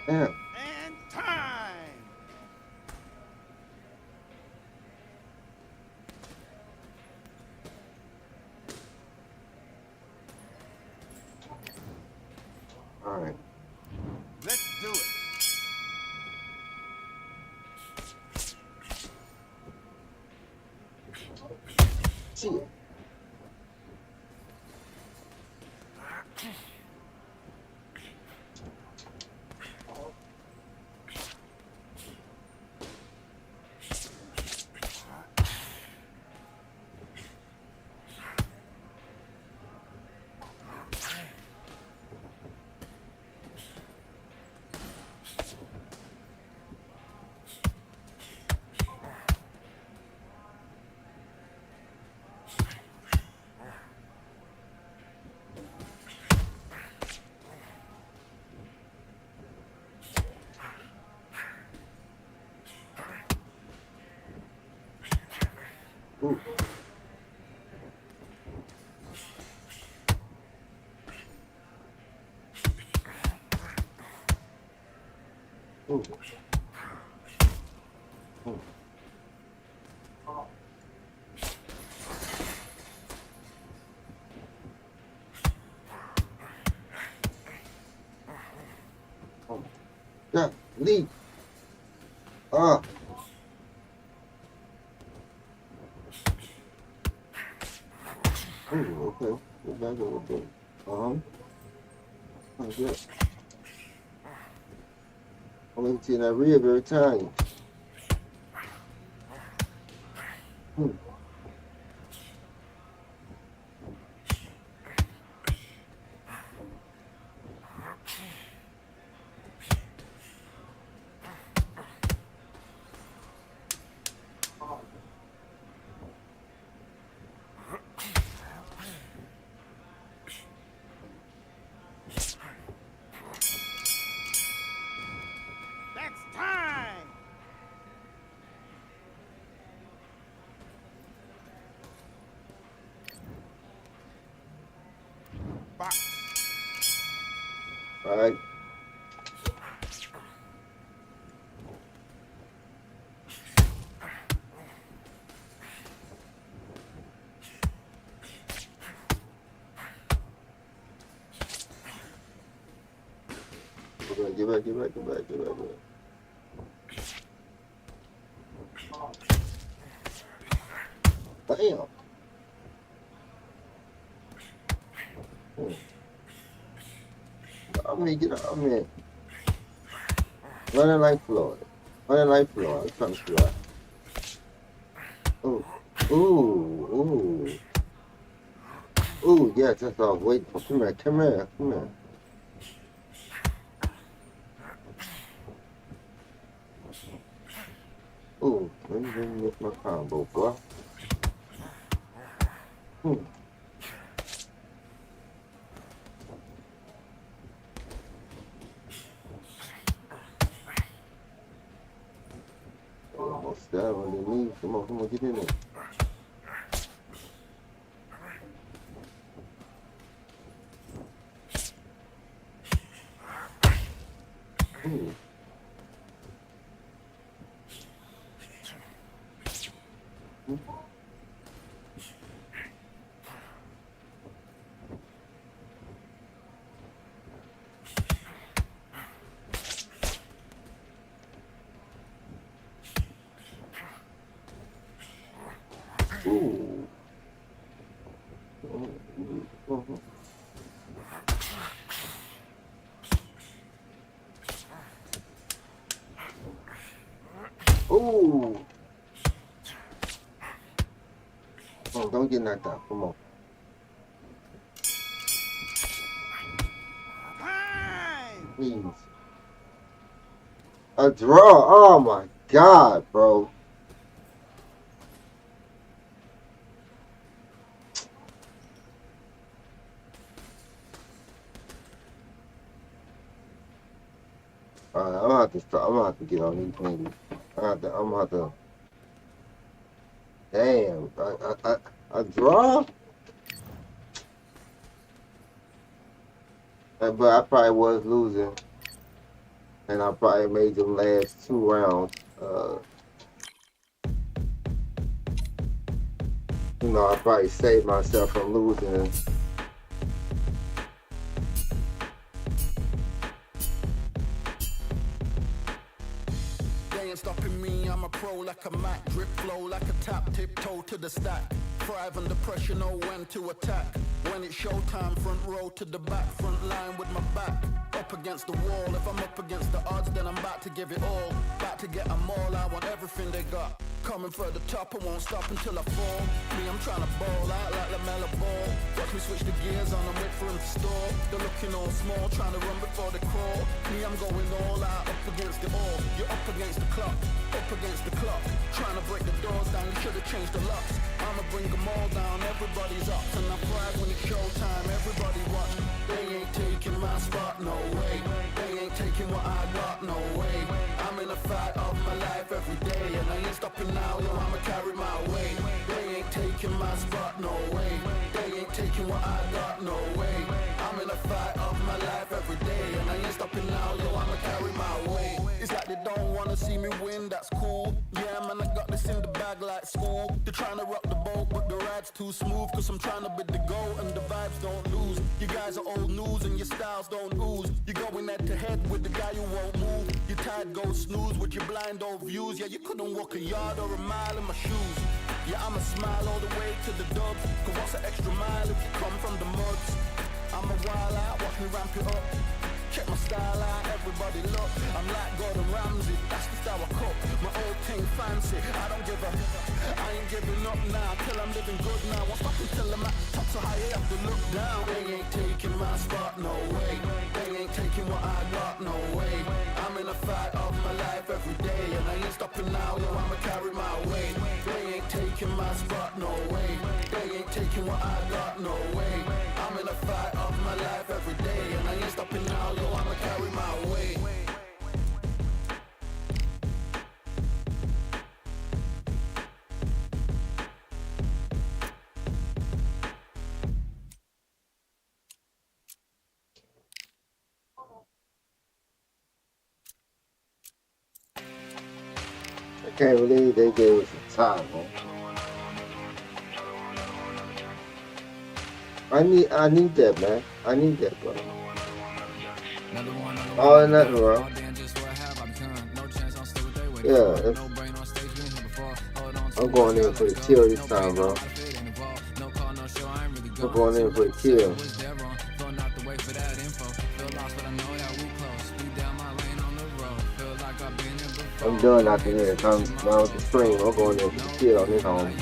Damn. And time. All right. Let's do it. See ya. Ooh. Ooh. Ooh. Oh. Yeah, leave. Ah. Ooh, okay. Go back over there. Uh-huh. Oh, good. I'm looking to you in that rib every time. That's time! Box. All right. Get back. Damn. Get out. Running like Floyd. I'm trying to fly. Ooh, yes, that's all I was waiting for. Come here. Ooh, let me miss my combo, boy. Almost there underneath. Come on, get in there. Ooh. Oh, don't get knocked out. Come on. Please. A draw. Oh my God, bro. Alright, I'm gonna have to get on these niggas. I'm gonna have to. Damn, I draw. But I probably was losing, and I probably made them last 2 rounds. I probably saved myself from losing. Stopping me, I'm a pro like a Mac. Drip flow like a tap, tiptoe to the stack. Thrive under pressure, know when to attack. When it's showtime, front row to the back. Front line with my back up against the wall. If I'm up against the odds, then I'm about to give it all. About to get them all, I want everything they got. Coming for the top, I won't stop until I fall. Me, I'm trying to ball out like LaMelo Ball. Watch me switch the gears on, I'm wait for him to stall. They're looking all small, trying to run before they crawl. Me, I'm going all out, up against the all. You're up against the clock, up against the clock. Trying to break the doors down, you should've changed the locks. I'ma bring them all down, everybody's up. And I pride when it's showtime, everybody watch. They ain't taking my spot, no way. They ain't taking what I got, no way. I'm in a fight of my life every day, and I ain't stopping now, yo, I'ma carry my weight. They ain't taking my spot, no way. They ain't taking what I got, no way. I'm in a fight of my life every day, and I ain't stopping now, yo, I'ma carry my weight. It's like they don't wanna see me win, that's cool. Yeah, man, I got this in the bag like school. They're trying to rock the boat, but the ride's too smooth. Cause I'm trying to bid the go, and the vibes don't lose. You guys are old news, and your styles don't ooze. You're going head to head with the guy who won't move. Your tide goes snooze with your blind old views. Yeah, you couldn't walk a yard or a mile in my shoes. Yeah, I'ma smile all the way to the dubs. Cause what's an extra mile if you come from the muds? I'm a wild out, watch me ramp it up. Check my style out, everybody look. I'm like Gordon Ramsay, that's just how I cook. My old king fancy, I don't give a. I ain't giving up now, till I'm living good now. Won't stop until I'm at the top, so high I have to look down. They ain't taking my spot, no way. They ain't taking what I got, no way. I'm in a fight of my life every day, and I ain't stopping now, yo, I'ma carry my weight. They ain't taking my spot, no way. They ain't taking what I got, no way. I'm in a fight of my life every day, and I ain't stopping now, yo, I'ma carry my weight. I can't believe they gave us some time, man. I need that, man. I need that, bro. Oh, nothing wrong. Yeah, that's, I'm going in for the kill this time, bro. I'm going in for the kill. I'm done after this. I'm down with the stream. I'm going in for the kill on this home.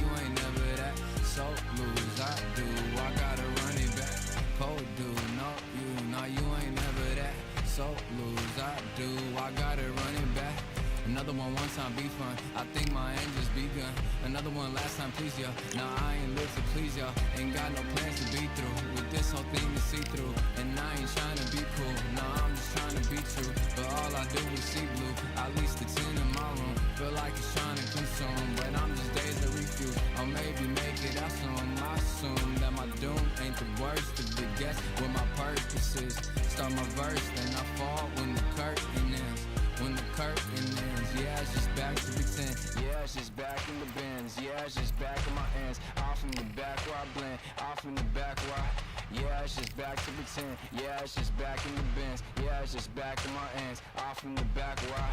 One time be fun. I think my aim just begun. Another one last time, please, yeah. Now I ain't live to please y'all. Ain't got no plans to be through with this whole thing to see through. And I ain't trying to be cool. No, I'm just trying to be true. But all I do is see blue. At least the 10 in my room. Feel like it's trying to consume. But I'm just days to refuse. Or maybe make it out soon. I assume that my doom ain't the worst of the guess. What my purpose is. Start my verse, then I fall when the curtain ends. When the curtain ends, yeah, it's just back to pretend. Yeah, it's just back in the bins. Yeah, it's just back in my ends. Off in the back where I blend. Off in the back where I. Yeah, it's just back to pretend. Yeah, it's just back in the bins. Yeah, it's just back in my ends. Off in the back where I.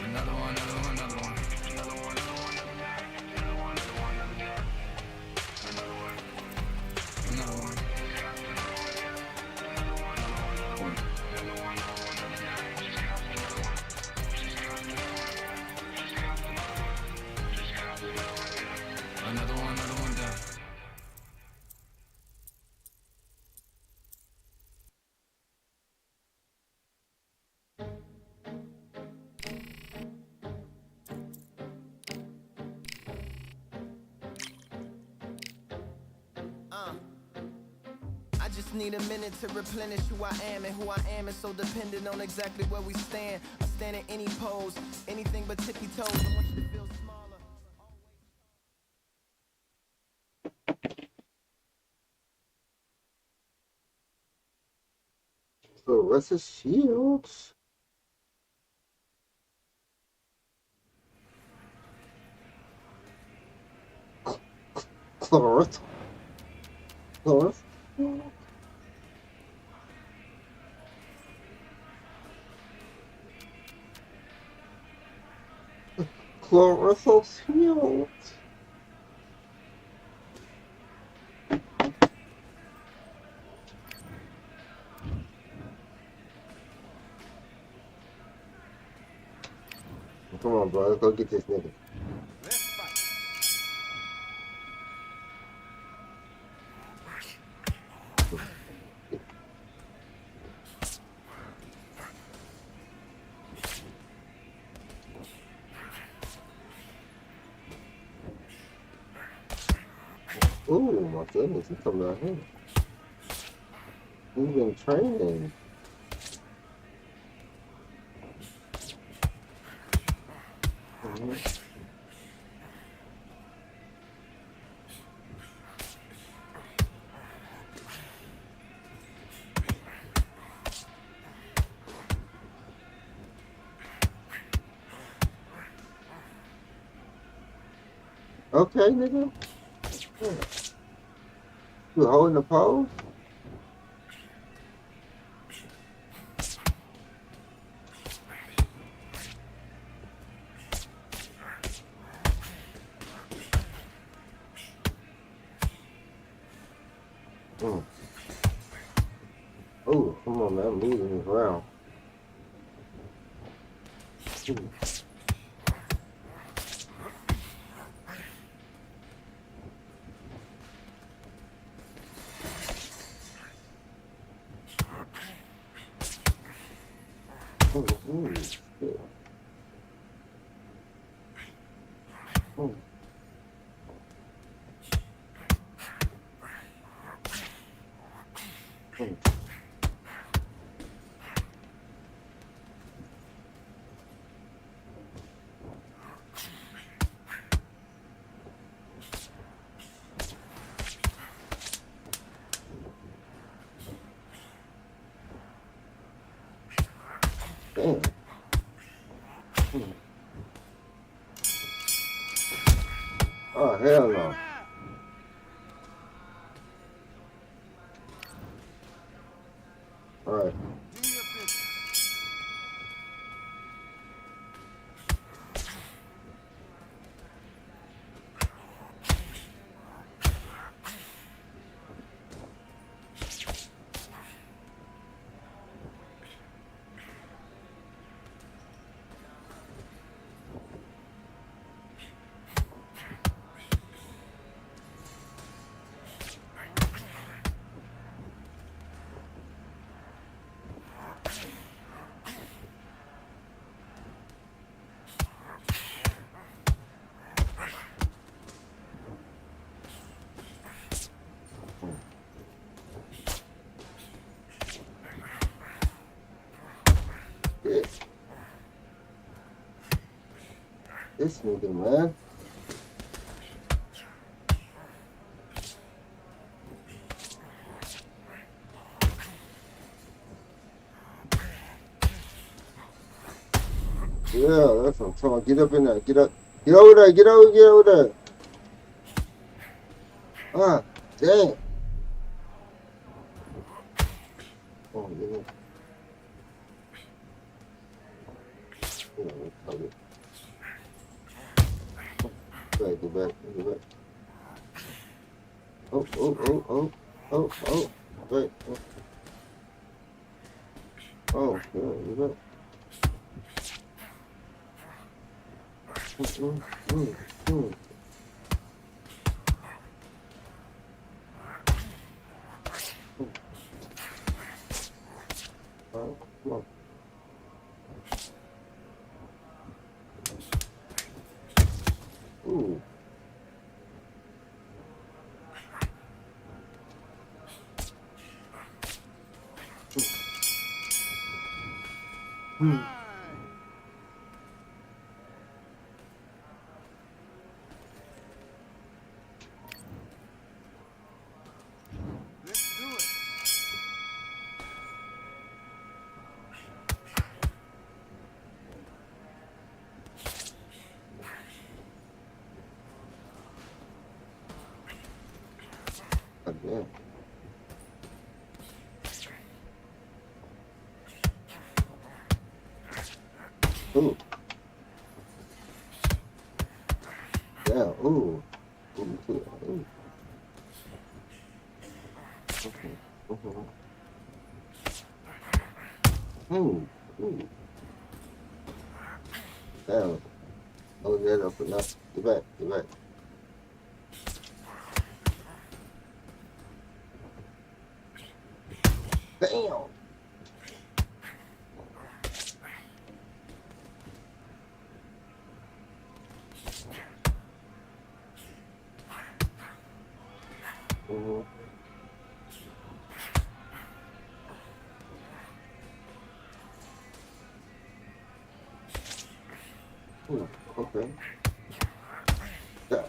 Another one, another one, another one. Another one, another one, another one, another one, another one. Another one. Another one down. I just need a minute to replenish who I am, and who I am is so dependent on exactly where we stand. I stand in any pose, anything but tippy toes. I want you to feel smaller. So what's his shields? Clarissa. Clarissa. Clarissa's shields. Come on, bro. Let's go get this nigga. Ooh, my goodness. He's coming out here. He's been training. Okay, nigga. Yeah. You holding the pole? Oh, come on, man. I'm moving this around. Shit. Damn. Oh, hell no. All right. Do your business. Shit. This nigga, man. Yeah, that's what I'm talking about. Get up in there. Get up. Get over there. Get over there. Ah, damn. Oh, yeah. Go back. Oh. Wait. Oh, yeah, you back. Come on. Ooh. Let's do it. Again. Ooh. Yeah, ooh. Ooh. Okay. Ooh. Damn. Oh, that up enough. Get back. Damn. Ooh, okay. Yeah.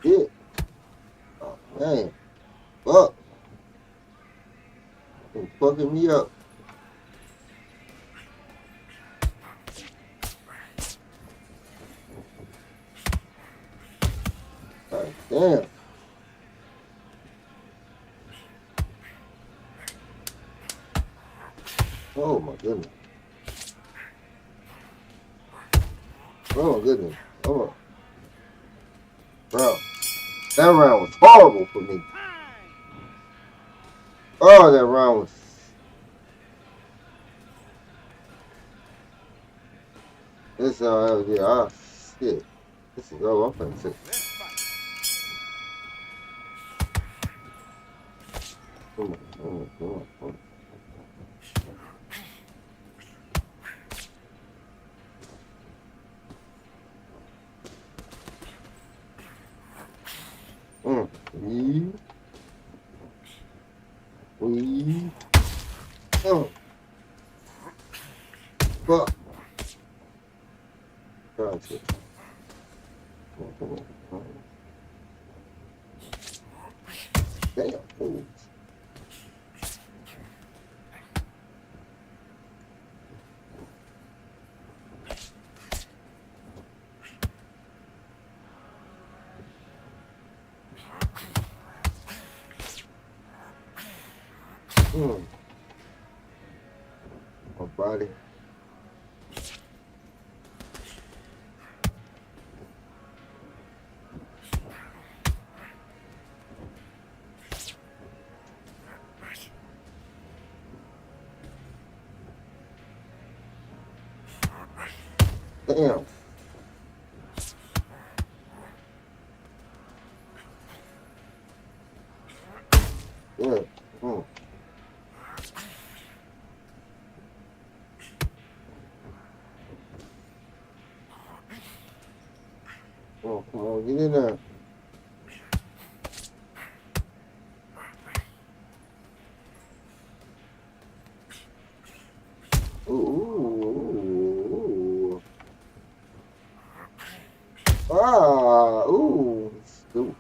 Shit. Oh, man. Fuck. You're fucking me up. All right. Damn. Oh my goodness. Oh my goodness. Oh, bro. That round was horrible for me. Oh, that round was. This yeah, shit. This is over. I'm finna sit. Come on, come on, come on, come on. We. Oh. Fuck. Gotcha. Come on, come on. Damn. Ooh. My body. Damn. Yeah. Oh, come on, get in there. Ooh. Ooh. Ooh.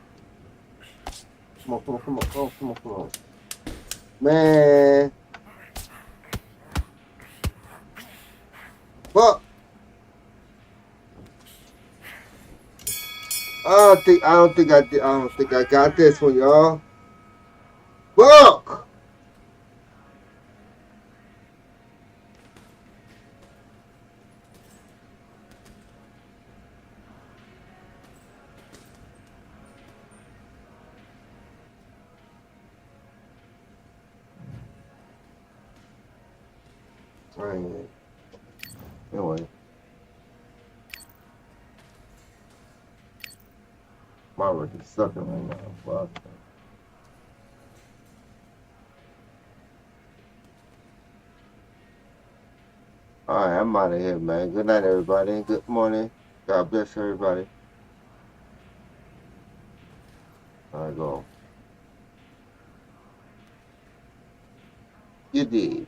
Come on, come on, come on, come on, come on, come on. Man. Fuck. I don't think I got this one, y'all. Fuck. Right. Anyway. My record's sucking right now. Fuck. Alright, I'm out of here, man. Good night, everybody. Good morning. God bless everybody. I go. You did.